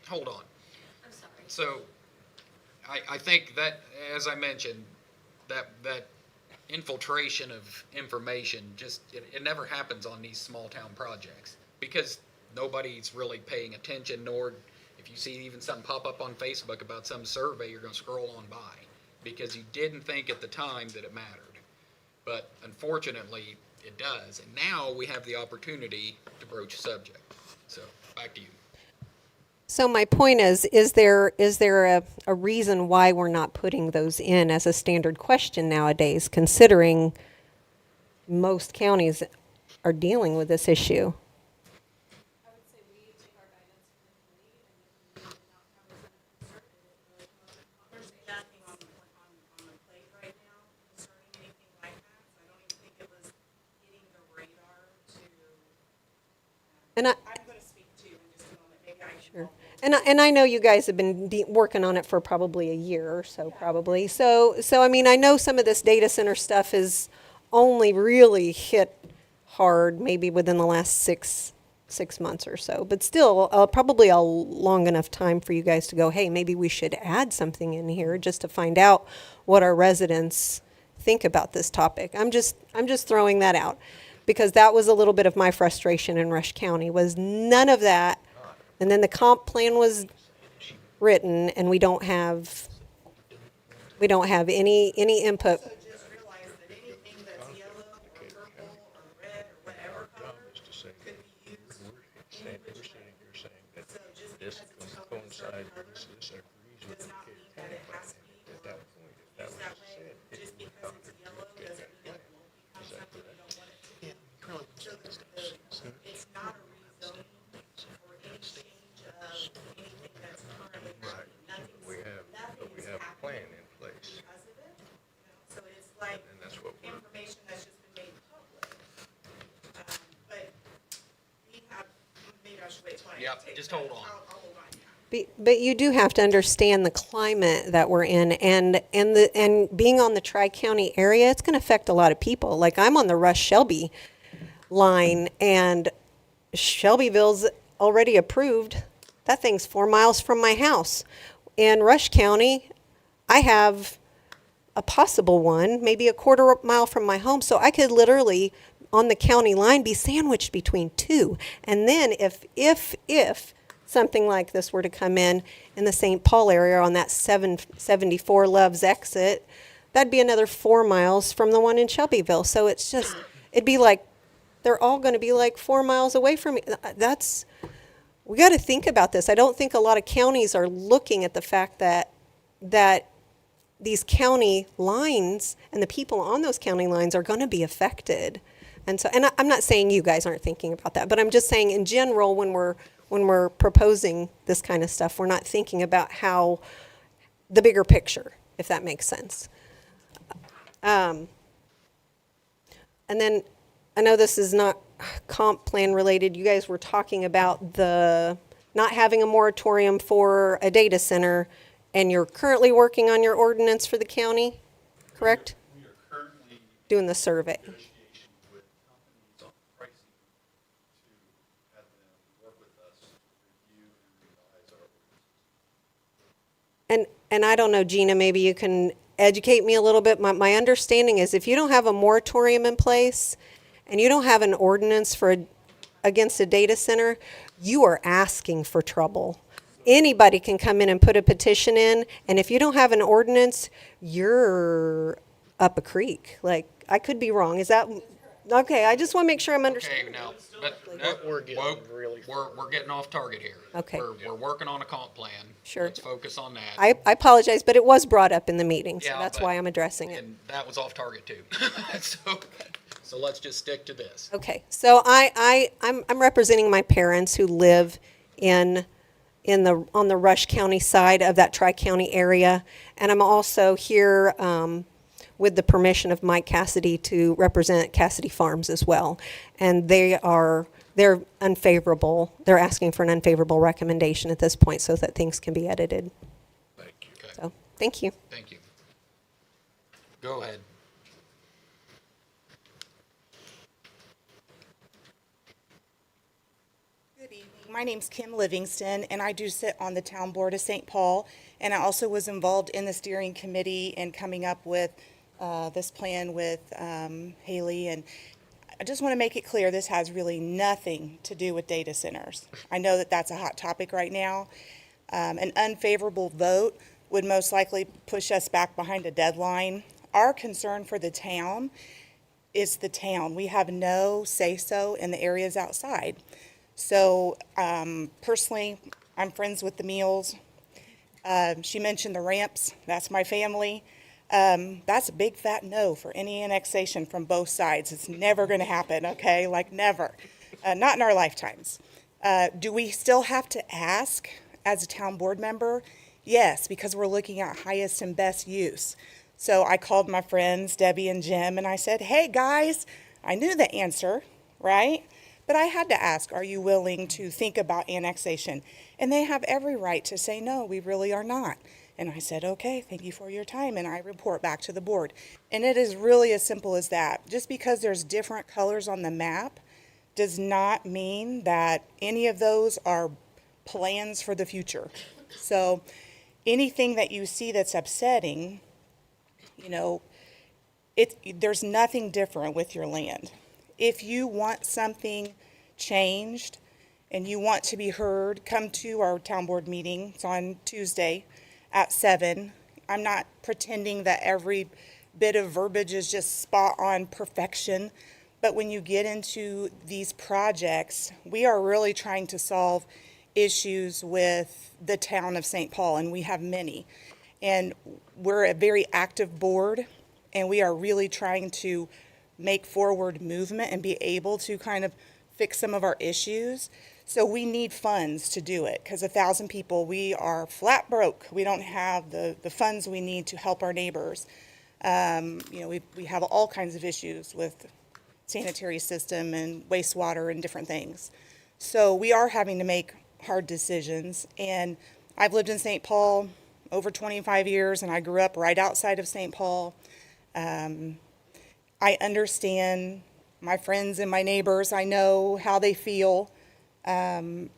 hold on. I'm sorry. So, I think that, as I mentioned, that infiltration of information it never happens on these small town projects, because nobody's really paying attention, nor if you see even something pop up on Facebook about some survey, you're gonna scroll on by, because you didn't think at the time that it mattered. But unfortunately, it does, and now we have the opportunity to broach a subject. So, back to you. So my point is there a reason why we're not putting those in as a standard question nowadays, considering most counties are dealing with this issue? I would say we take our guidance from the committee, and if we did not have a concern, there's nothing on the plate right now concerning anything like that, so I don't even think it was hitting the radar to, And I'm gonna speak to you in just a moment, maybe I should. Sure. And I know you guys have been working on it for probably a year or so, probably. So I mean, I know some of this data center stuff is only really hit hard maybe within the last six months or so, but still probably a long enough time for you guys to go, hey, maybe we should add something in here just to find out what our residents think about this topic. I'm just throwing that out, because that was a little bit of my frustration in Rush County, was none of that. And then the comp plan was written, and we don't have We don't have any input. So just realize that anything that's yellow or purple or red or whatever color could be used individually. So just because it's colored a certain color does not mean that it has to be used that way. Just because it's yellow doesn't mean it won't become something you don't want it to be. So it's not a rezoning or any change of anything that's currently happening. Nothing is happening because of it. So it's like information that's just been made public. But we have, maybe I should wait till I Yep, take just that. hold on. I'll hold on, yeah. But you do have to understand the climate that we're in, and being on the Tri-County area, it's going to affect a lot of people. Like, I'm on the Rush Shelby line, and Shelbyville's already approved. That thing's 4 miles from my house. In Rush County, I have a possible one, maybe a quarter mile from my home, so I could literally, on the county line, be sandwiched between two. And then if something like this were to come in the St. Paul area on that 774 Loves exit, that'd be another 4 miles from the one in Shelbyville. So it's just, it'd be like, they're all going to be like 4 miles away from me. We got to think about this. I don't think a lot of counties are looking at the fact that these county lines and the people on those county lines are going to be affected. And so, and I'm not saying you guys aren't thinking about that, but I'm just saying in general, when we're proposing this kind of stuff, we're not thinking about how the bigger picture, if that makes sense. And then I know this is not comp plan related. You guys were talking about the not having a moratorium for a data center, and you're currently working on your ordinance for the county, correct? We are currently Doing the survey. negotiation with companies on pricing to have them work with us to review and revise our ordinances. And I don't know, Gina, maybe you can educate me a little bit. My understanding is if you don't have a moratorium in place and you don't have an ordinance against a data center, you are asking for trouble. Anybody can come in and put a petition in, and if you don't have an ordinance, you're up a creek. Like, I could be wrong. Is that okay? I just want to make sure I'm Okay, understanding. now, we're getting off target here. Okay. We're working on a comp plan. Sure. Let's focus on that. I apologize, but it was brought up in the meeting, so Yeah, that's but- why I'm addressing it. And that was off target too. So let's just stick to this. Okay, so I'm representing my parents who live on the Rush County side of that Tri-County area, and I'm also here with the permission of Mike Cassidy to represent Cassidy Farms as well. And they're unfavorable. They're asking for an unfavorable recommendation at this point so that things can be edited. Thank you. Okay. So, thank you. Thank you. Go ahead. Good evening. My name's Kim Livingston, and I do sit on the town board of St. Paul, and I also was involved in the steering committee in coming up with this plan with Haley. And I just want to make it clear, this has really nothing to do with data centers. I know that that's a hot topic right now. An unfavorable vote would most likely push us back behind a deadline. Our concern for the town is the town. We have no say-so in the areas outside. So personally, I'm friends with the Meals. She mentioned the ramps. That's my family. That's a big fat no for any annexation from both sides. It's never going to happen, okay? Like never. Not in our lifetimes. Do we still have to ask as a town board member? Yes, because we're looking at highest and best use. So I called my friends, Debbie and Jim, and I said, hey guys, I knew the answer, right? But I had to ask, are you willing to think about annexation? And they have every right to say, no, we really are not. And I said, okay, thank you for your time, and I report back to the board. And it is really as simple as that. Just because there's different colors on the map does not mean that any of those are plans for the future. So anything that you see that's upsetting, you know, there's nothing different with your land. If you want something changed and you want to be heard, come to our town board meeting. It's on Tuesday at 7. I'm not pretending that every bit of verbiage is just spot on perfection. But when you get into these projects, we are really trying to solve issues with the town of St. Paul, and we have many. And we're a very active board, and we are really trying to make forward movement and be able to kind of fix some of our issues. So we need funds to do it, because 1,000 people, we are flat broke. We don't have the funds we need to help our neighbors. We have all kinds of issues with sanitary system and wastewater and different things. So we are having to make hard decisions. And I've lived in St. Paul over 25 years, and I grew up right outside of St. Paul. I understand my friends and my neighbors. I know how they feel. And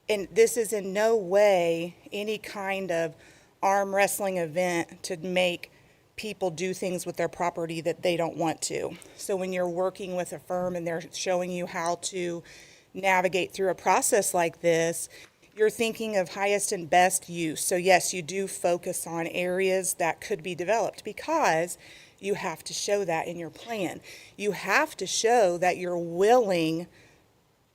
this is in no way any kind of arm wrestling event to make people do things with their property that they don't want to. So when you're working with a firm and they're showing you how to navigate through a process like this, you're thinking of highest and best use. So yes, you do focus on areas that could be developed, because you have to show that in your plan. You have to show that you're willing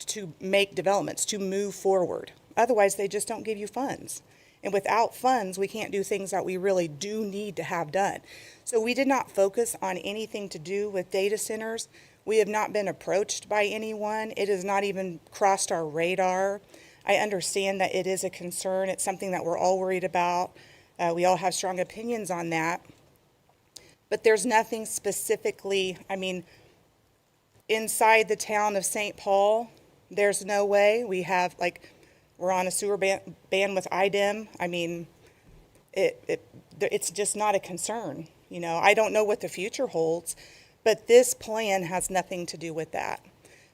to make developments, to move forward. Otherwise, they just don't give you funds. And without funds, we can't do things that we really do need to have done. So we did not focus on anything to do with data centers. We have not been approached by anyone. It has not even crossed our radar. I understand that it is a concern. It's something that we're all worried about. We all have strong opinions on that. But there's nothing specifically, inside the town of St. Paul, there's no way. We're on a sewer ban with IDEM. It's just not a concern. I don't know what the future holds, but this plan has nothing to do with that.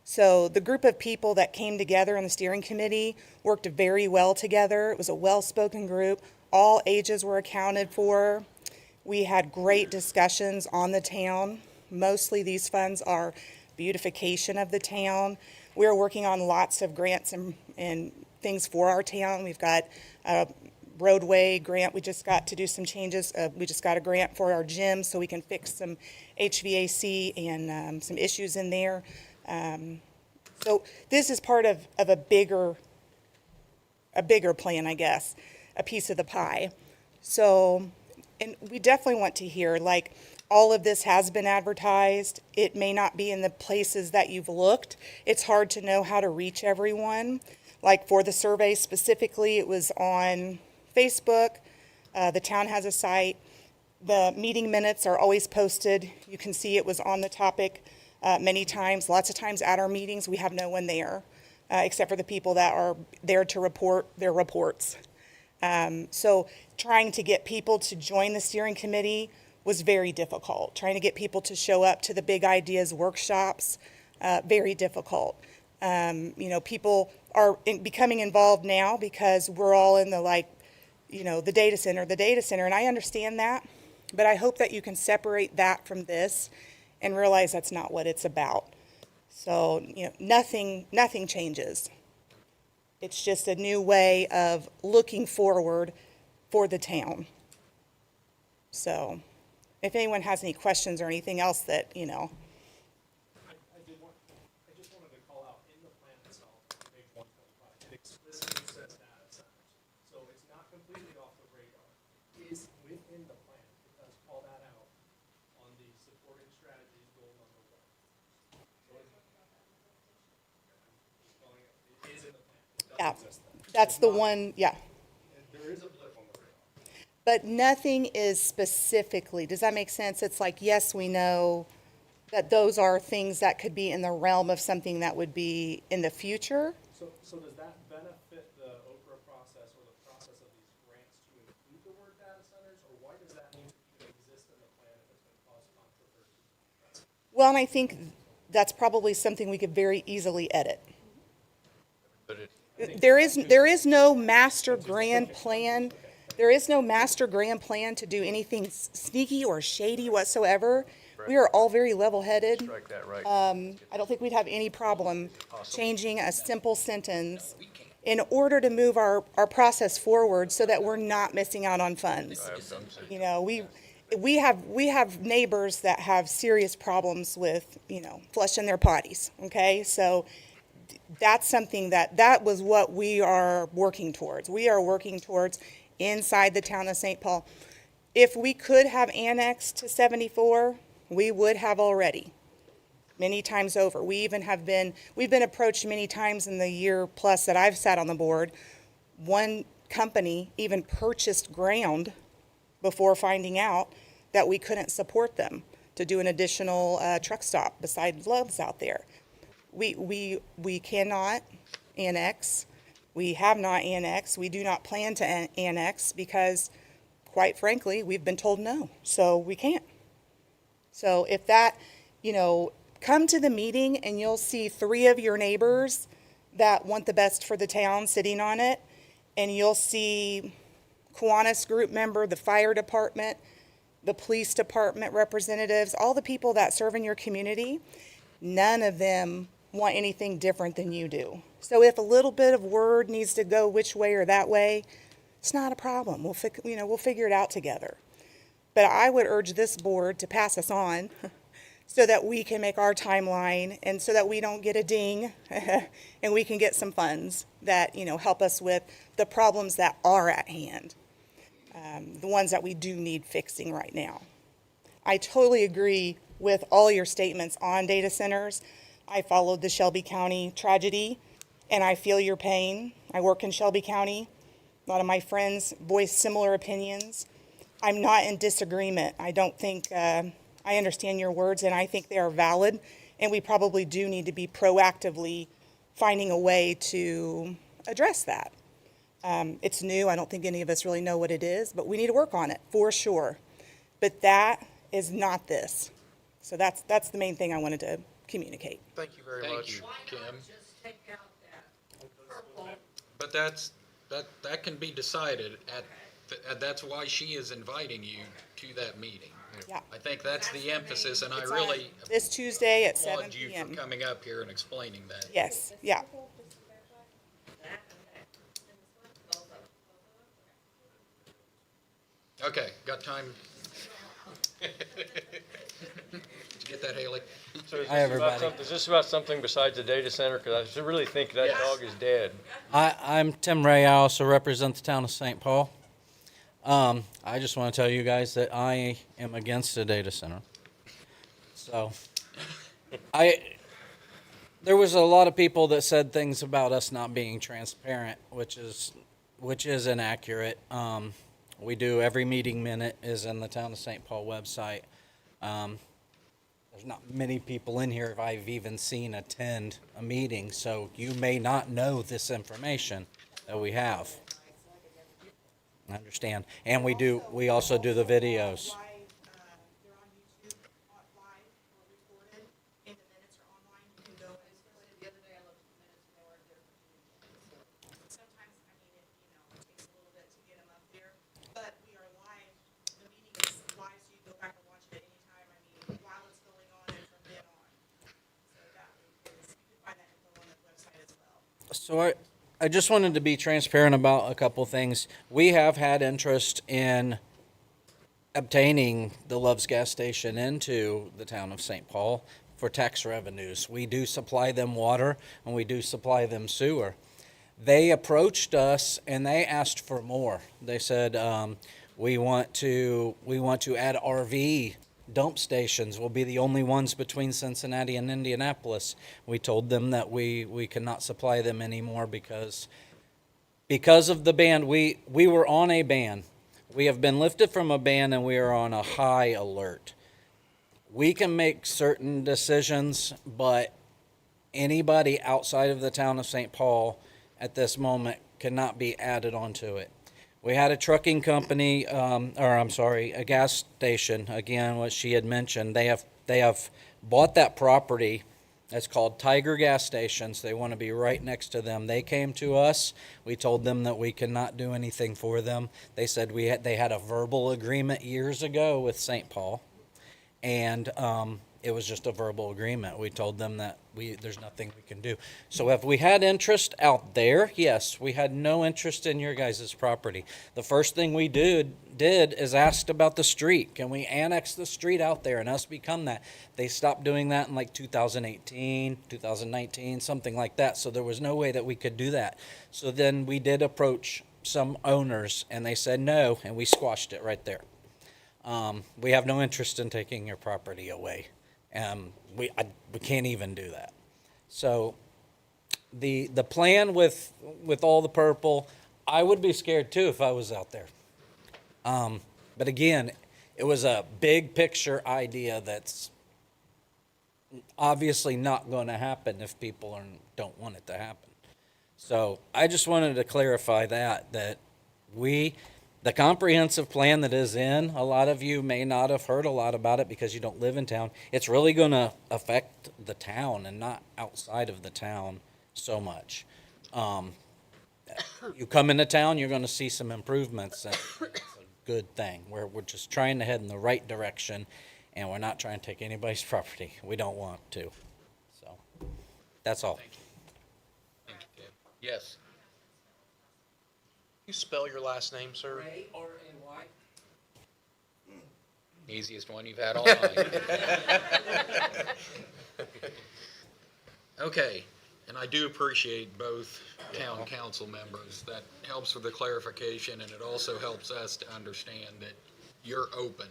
So the group of people that came together in the steering committee worked very well together. It was a well-spoken group. All ages were accounted for. We had great discussions on the town. Mostly these funds are beautification of the town. We're working on lots of grants and things for our town. We've got a roadway grant. We just got to do some changes. We just got a grant for our gym so we can fix some HVAC and some issues in there. So this is part of a bigger plan, I guess, a piece of the pie. So, and we definitely want to hear, all of this has been advertised. It may not be in the places that you've looked. It's hard to know how to reach everyone. For the survey specifically, it was on Facebook. The town has a site. The meeting minutes are always posted. You can see it was on the topic many times. Lots of times at our meetings, we have no one there, except for the people that are there to report their reports. So trying to get people to join the steering committee was very difficult. Trying to get people to show up to the Big Ideas workshops, very difficult. People are becoming involved now because we're all in the data center, and I understand that, but I hope that you can separate that from this and realize that's not what it's about. So, nothing changes. It's just a new way of looking forward for the town. So, if anyone has any questions or anything else that, I just wanted to call out in the plan itself, page 125, it explicitly says data centers. So it's not completely off the radar. It is within the plan. It does call that out on the supporting strategies goal number 1. So it is in the plan. It does exist there. That's the one, yeah. There is a blip on the radar. But nothing is specifically, does that make sense? It's yes, we know that those are things that could be in the realm of something that would be in the future. So does that benefit the Okra process or the process of these grants to include the word data centers, or why does that need to even exist in the plan if it's going to cause controversy? Well, and I think that's probably something we could very easily edit. There is no master grand plan. There is no master grand plan to do anything sneaky or shady whatsoever. We are all very level-headed. Strike that right. I don't think we'd have any problem changing a simple sentence in order to move our process forward so that we're not missing out on funds. You know, we have neighbors that have serious problems with, you know, flushing their potties, okay? So that's something that was what we are working towards. We are working towards inside the town of St. Paul. If we could have annexed to 74, we would have already, many times over. We've been approached many times in the year plus that I've sat on the board. One company even purchased ground before finding out that we couldn't support them to do an additional truck stop beside Love's out there. We cannot annex. We have not annexed. We do not plan to annex because, quite frankly, we've been told no, so we can't. So if that, you know, come to the meeting and you'll see 3 of your neighbors that want the best for the town sitting on it, and you'll see Kiwanis group member, the fire department, the police department representatives, all the people that serve in your community. None of them want anything different than you do. So if a little bit of word needs to go which way or that way, it's not a problem. We'll figure it out together. But I would urge this board to pass us on so that we can make our timeline and so that we don't get a ding and we can get some funds that, you know, help us with the problems that are at hand, the ones that we do need fixing right now. I totally agree with all your statements on data centers. I followed the Shelby County tragedy, and I feel your pain. I work in Shelby County. A lot of my friends voice similar opinions. I'm not in disagreement. I don't think, I understand your words, and I think they are valid, and we probably do need to be proactively finding a way to address that. It's new. I don't think any of us really know what it is, but we need to work on it, for sure. But that is not this. So that's the main thing I wanted to communicate. Thank you very much. Kim. But that can be decided that's why she is inviting you to that meeting. Yeah. I think that's the emphasis, and I It's really on this Tuesday at 7 applaud you p.m. for coming up here and explaining that. Yes, yeah. Okay, got time? Did you get that, Haley? So is Hi, this about everybody. is this about something besides the data center? Because I really think that dog is dead. I'm Tim Ray. I also represent the town of St. Paul. I just want to tell you guys that I am against a data center. So, there was a lot of people that said things about us not being transparent, which is inaccurate. We do, every meeting minute is in the town of St. Paul website. There's not many people in here if I've even seen attend a meeting, so you may not know this information that we have. I understand. And we also do the videos. So I just wanted to be transparent about a couple things. We have had interest in obtaining the Love's gas station into the town of St. Paul for tax revenues. We do supply them water and we do supply them sewer. They approached us and they asked for more. They said, we want to add RV dump stations. We'll be the only ones between Cincinnati and Indianapolis. We told them that we cannot supply them anymore because of the ban. We were on a ban. We have been lifted from a ban and we are on a high alert. We can make certain decisions, but anybody outside of the town of St. Paul at this moment cannot be added onto it. We had a trucking company, a gas station, again, what she had mentioned. They have bought that property. It's called Tiger Gas Stations. They want to be right next to them. They came to us. We told them that we cannot do anything for them. They said they had a verbal agreement years ago with St. Paul, and It was just a verbal agreement. We told them that there's nothing we can do. So if we had interest out there, yes, we had no interest in your guys' property. The first thing we did is asked about the street. Can we annex the street out there and us become that? They stopped doing that in like 2018, 2019, something like that. So there was no way that we could do that. So then we did approach some owners and they said no, and we squashed it right there. We have no interest in taking your property away. We can't even do that. So the plan with all the purple, I would be scared too if I was out there. But again, it was a big picture idea that's obviously not going to happen if people don't want it to happen. So I just wanted to clarify that the comprehensive plan that is in, a lot of you may not have heard a lot about it because you don't live in town. It's really going to affect the town and not outside of the town so much. You come into town, you're going to see some improvements, and it's a good thing. We're just trying to head in the right direction, and we're not trying to take anybody's property. We don't want to. So that's all. Thank you, Tim. Yes. You spell your last name, sir? R-A-Y. Easiest one you've had all night. Okay, and I do appreciate both town council members. That helps with the clarification, and it also helps us to understand that you're open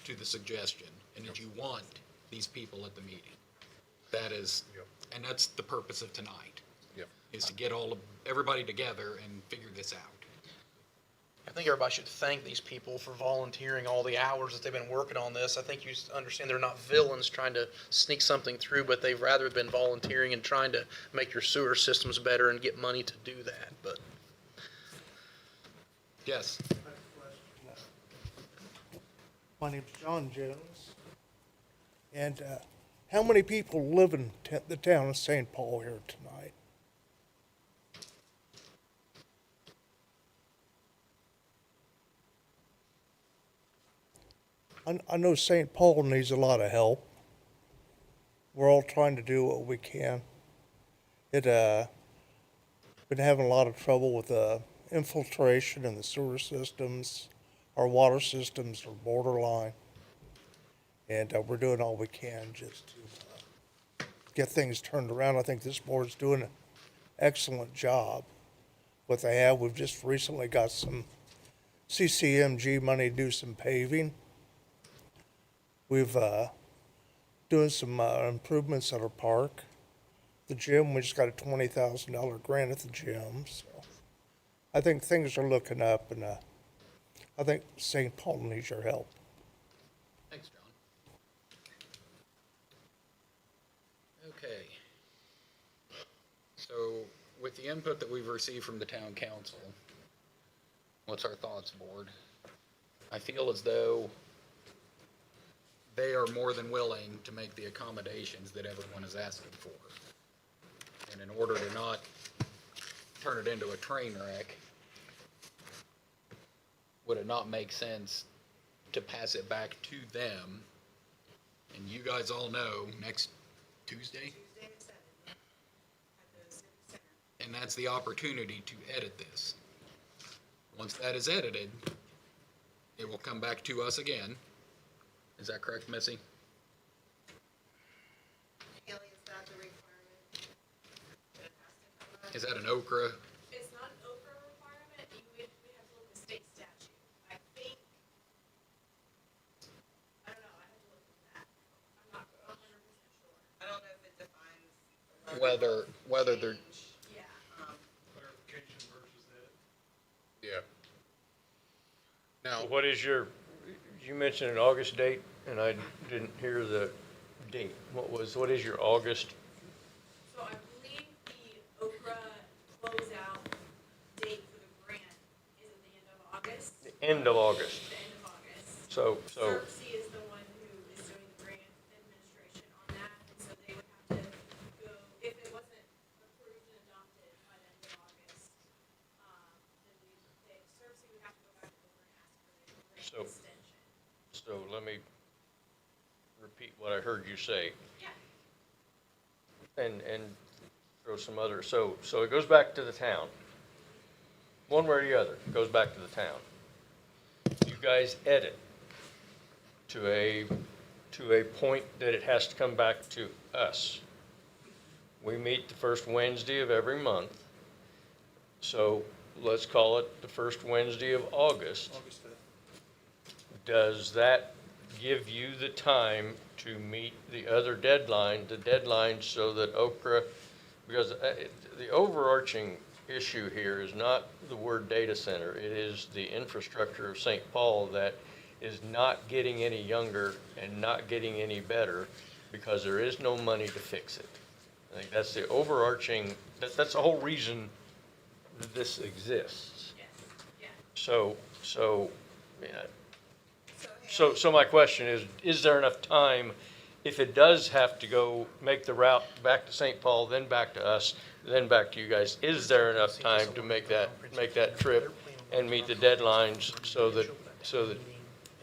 to the suggestion and that you want these people at the meeting. That is, and that's the purpose of tonight, is to get everybody together and figure this out. I think everybody should thank these people for volunteering all the hours that they've been working on this. I think you understand they're not villains trying to sneak something through, but they've rather been volunteering and trying to make your sewer systems better and get money to do that. But yes. My name's John Jones. And how many people live in the town of St. Paul here tonight? I know St. Paul needs a lot of help. We're all trying to do what we can. Been having a lot of trouble with infiltration in the sewer systems. Our water systems are borderline. And we're doing all we can just to get things turned around. I think this board's doing an excellent job. What they have, we've just recently got some CCMG money to do some paving. We've doing some improvements at our park. The gym, we just got a $20,000 grant at the gym. So I think things are looking up, and I think St. Paul needs your help. Thanks, John. Okay. So with the input that we've received from the town council, what's our thoughts, board? I feel as though they are more than willing to make the accommodations that everyone is asking for. And in order to not turn it into a train wreck, would it not make sense to pass it back to them? And you guys all know, next Tuesday? And that's the opportunity to edit this. Once that is edited, it will come back to us again. Is that correct, Missy? Haley, is that the requirement? That it has to come up? Is that an Okra? It's not an Okra requirement, we have to look at state statute. I think, I don't know, I have to look at that. I'm not 100% sure. I don't know if it defines. Whether they're, Yeah. Clarification versus that. Yeah. Now, What is you mentioned an August date, and I didn't hear the date. What is your August? So I believe the Okra closeout date for the grant is at the end of August. The end of August. The end of August. So, CERC is the one who is doing the grant administration on that, and so they would have to go, if it wasn't approved and adopted by the end of August, then CERC would have to go back over and ask for the grant So- extension. so let me repeat what I heard you say. And throw some other, so it goes back to the town. One way or the other, it goes back to the town. You guys edit to a point that it has to come back to us. We meet the first Wednesday of every month. So let's call it the first Wednesday of August. August 5th. Does that give you the time to meet the other deadline, so that Okra, because the overarching issue here is not the word data center, it is the infrastructure of St. Paul that is not getting any younger and not getting any better because there is no money to fix it. I think that's the overarching, that's the whole reason that this exists. So my question is there enough time, if it does have to go make the route back to St. Paul, then back to us, then back to you guys, is there enough time to make that trip and meet the deadlines so that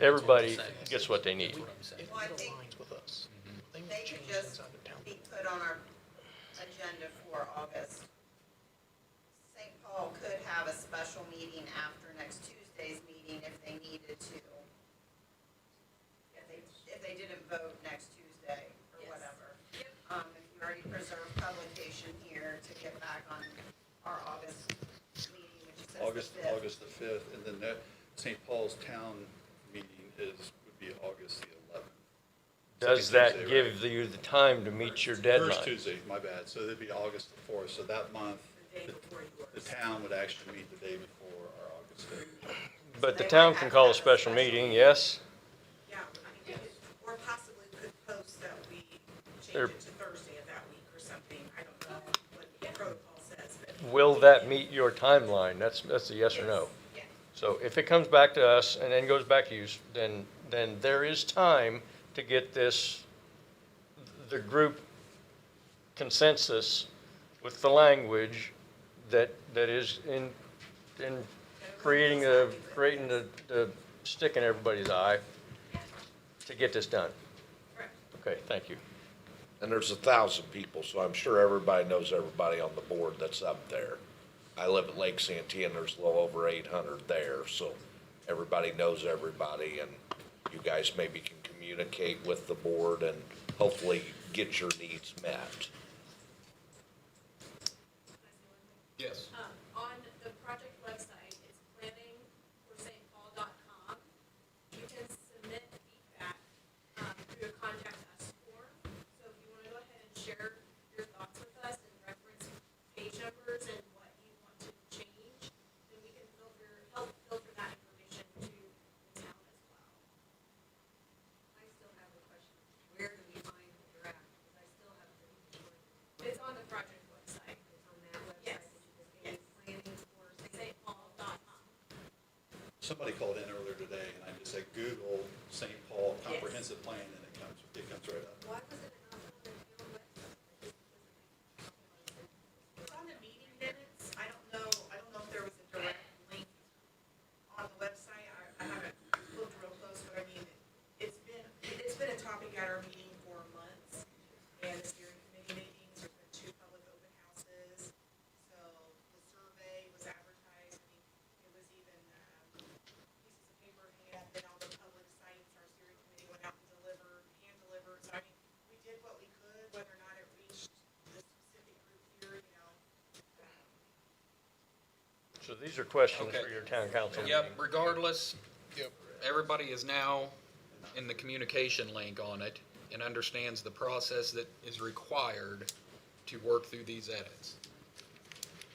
everybody gets what they need? Well, I think they could just be put on our agenda for August. St. Paul could have a special meeting after next Tuesday's meeting if they needed to. If they didn't vote next Tuesday or whatever. If you already preserved publication here to get back on our August meeting, which says the 5th. August the 5th, and then that St. Paul's town meeting would be August the 11th. Does Second that Tuesday, give you the time to meet your deadline? First Tuesday, my bad, so it'd be August the 4th, so that month, the town would actually meet the day before our August 5th. But the town can call a special meeting, yes? Yeah, I mean, or possibly could post that we change There- it to Thursday of that week or something. I don't know what the protocol says, but. Will that meet your timeline? That's a yes or no. Yeah. So if it comes back to us and then goes back to you, then there is time to get the group consensus with the language that is in creating the stick in everybody's eye to get this done. Okay, thank you. And there's 1,000 people, so I'm sure everybody knows everybody on the board that's up there. I live at Lake Santee, and there's a little over 800 there, so everybody knows everybody, and you guys maybe can communicate with the board and hopefully get your needs met. Yes. On the project website, it's planningforstpaul.com. You can submit feedback through a contact us form. So if you want to go ahead and share your thoughts with us and reference page numbers and what you want to change, then we can help filter that information to the town as well. I still have a question. Where do we find the draft? Because I still have to. It's on the project website. It's on that website. Yes. StPaul.com. Somebody called in earlier today, and I just said, Google St. Paul comprehensive plan, and it comes right up. Why was it not on the town website? It's on the meeting minutes. I don't know if there was a direct link on the website. I haven't looked real close, but I mean, it's been a topic at our meeting for months. And the steering committee meetings, there's been 2 public open houses. So the survey was advertised. I mean, it was even, pieces of paper had been on the public sites. Our steering committee went out and hand delivered. So I mean, we did what we could, whether or not it reached the specific group here, you know. So these are questions Okay. for your town council meeting. Yep, regardless, everybody is now in the communication link on it and understands the process that is required to work through these edits.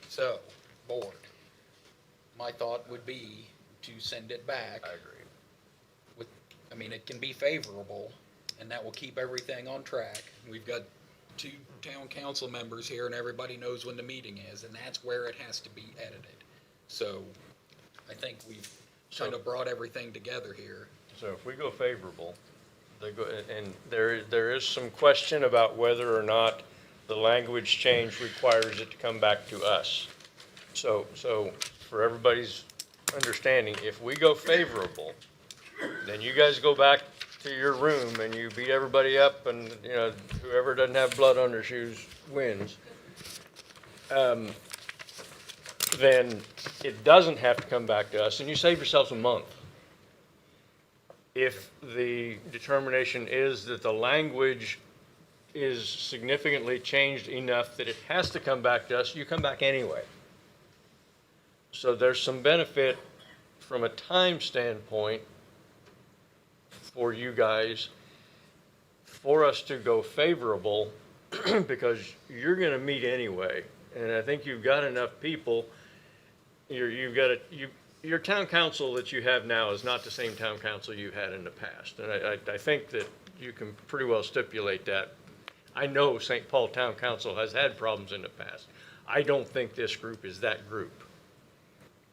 So, board, my thought would be to send it back. I agree. It can be favorable, and that will keep everything on track. We've got 2 town council members here, and everybody knows when the meeting is, and that's where it has to be edited. So, I think we've kind of brought everything together here. So if we go favorable, and there is some question about whether or not the language change requires it to come back to us. So for everybody's understanding, if we go favorable, then you guys go back to your room and you beat everybody up and, you know, whoever doesn't have blood on their shoes wins, then it doesn't have to come back to us, and you save yourselves a month. If the determination is that the language is significantly changed enough that it has to come back to us, you come back anyway. So there's some benefit from a time standpoint for you guys, for us to go favorable, because you're gonna meet anyway. And I think you've got enough people, your town council that you have now is not the same town council you had in the past. And I think that you can pretty well stipulate that. I know St. Paul Town Council has had problems in the past. I don't think this group is that group,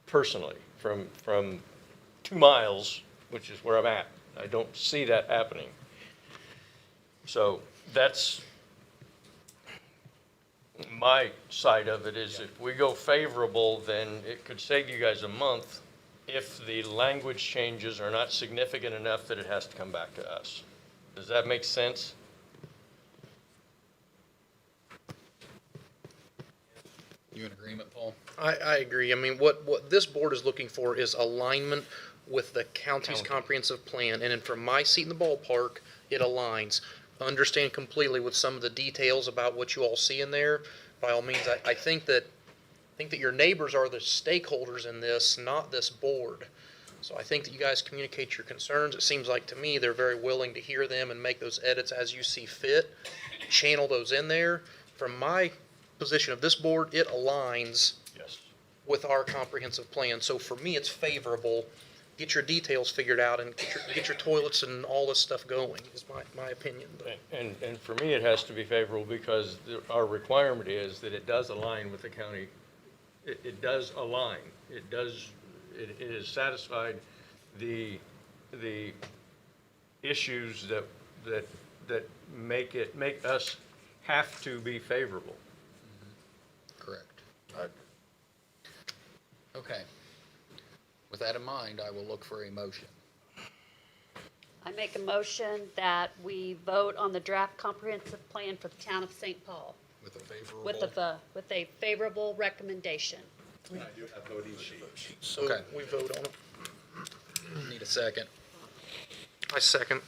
personally, from 2 miles, which is where I'm at. I don't see that happening. So that's my side of it, is if we go favorable, then it could save you guys a month if the language changes are not significant enough that it has to come back to us. Does that make sense? You in agreement, Paul? I agree. I mean, what this board is looking for is alignment with the county's comprehensive plan. And then from my seat in the ballpark, it aligns. Understand completely with some of the details about what you all see in there. By all means, I think that your neighbors are the stakeholders in this, not this board. So I think that you guys communicate your concerns. It seems like to me they're very willing to hear them and make those edits as you see fit, channel those in there. From my position of this board, it aligns with our comprehensive plan. So for me, it's favorable. Get your details figured out and get your toilets and all this stuff going, is my opinion. And for me, it has to be favorable because our requirement is that it does align with the county. It does align. It is satisfied the issues that make us have to be favorable. Correct. Okay. With that in mind, I will look for a motion. I make a motion that we vote on the draft comprehensive plan for the town of St. Paul With a favorable. with a favorable recommendation. And I do have voting sheets. So we vote on it. Need a second. I second.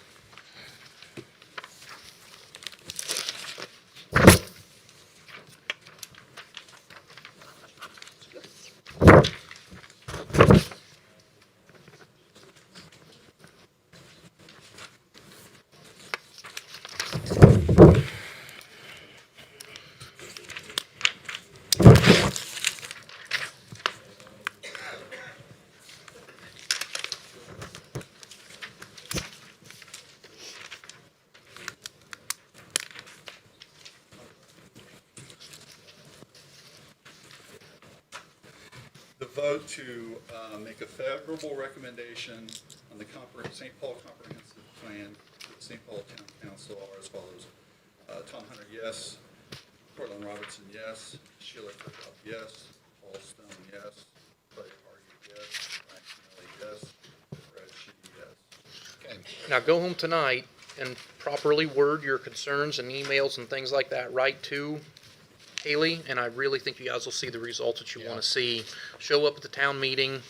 The vote to make a favorable recommendation on the St. Paul Comprehensive Plan to the St. Paul Town Council are as follows. Tom Hunter, yes. Cortland Robertson, yes. Sheila Kirkhoff, yes. Paul Stone, yes. Clay Hargy, yes. Frank Smiley, yes. Brad Sheedy, yes. Okay. Now go home tonight and properly word your concerns and emails and things like that right to Haley, and I really think you guys will see the results that you want to see. Show up at the town meeting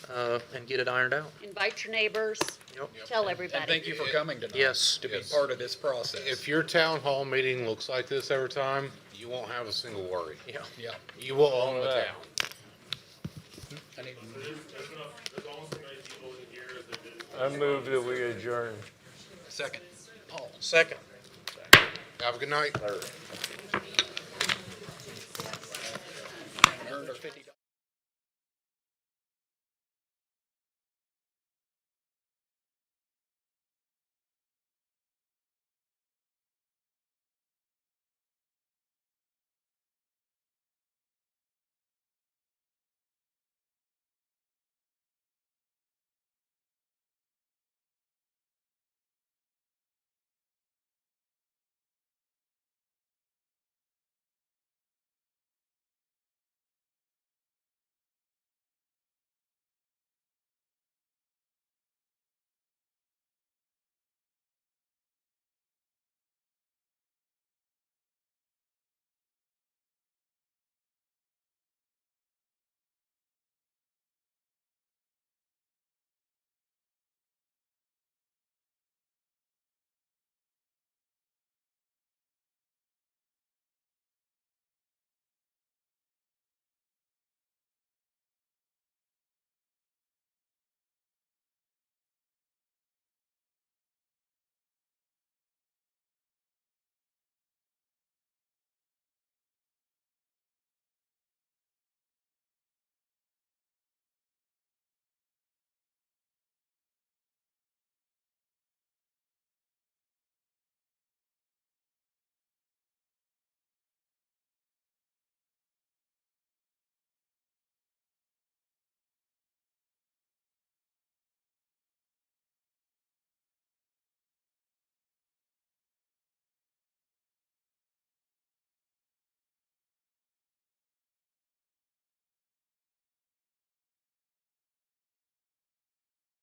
and get it ironed out. Invite your neighbors, tell everybody. And thank you for coming tonight. Yes. To be part of this process. If your town hall meeting looks like this every time, you won't have a single worry. Yeah. Yeah. You will own the that. town. I move that we adjourn. Second. Paul. Second. Have a good night. Earned our $50.